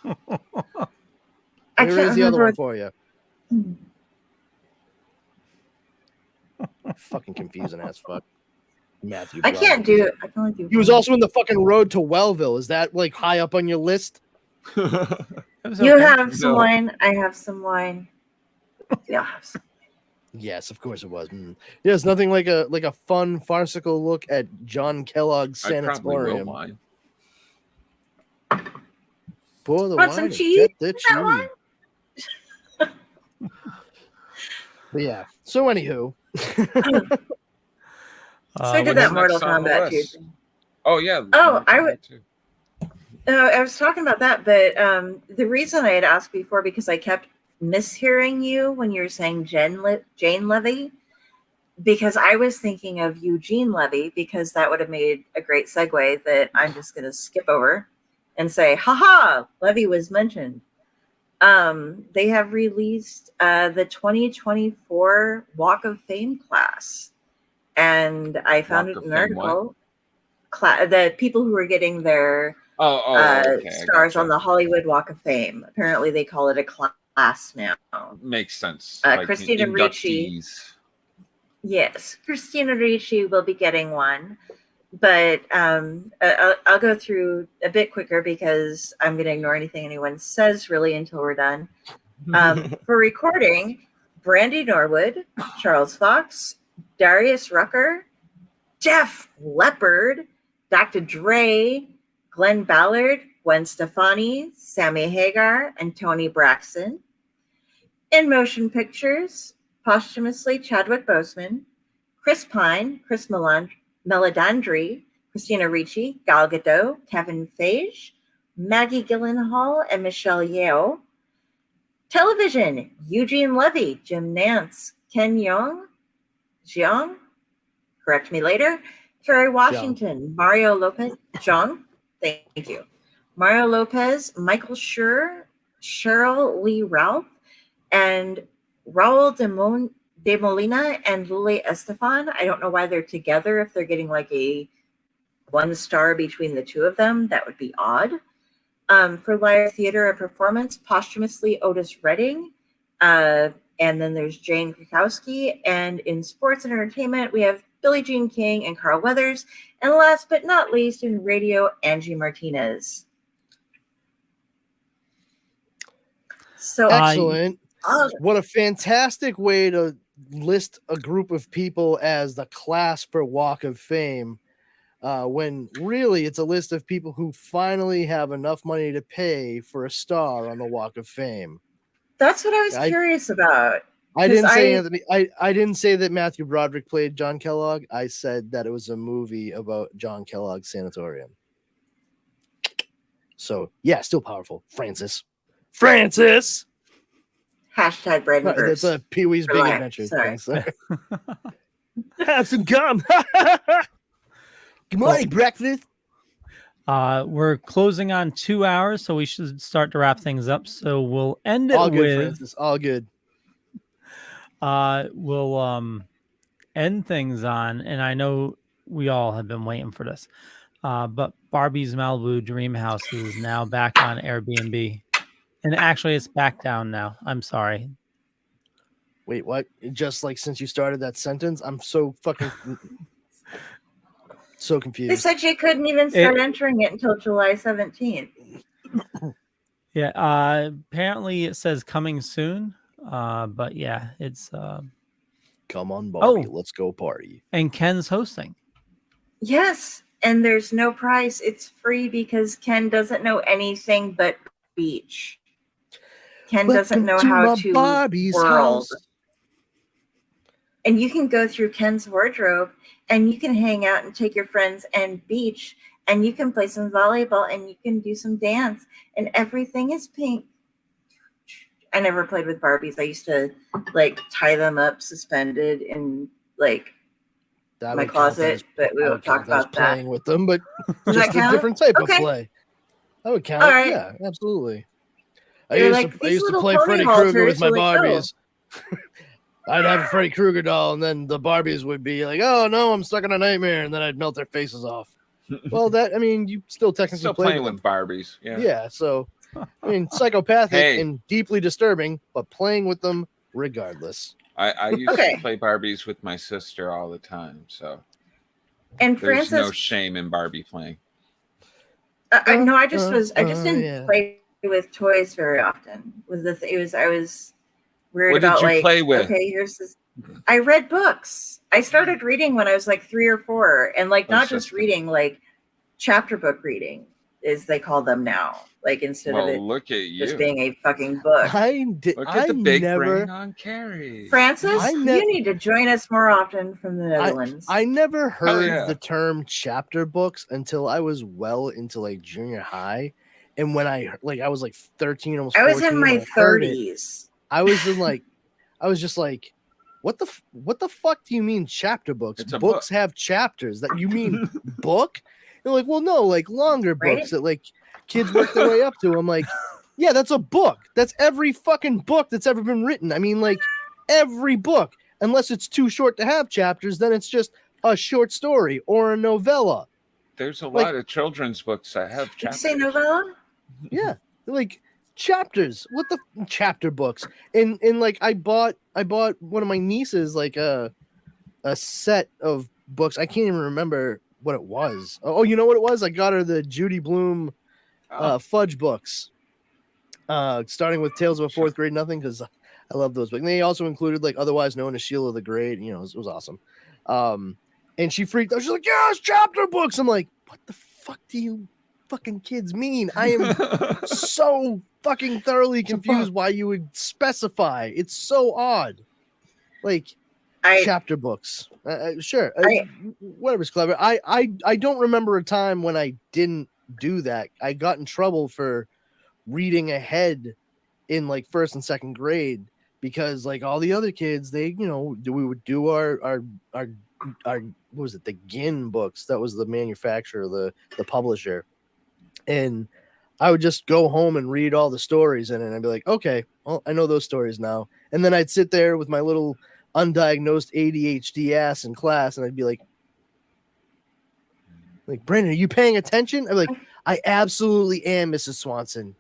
Let me raise the other one for you. Fucking confusing ass fuck. Matthew. I can't do it. I can only do. He was also in the fucking Road to Wellville. Is that like high up on your list? You have some wine. I have some wine. Yeah, have some. Yes, of course it was. Yes, nothing like a fun, farcical look at John Kellogg's Sanatorium. Wine. Pour the Want wine. some and cheese? get the Is that cheese. But yeah. So anywho. So I did that Mortal Kombat too. Oh yeah. Oh, I would. I was talking about that, but the reason I had asked before because I kept mishearing you when you were saying Jane Levy, because I was thinking of Eugene Levy, because that would have made a great segue that I'm just going to skip over and say, haha, Levy was mentioned. They have released the 2024 Walk of Fame class, and I found it in an article. The people who are getting their stars on the Hollywood Walk of Fame. Apparently, they call it a class now. Makes sense. Christina Ricci. Yes, Christina Ricci will be getting one, but I'll go through a bit quicker because I'm going to ignore anything anyone says really until we're done. For recording, Brandy Norwood, Charles Fox, Darius Rucker, Def Leppard, Dr. Dre, Glenn Ballard, Gwen Stefani, Sammy Hagar, and Tony Braxton. In motion pictures, posthumously Chadwick Boseman, Chris Pine, Chris Meledandri, Christina Ricci, Gal Gadot, Kevin Feige, Maggie Gyllenhaal, and Michelle Yeoh. Television, Eugene Levy, Jim Nance, Ken Jeong, correct me later, Kerry Washington, Mario Lopez, Jeong, thank you. Mario Lopez, Michael Schur, Cheryl Lee Ralph, and Raul de Molina and Lule Estefan. I don't know why they're together. If they're getting like a 1 star between the two of them, that would be odd. For live theater and performance, posthumously Otis Redding. And then there's Jane Krakowski. And in sports and entertainment, we have Billie Jean King and Carl Weathers. And last but not least, in radio, Angie Martinez. So excellent. What a fantastic way to list a group of people as the class for Walk of Fame, when really it's a list of people who finally have enough money to pay for a star on the Walk of Fame. That's what I was curious about. I didn't say Anthony. I didn't say that Matthew Broderick played John Kellogg. I said that it was a movie about John Kellogg's Sanatorium. So yeah, still powerful. Francis. Hashtag Brandon. That's a Pee-wee's Big Adventure. Sorry. Have some gum. Good morning, breakfast. We're closing on 2 hours, so we should start to wrap things up. So we'll end it all good, with Francis. All good. we'll end things on, and I know we all have been waiting for this, but Barbie's Malibu Dream House is now back on Airbnb, and actually it's back down now. I'm sorry. Wait, what? Just like since you started that sentence, I'm so fucking so They confused. said you couldn't even start entering it until July 17th. Yeah, apparently it says coming soon, but yeah, it's Come on, Barbie, Oh. let's go party. and Ken's hosting. Yes, and there's no price. It's free because Ken doesn't know anything but beach. Ken doesn't know how to Barbie's world. house. And you can go through Ken's wardrobe and you can hang out and take your friends and beach and you can play some volleyball and you can do some dance and everything is pink. I never played with Barbies. I used to like tie them up suspended in like That my would count closet, as- but we that won't would count talk as about that. playing with them, but Does just that a count? different type Okay. of play. That would count. All right. Yeah, absolutely. I You're used like, to "These little play pony Freddy Krueger halters," with my you're like, "Oh." Barbies. I'd have a Freddy Krueger doll, and then the Barbies would be like, "Oh no, I'm stuck in a nightmare," and then I'd melt their faces off. Well, you still technically Still play playing with with them. Barbies. Yeah. Yeah, so I mean, psychopathic Hey. and deeply disturbing, but playing with them regardless. I used Okay. to play Barbies with my sister all the time, so And there's Francis, no shame in Barbie playing. no, I just didn't yeah. play with toys very often. I was weird What did about you like, play with? okay, here's this. I read books. I started reading when I was like 3 or 4, and like not just sister. reading, like chapter book reading, as they call them now. Like instead of Well, it look at you. just being a fucking book. Look at the big brain on Kari. Francis, I you need to join us more often from the Netherlands. I never heard yeah. the term chapter books until I was well into like junior high, and when I was like 13, almost 14. I was in my when I heard it, 30s. I was just like, what the fuck do you mean chapter books? It's a Books book. have chapters. That you mean book? They're like, well, no, like longer Right? books that like kids work their way up to. I'm like, yeah, that's a book. That's every fucking book that's ever been written. I mean, like every book, unless it's too short to have chapters, then it's just a short story or a novella. There's a Like- lot of children's books that have Did you chapters. say novella? Yeah, like chapters. What the chapter books? And like I bought one of my nieces like a set of books. I can't even remember what it was. Oh, you know what it was? I got her the Judy Blume fudge books. Starting with Tales of a Fourth Grade Nothing, because I love those books. And they also included like otherwise known as Sheila the Great. You know, it was awesome. And she freaked out. She's like, "Yeah, it's chapter books." I'm like, "What the fuck do you fucking kids mean?" I am so fucking thoroughly confused why you would specify. It's so odd. Like chapter books. Sure. Whatever's clever. I don't remember a time when I didn't do that. I got in trouble for reading ahead in like first and second grade because like all the other kids, we would do our what was it, the Ginn books. That was the manufacturer, the publisher. And I would just go home and read all the stories in it, and I'd be like, okay, well, I know those stories now. And then I'd sit there with my little undiagnosed ADHD ass in class, and I'd be like, Brandon, are you paying attention? I'm like, I absolutely am, Mrs. Swanson.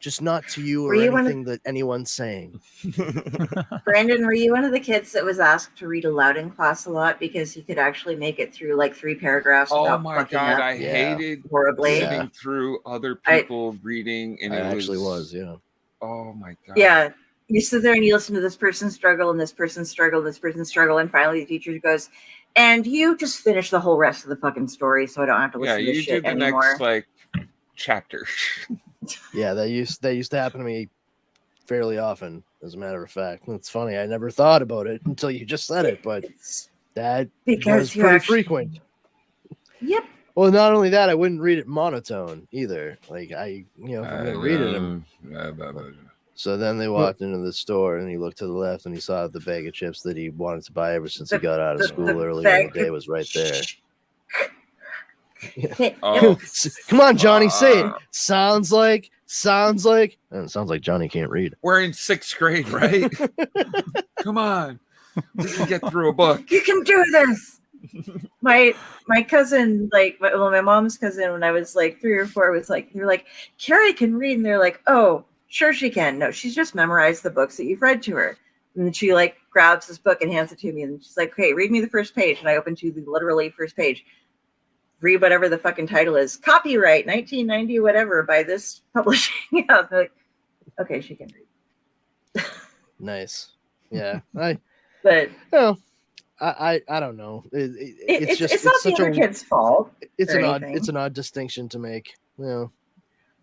Just not to you or anything that anyone's saying. Brandon, were you one of the kids that was asked to read aloud in class a lot because he could actually make it through like 3 paragraphs? Oh my fucking god, up I hated horribly. sitting through other people reading, and it actually was, yeah. Oh my god. Yeah, you sit there and you listen to this person struggle and this person struggle, and this person struggle, and finally the teacher goes, "And you just finish the whole rest of the fucking story, so I don't have to listen to this shit anymore." Yeah, you do the next like chapter. Yeah, that used to happen to me fairly often, as a matter of fact. And it's funny, I never thought about it until you just said it, but that was pretty frequent. Yep. Well, not only that, I wouldn't read it monotone either. Like if I'm gonna read it. So then they walked into the store and he looked to the left and he saw the bag of chips that he wanted to buy ever since he got out of school earlier in the day was right there. Oh. Come on, Johnny, say it. Sounds like sounds like, and it sounds like Johnny can't read. We're in 6th grade, right? Come on. We can get through a book. You can do this. My cousin, like, my mom's cousin, when I was like 3 or 4, was like, they're like, Kari can read, and they're like, oh, sure she can. No, she's just memorized the books that you've read to her. And she like grabs this book and hands it to me, and she's like, okay, read me the first page. And I open to the literally first page. Read whatever the fucking title is. Copyright 1990 whatever by this publishing house. Like, okay, she can read. Nice. Yeah. But well, I don't know. It's just it's not the other kid's fault. It's or an anything. it's an odd distinction to make. You know.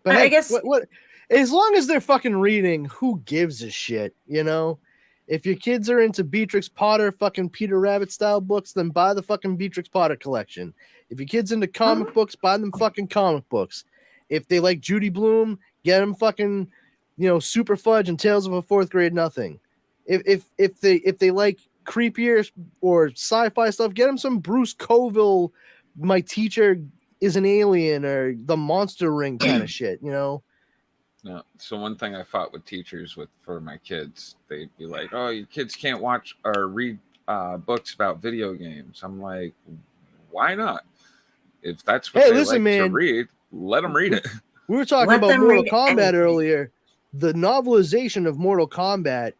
But I hey, guess what as long as they're fucking reading, who gives a shit, you know? If your kids are into Beatrix Potter fucking Peter Rabbit style books, then buy the fucking Beatrix Potter collection. If your kid's into comic books, buy them fucking comic books. If they like Judy Blume, get them fucking, Super Fudge and Tales of a Fourth Grade Nothing. If they like creepier or sci-fi stuff, get them some Bruce Coville, My Teacher is an Alien, or The Monster Ring kind of shit, No. So one thing I fought with teachers for my kids, they'd be like, "Oh, your kids can't watch or read books about video games." I'm like, "Why not? If that's what they like to read, let them read it." We were talking about Mortal Kombat earlier. The novelization of Mortal Kombat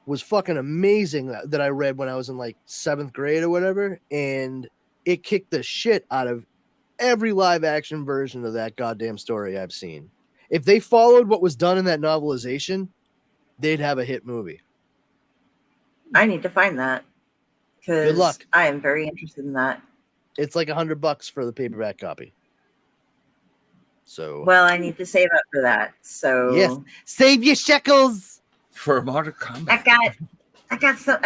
was fucking amazing that I read when I was in like 7th grade or whatever, and it kicked the shit out of every live action version of that goddamn story I've seen. If they followed what was done in that novelization, they'd have a hit movie. I need to find that Good luck. because I am very interested in that. It's like $100 for the paperback copy. So Well, I need to save up for that. So yes, save your shekels For Mortal Kombat. I got some.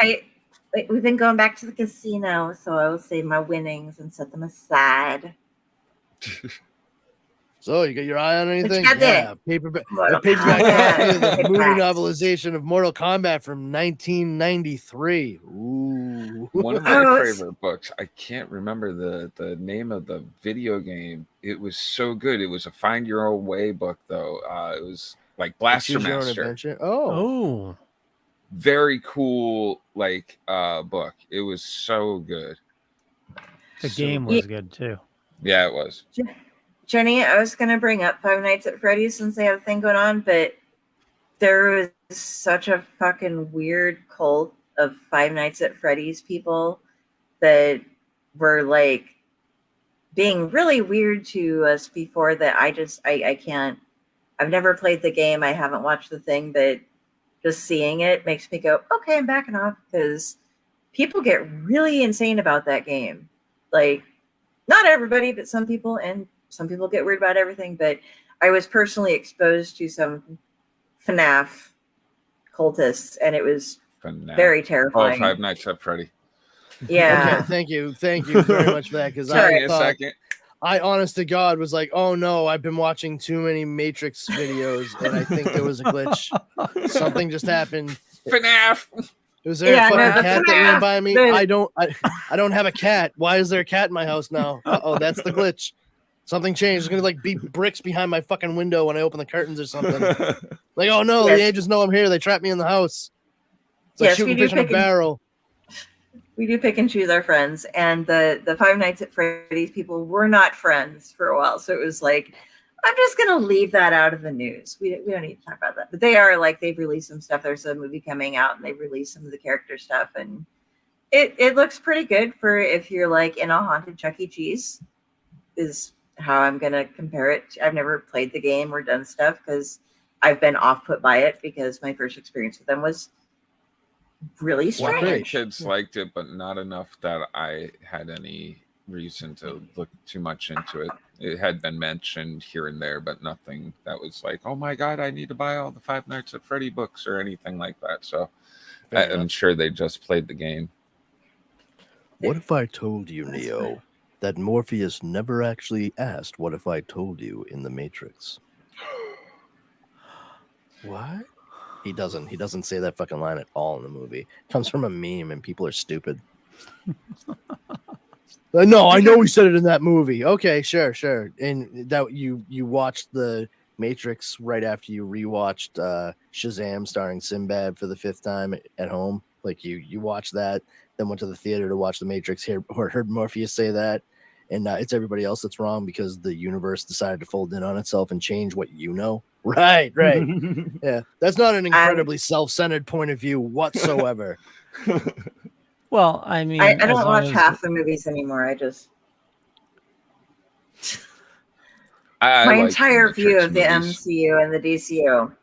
We've been going back to the casino, so I will save my winnings and set them aside. So you got your eye on anything? got Yeah, paperback Mortal copy of the Kombat. movie novelization of Mortal Kombat from 1993. Ooh. One of my Oh, favorite books. I can't remember the name of the video game. It was so good. It was a Find Your Own Way book, though. It was like Blaster Choose Your Own Master. Adventure. Oh, Oh, Very cool, book. It was so good. the So game good. was good too. Yeah, it was. Jenny, I was going to bring up Five Nights at Freddy's since they have a thing going on, but there was such a fucking weird cult of Five Nights at Freddy's people that were like being really weird to us before that. I can't. I've never played the game. I haven't watched the thing, but just seeing it makes me go, okay, I'm backing off, because people get really insane about that game. Like, not everybody, but some people, and some people get weird about everything. But I was personally exposed to some FNAF cultists, and it was very terrifying. Five Nights at Freddy. Yeah. okay. Thank you very much for that. Because Sorry, I a thought, second. I honest to God was like, oh no, I've been watching too many Matrix videos, and I think there was a glitch. Something just happened. FNAF. Was there a fucking the cat that ran FNAF, by me? the- I don't have a cat. Why is there a cat in my house now? Oh, that's the glitch. Something changed. There's gonna like be bricks behind my fucking window when I open the curtains or something. Like, oh no, Yes. the agents know I'm here. They trapped me in the house. It's like Yes, we shooting do fish in a pick and- barrel. We do pick and choose our friends, and the Five Nights at Freddy's people were not friends for a while. So it was like, I'm just gonna leave that out of the news. We don't need to talk about that. But they are like, they've released some stuff. There's a movie coming out, and they've released some of the character stuff, and it looks pretty good for if you're like in a haunted Chuck E. Cheese. Is how I'm gonna compare it. I've never played the game or done stuff because I've been off put by it because my first experience with them was really One of my strange. kids liked it, but not enough that I had any reason to look too much into it. It had been mentioned here and there, but nothing that was like, oh my God, I need to buy all the Five Nights at Freddy books or anything like that. So I'm sure they just played the game. What if I told you, Neo, that Morpheus never actually asked, "What if I told you" in the Matrix? What? He doesn't say that fucking line at all in the movie. It comes from a meme, and people are stupid. No, I know he said it in that movie. Okay, sure. And that you watched the Matrix right after you rewatched Shazam starring Sinbad for the 5th time at home. Like you watched that, then went to the theater to watch The Matrix. Heard Morpheus say that, and it's everybody else that's wrong because the universe decided to fold in on itself and change what you know. Right. Yeah, that's not an incredibly self-centered point of view whatsoever. Well, I mean, I don't watch half the movies anymore. My entire view of the MCU and the DCU.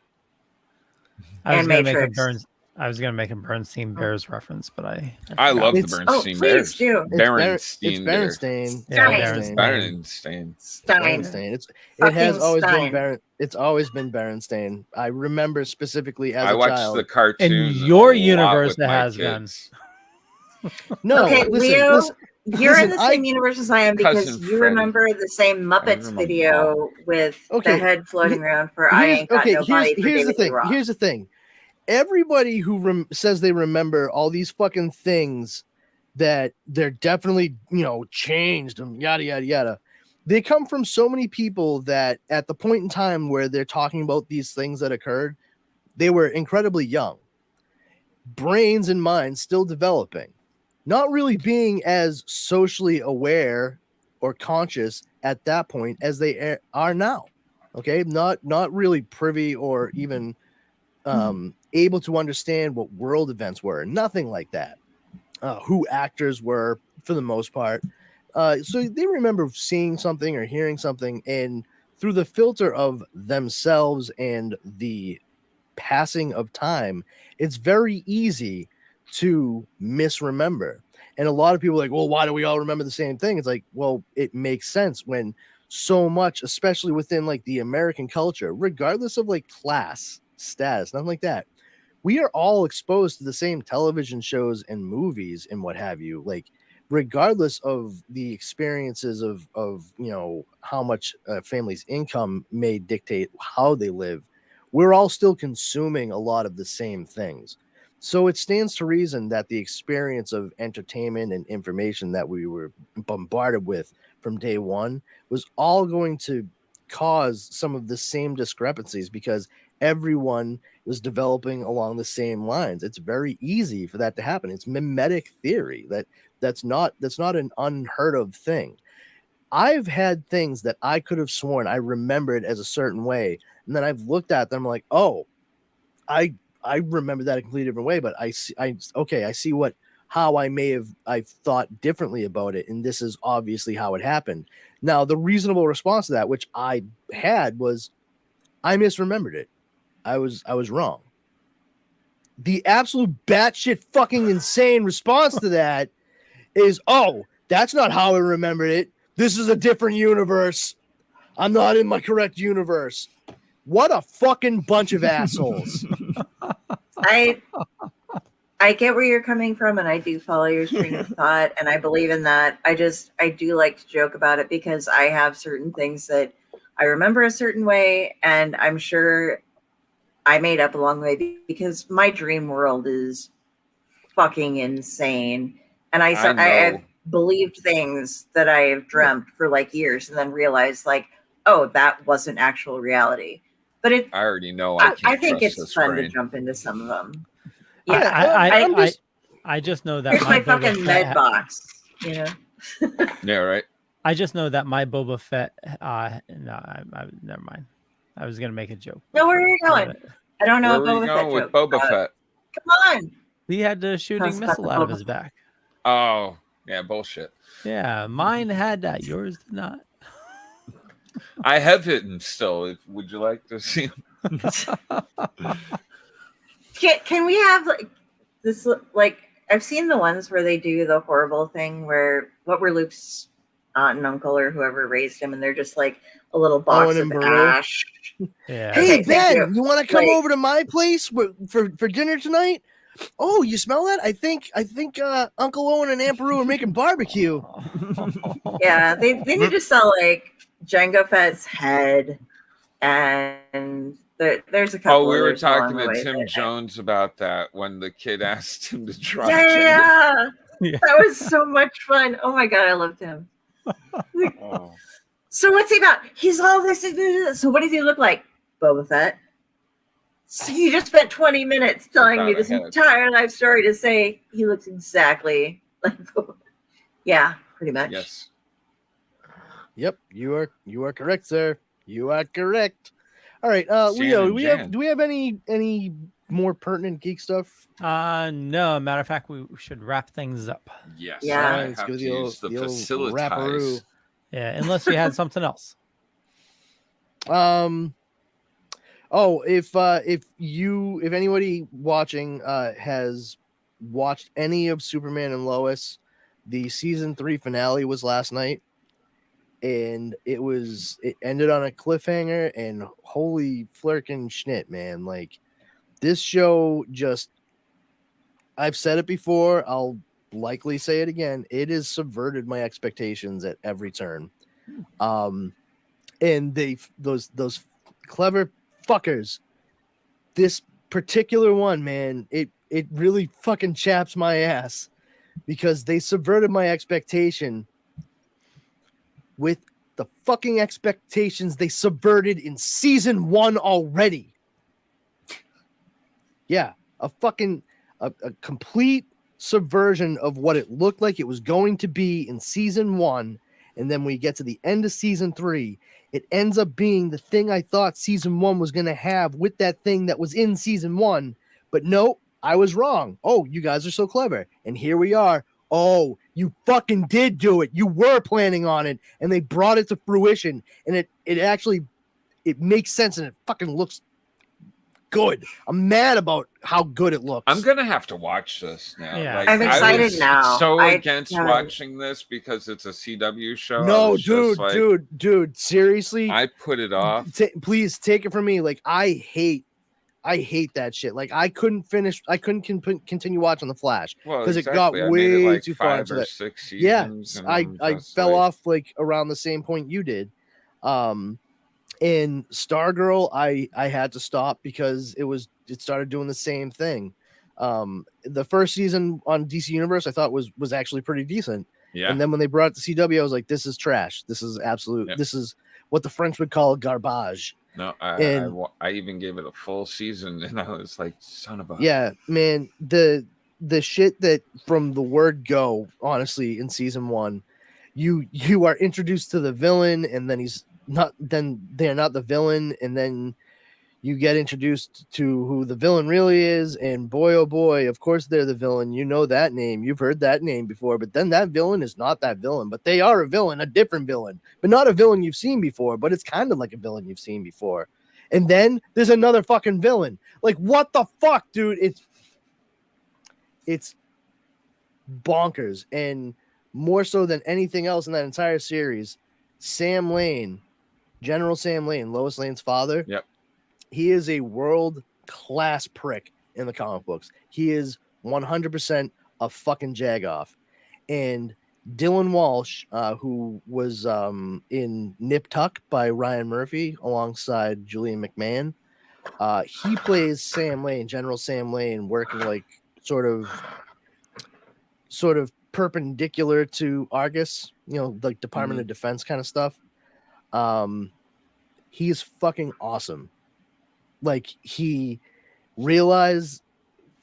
I was and gonna Matrix. I was gonna make a Bernstein Bears reference, but I love the It's- Bernstein please Bears. do. It's Berenstein. Berenstain. Berenstein. Stein. It Fucking has always Stein. been It's always been Berenstain. I remember specifically as I a watched child. the cartoon. In your a lot universe, with it my has been. kids. No, Okay, Leo, listen. you're in the listen, same universe as I am because Cousin you Freddie. remember the same Muppets remember video with Okay, the head floating around for I Ain't Got No Body for here's the David Lee thing. Roth. Here's the thing. Everybody who says they remember all these fucking things that they're definitely, changed and yada, yada, yada. They come from so many people that at the point in time where they're talking about these things that occurred, they were incredibly young. Brains and minds still developing. Not really being as socially aware or conscious at that point as they are now. Okay? Not really privy or even able to understand what world events were. Nothing like that. Who actors were for the most part. So they remember seeing something or hearing something, and through the filter of themselves and the passing of time, it's very easy to misremember. And a lot of people are like, well, why do we all remember the same thing? It's like, well, it makes sense when so much, especially within like the American culture, regardless of like class, status, nothing like that, we are all exposed to the same television shows and movies and what have you. Like, regardless of the experiences of how much a family's income may dictate how they live, we're all still consuming a lot of the same things. So it stands to reason that the experience of entertainment and information that we were bombarded with from day one was all going to cause some of the same discrepancies because everyone was developing along the same lines. It's very easy for that to happen. It's mimetic theory. That's not an unheard of thing. I've had things that I could have sworn I remembered as a certain way, and then I've looked at them like, oh, I remember that a completely different way, but I see how I thought differently about it, and this is obviously how it happened. Now, the reasonable response to that, which I had, was I misremembered it. I was wrong. The absolute batshit fucking insane response to that is, oh, that's not how I remembered it. This is a different universe. I'm not in my correct universe. What a fucking bunch of assholes. I get where you're coming from, and I do follow your train of thought, and I believe in that. I do like to joke about it because I have certain things that I remember a certain way, and I'm sure I made up along the way because my dream world is fucking insane. And I've believed things that I have dreamt for like years and then realized like, oh, that wasn't actual reality. But I already know. I think it's fun to jump into some of them. Yeah, I just know that it's my fucking med box, Yeah, right. I just know that my Boba Fett. Never mind. I was gonna make a joke. No, where are you going? I don't know. Where are you going with Boba Fett? Come on. He had the shooting missile out of his back. Oh, yeah, bullshit. Yeah, mine had that. Yours did not. I have hidden still. Would you like to see him? Can we have like this? Like, I've seen the ones where they do the horrible thing where what were Luke's aunt and uncle or whoever raised him, and they're just like a little box of ash. Yeah. Hey, Ben, you want to come over to my place for dinner tonight? Oh, you smell that? I think Uncle Owen and Aunt Beru are making barbecue. Yeah, they need to sell like Jango Fett's head, and there's a couple. Oh, we were talking to Tim Jones about that when the kid asked him to try. Yeah, that was so much fun. Oh my god, I loved him. Oh. So what's he about? He's all this. So what does he look like? Boba Fett. So you just spent 20 minutes telling me this entire life story to say he looks exactly like Boba Fett. Yeah, pretty much. Yes. Yep, you are correct, sir. You are correct. All right, Jan Leo, and do we have any more pertinent geek stuff? No, matter of fact, we should wrap things up. Yes. Yeah. I Let's have go to with use the the old facilitize. wrapperoo. Yeah, unless you had something else. Oh, if anybody watching has watched any of Superman and Lois, the season 3 finale was last night, and it ended on a cliffhanger, and holy flirkin' schnit, man. Like, this show just, I've said it before, I'll likely say it again, it has subverted my expectations at every turn. And those clever fuckers, this particular one, man, it really fucking chaps my ass, because they subverted my expectation with the fucking expectations they subverted in season 1 already. Yeah, a complete subversion of what it looked like it was going to be in season 1, and then we get to the end of season 3, it ends up being the thing I thought season 1 was going to have with that thing that was in season 1. But nope, I was wrong. Oh, you guys are so clever. And here we are. Oh, you fucking did do it. You were planning on it, and they brought it to fruition. And it actually makes sense, and it fucking looks good. I'm mad about how good it looks. I'm gonna have to watch this now. Yeah. Like, I'm excited I was now. So against watching this because it's a CW show. No, dude, seriously. I put it off. Please take it from me. Like, I hate that shit. Like, I couldn't continue watching The Flash because it got way too far into that. 6 seasons. Yeah, I fell off like around the same point you did. And Stargirl, I had to stop because it started doing the same thing. The first season on DC Universe I thought was actually pretty decent. Yeah. And then when they brought it to CW, I was like, this is trash. This is absolute. Yep. This is what the French would call garbage. No, I even gave it a full season, and I was like, son of a. Yeah, man, the shit that from the word go, honestly, in season 1, you are introduced to the villain, and then they're not the villain, and then you get introduced to who the villain really is, and boy, oh boy, of course they're the villain. You know that name. You've heard that name before, but then that villain is not that villain, but they are a villain, a different villain, but not a villain you've seen before, but it's kind of like a villain you've seen before. And then there's another fucking villain. Like, what the fuck, dude? It's bonkers. And more so than anything else in that entire series, Sam Lane, General Sam Lane, Lois Lane's father. Yep. He is a world-class prick in the comic books. He is 100% a fucking jagoff. And Dylan Walsh, who was in Nip Tuck by Ryan Murphy alongside Julian McMahon, he plays Sam Lane, General Sam Lane, working like sort of perpendicular to Argus, like Department of Defense kind of stuff. He's fucking awesome. Like, he realized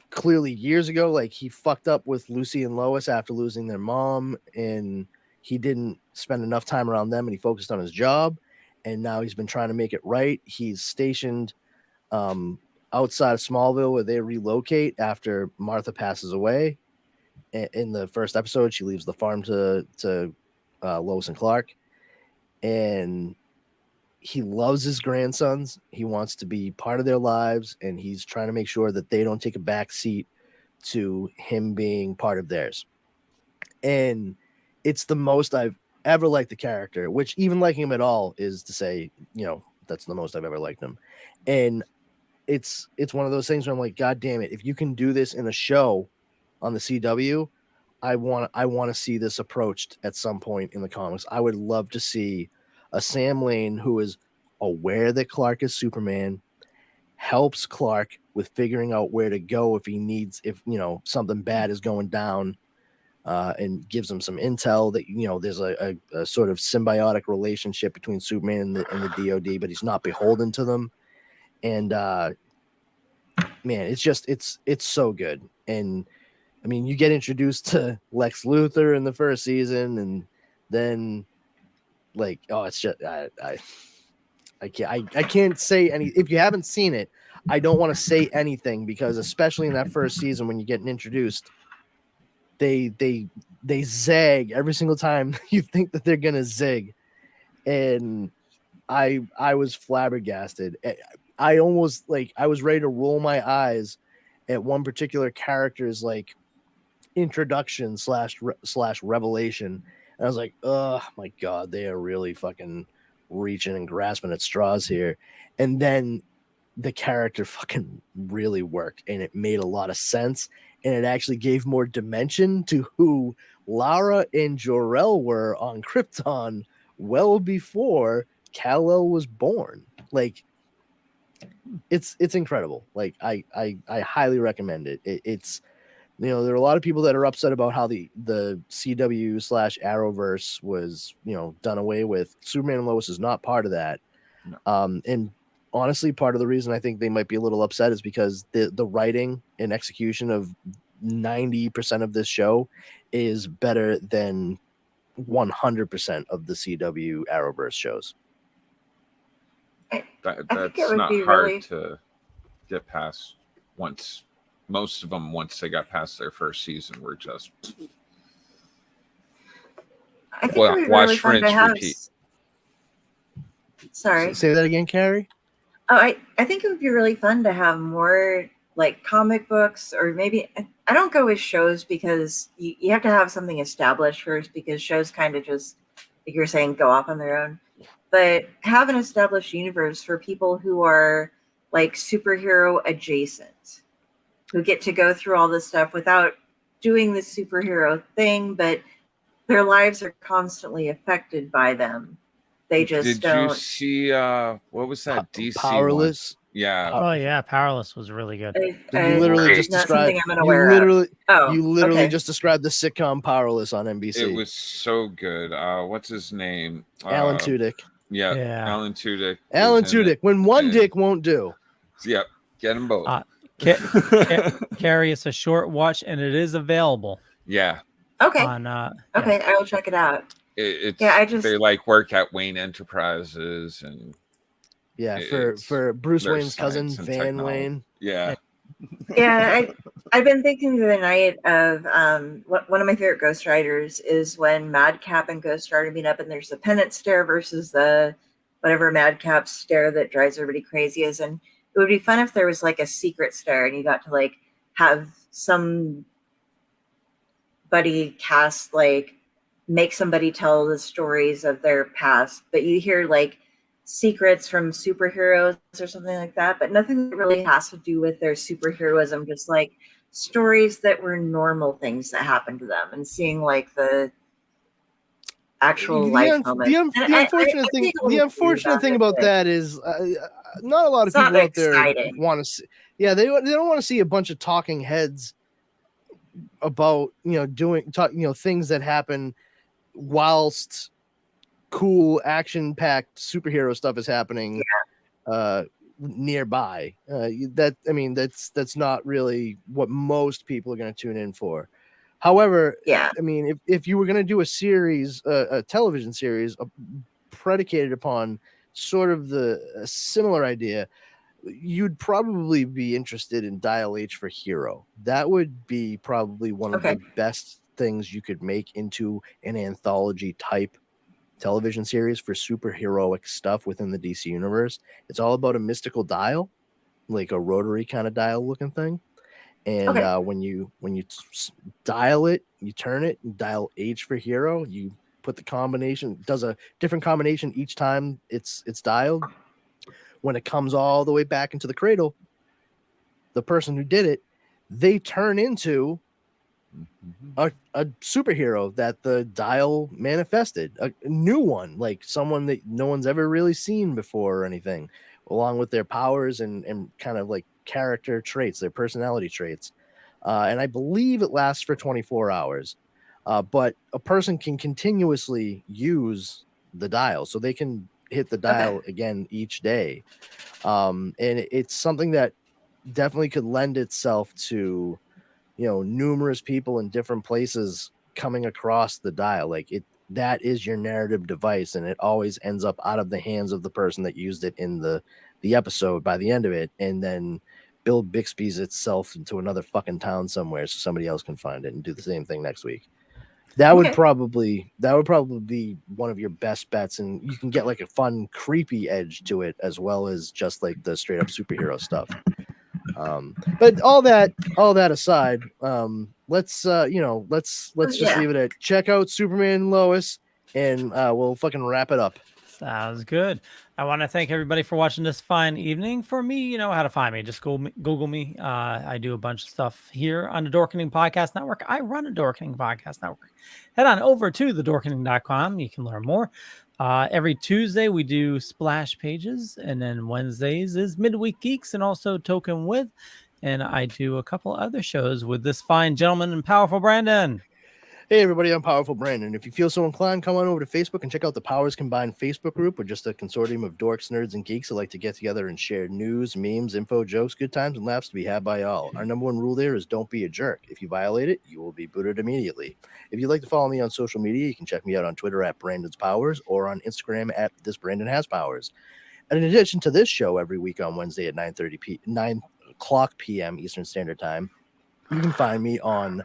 clearly years ago, like, he fucked up with Lucy and Lois after losing their mom, and he didn't spend enough time around them, and he focused on his job, and now he's been trying to make it right. He's stationed outside of Smallville, where they relocate after Martha passes away. In the first episode, she leaves the farm to Lois and Clark, and he loves his grandsons. He wants to be part of their lives, and he's trying to make sure that they don't take a back seat to him being part of theirs. And it's the most I've ever liked the character, which even liking him at all is to say, that's the most I've ever liked him. And it's one of those things where I'm like, God damn it, if you can do this in a show on the CW, I want to see this approached at some point in the comics. I would love to see a Sam Lane who is aware that Clark is Superman, helps Clark with figuring out where to go if something bad is going down, and gives him some intel that there's a sort of symbiotic relationship between Superman and the DoD, but he's not beholden to them. And man, it's so good. And I mean, you get introduced to Lex Luthor in the first season, and then it's just I can't say any. If you haven't seen it, I don't want to say anything, because especially in that first season when you're getting introduced, they zag every single time you think that they're gonna zig, and I was flabbergasted. I almost I was ready to roll my eyes at one particular character's introduction slash revelation. And I was like, oh my God, they are really fucking reaching and grasping at straws here. And then the character fucking really worked, and it made a lot of sense, and it actually gave more dimension to who Lara and Jor-El were on Krypton well before Kal-El was born. It's incredible. I highly recommend it. It's there are a lot of people that are upset about how the CW / Arrowverse was done away with. Superman and Lois is not part of that. No. And honestly, part of the reason I think they might be a little upset is because the writing and execution of 90% of this show is better than 100% of the CW Arrowverse shows. That's not hard to get past. Most of them, once they got past their first season, were just watch, rinse, repeat. Sorry. Say that again, Kari. Oh, I think it would be really fun to have more comic books, or maybe I don't go with shows, because you have to have something established first, because shows kind of just, like you're saying, go off on their own. But have an established universe for people who are superhero adjacent, who get to go through all this stuff without doing the superhero thing, but their lives are constantly affected by them. They just don't. Did you see what was that DC Powerless? One? Yeah. Oh yeah, Powerless was really good. You literally just described. You literally just described the sitcom Powerless on NBC. It was so good. What's his name? Alan Tudyk. Yeah, Alan Tudyk. Alan Tudyk. When one dick won't do. Yep, get them both. Kari, it's a short watch, and it is available. Yeah. Okay. Okay, I will check it out. They work at Wayne Enterprises, and for Bruce Wayne's cousin Van technology. Wayne. Yeah. Yeah, I've been thinking the night of one of my favorite Ghost Riders is when Madcap and Ghost Rider meet up, and there's the penance stare versus the whatever Madcap's stare that drives everybody crazy is. And it would be fun if there was a secret stare, and you got to have somebody cast make somebody tell the stories of their past, but you hear secrets from superheroes or something like that, but nothing that really has to do with their superheroism, just stories that were normal things that happened to them, and seeing the actual life moments. The unfortunate thing about that is not a lot of people out there want to see. Yeah, they don't want to see a bunch of talking heads about things that happen whilst cool action-packed superhero stuff is happening nearby. That's not really what most people are going to tune in for. However, if you were going to do a series, a television series predicated upon sort of a similar idea, you'd probably be interested in Dial H for Hero. That would be probably one of the best things you could make into an anthology type television series for superheroic stuff within the DC universe. It's all about a mystical dial, like a rotary kind of dial looking thing. And when you dial it, you turn it, and dial H for Hero, you put the combination, does a different combination each time it's dialed. When it comes all the way back into the cradle, the person who did it, they turn into a superhero that the dial manifested, a new one, someone that no one's ever really seen before or anything, along with their powers and kind of character traits, their personality traits. And I believe it lasts for 24 hours. but a person can continuously use the dial, so they can hit the dial again each day. And it's something that definitely could lend itself to, numerous people in different places coming across the dial. Like that is your narrative device, and it always ends up out of the hands of the person that used it in the episode by the end of it, and then Bill Bixby's itself into another fucking town somewhere so somebody else can find it and do the same thing next week. That would probably be one of your best bets, and you can get like a fun, creepy edge to it as well as just like the straight up superhero stuff. But all that aside, let's just leave it at check out Superman and Lois, and we'll fucking wrap it up. Sounds good. I want to thank everybody for watching this fine evening. For me, you know how to find me. Just Google me. I do a bunch of stuff here on the Dorkening Podcast Network. I run a Dorkening Podcast Network. Head on over to thedorkening.com. You can learn more. Every Tuesday, we do Splash Pages. And then Wednesdays is Midweek Geeks and also Token With. And I do a couple other shows with this fine gentleman and powerful Brandon. Hey everybody, I'm Powerful Brandon. If you feel so inclined, come on over to Facebook and check out the Powers Combined Facebook group. We're just a consortium of dorks, nerds, and geeks that like to get together and share news, memes, info, jokes, good times, and laughs to be had by all. Our number one rule there is don't be a jerk. If you violate it, you will be booted immediately. If you'd like to follow me on social media, you can check me out on Twitter at Brandon's Powers or on Instagram at This Brandon Has Powers. And in addition to this show every week on Wednesday at 9 o'clock p.m. Eastern Standard Time, you can find me on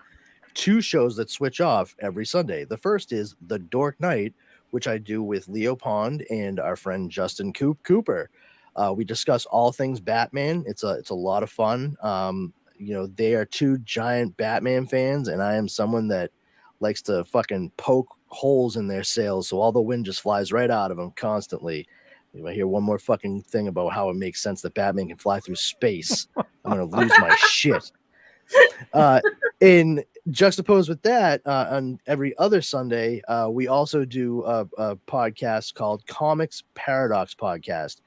two shows that switch off every Sunday. The first is The Dork Night, which I do with Leo Pond and our friend Justin Cooper. We discuss all things Batman. It's a lot of fun. They are two giant Batman fans, and I am someone that likes to fucking poke holes in their sails so all the wind just flies right out of them constantly. If I hear one more fucking thing about how it makes sense that Batman can fly through space, I'm gonna lose my shit. In juxtaposed with that, on every other Sunday, we also do a podcast called Comics Paradox Podcast,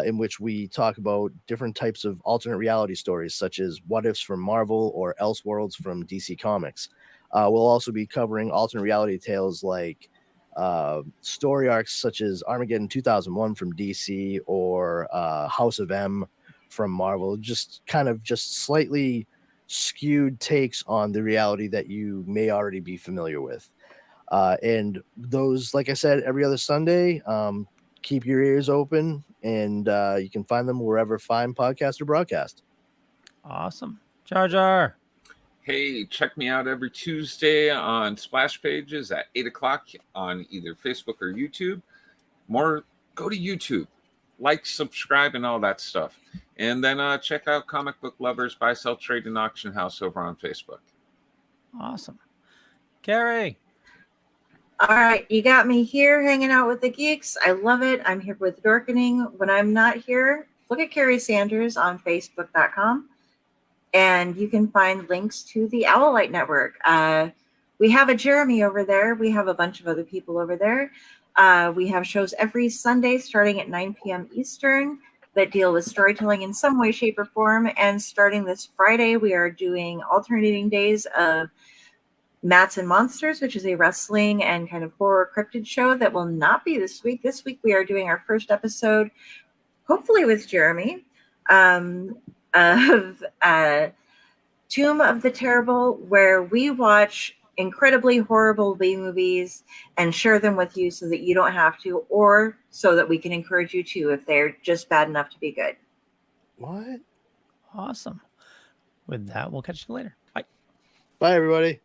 in which we talk about different types of alternate reality stories, such as what ifs from Marvel or Elseworlds from DC Comics. We'll also be covering alternate reality tales like story arcs such as Armageddon 2001 from DC or House of M from Marvel, just slightly skewed takes on the reality that you may already be familiar with. And those, like I said, every other Sunday, keep your ears open, and you can find them wherever fine podcasts are broadcast. Awesome. Jar Jar. Hey, check me out every Tuesday on Splash Pages at 8 o'clock on either Facebook or YouTube. Go to YouTube. Like, subscribe, and all that stuff. And then check out Comic Book Lovers Buy, Sell, Trade, and Auction House over on Facebook. Awesome. Kari. All right, you got me here hanging out with the geeks. I love it. I'm here with Dorkening. When I'm not here, look at Kari Sanders on Facebook.com. And you can find links to the Owlite Network. We have a Jeremy over there. We have a bunch of other people over there. We have shows every Sunday starting at 9 p.m. Eastern that deal with storytelling in some way, shape, or form. And starting this Friday, we are doing alternating days of Mats and Monsters, which is a wrestling and kind of horror cryptid show that will not be this week. This week, we are doing our first episode, hopefully with Jeremy, of Tomb of the Terrible, where we watch incredibly horrible B-movies and share them with you so that you don't have to, or so that we can encourage you to if they're just bad enough to be good. What? Awesome. With that, we'll catch you later. Bye. Bye, everybody.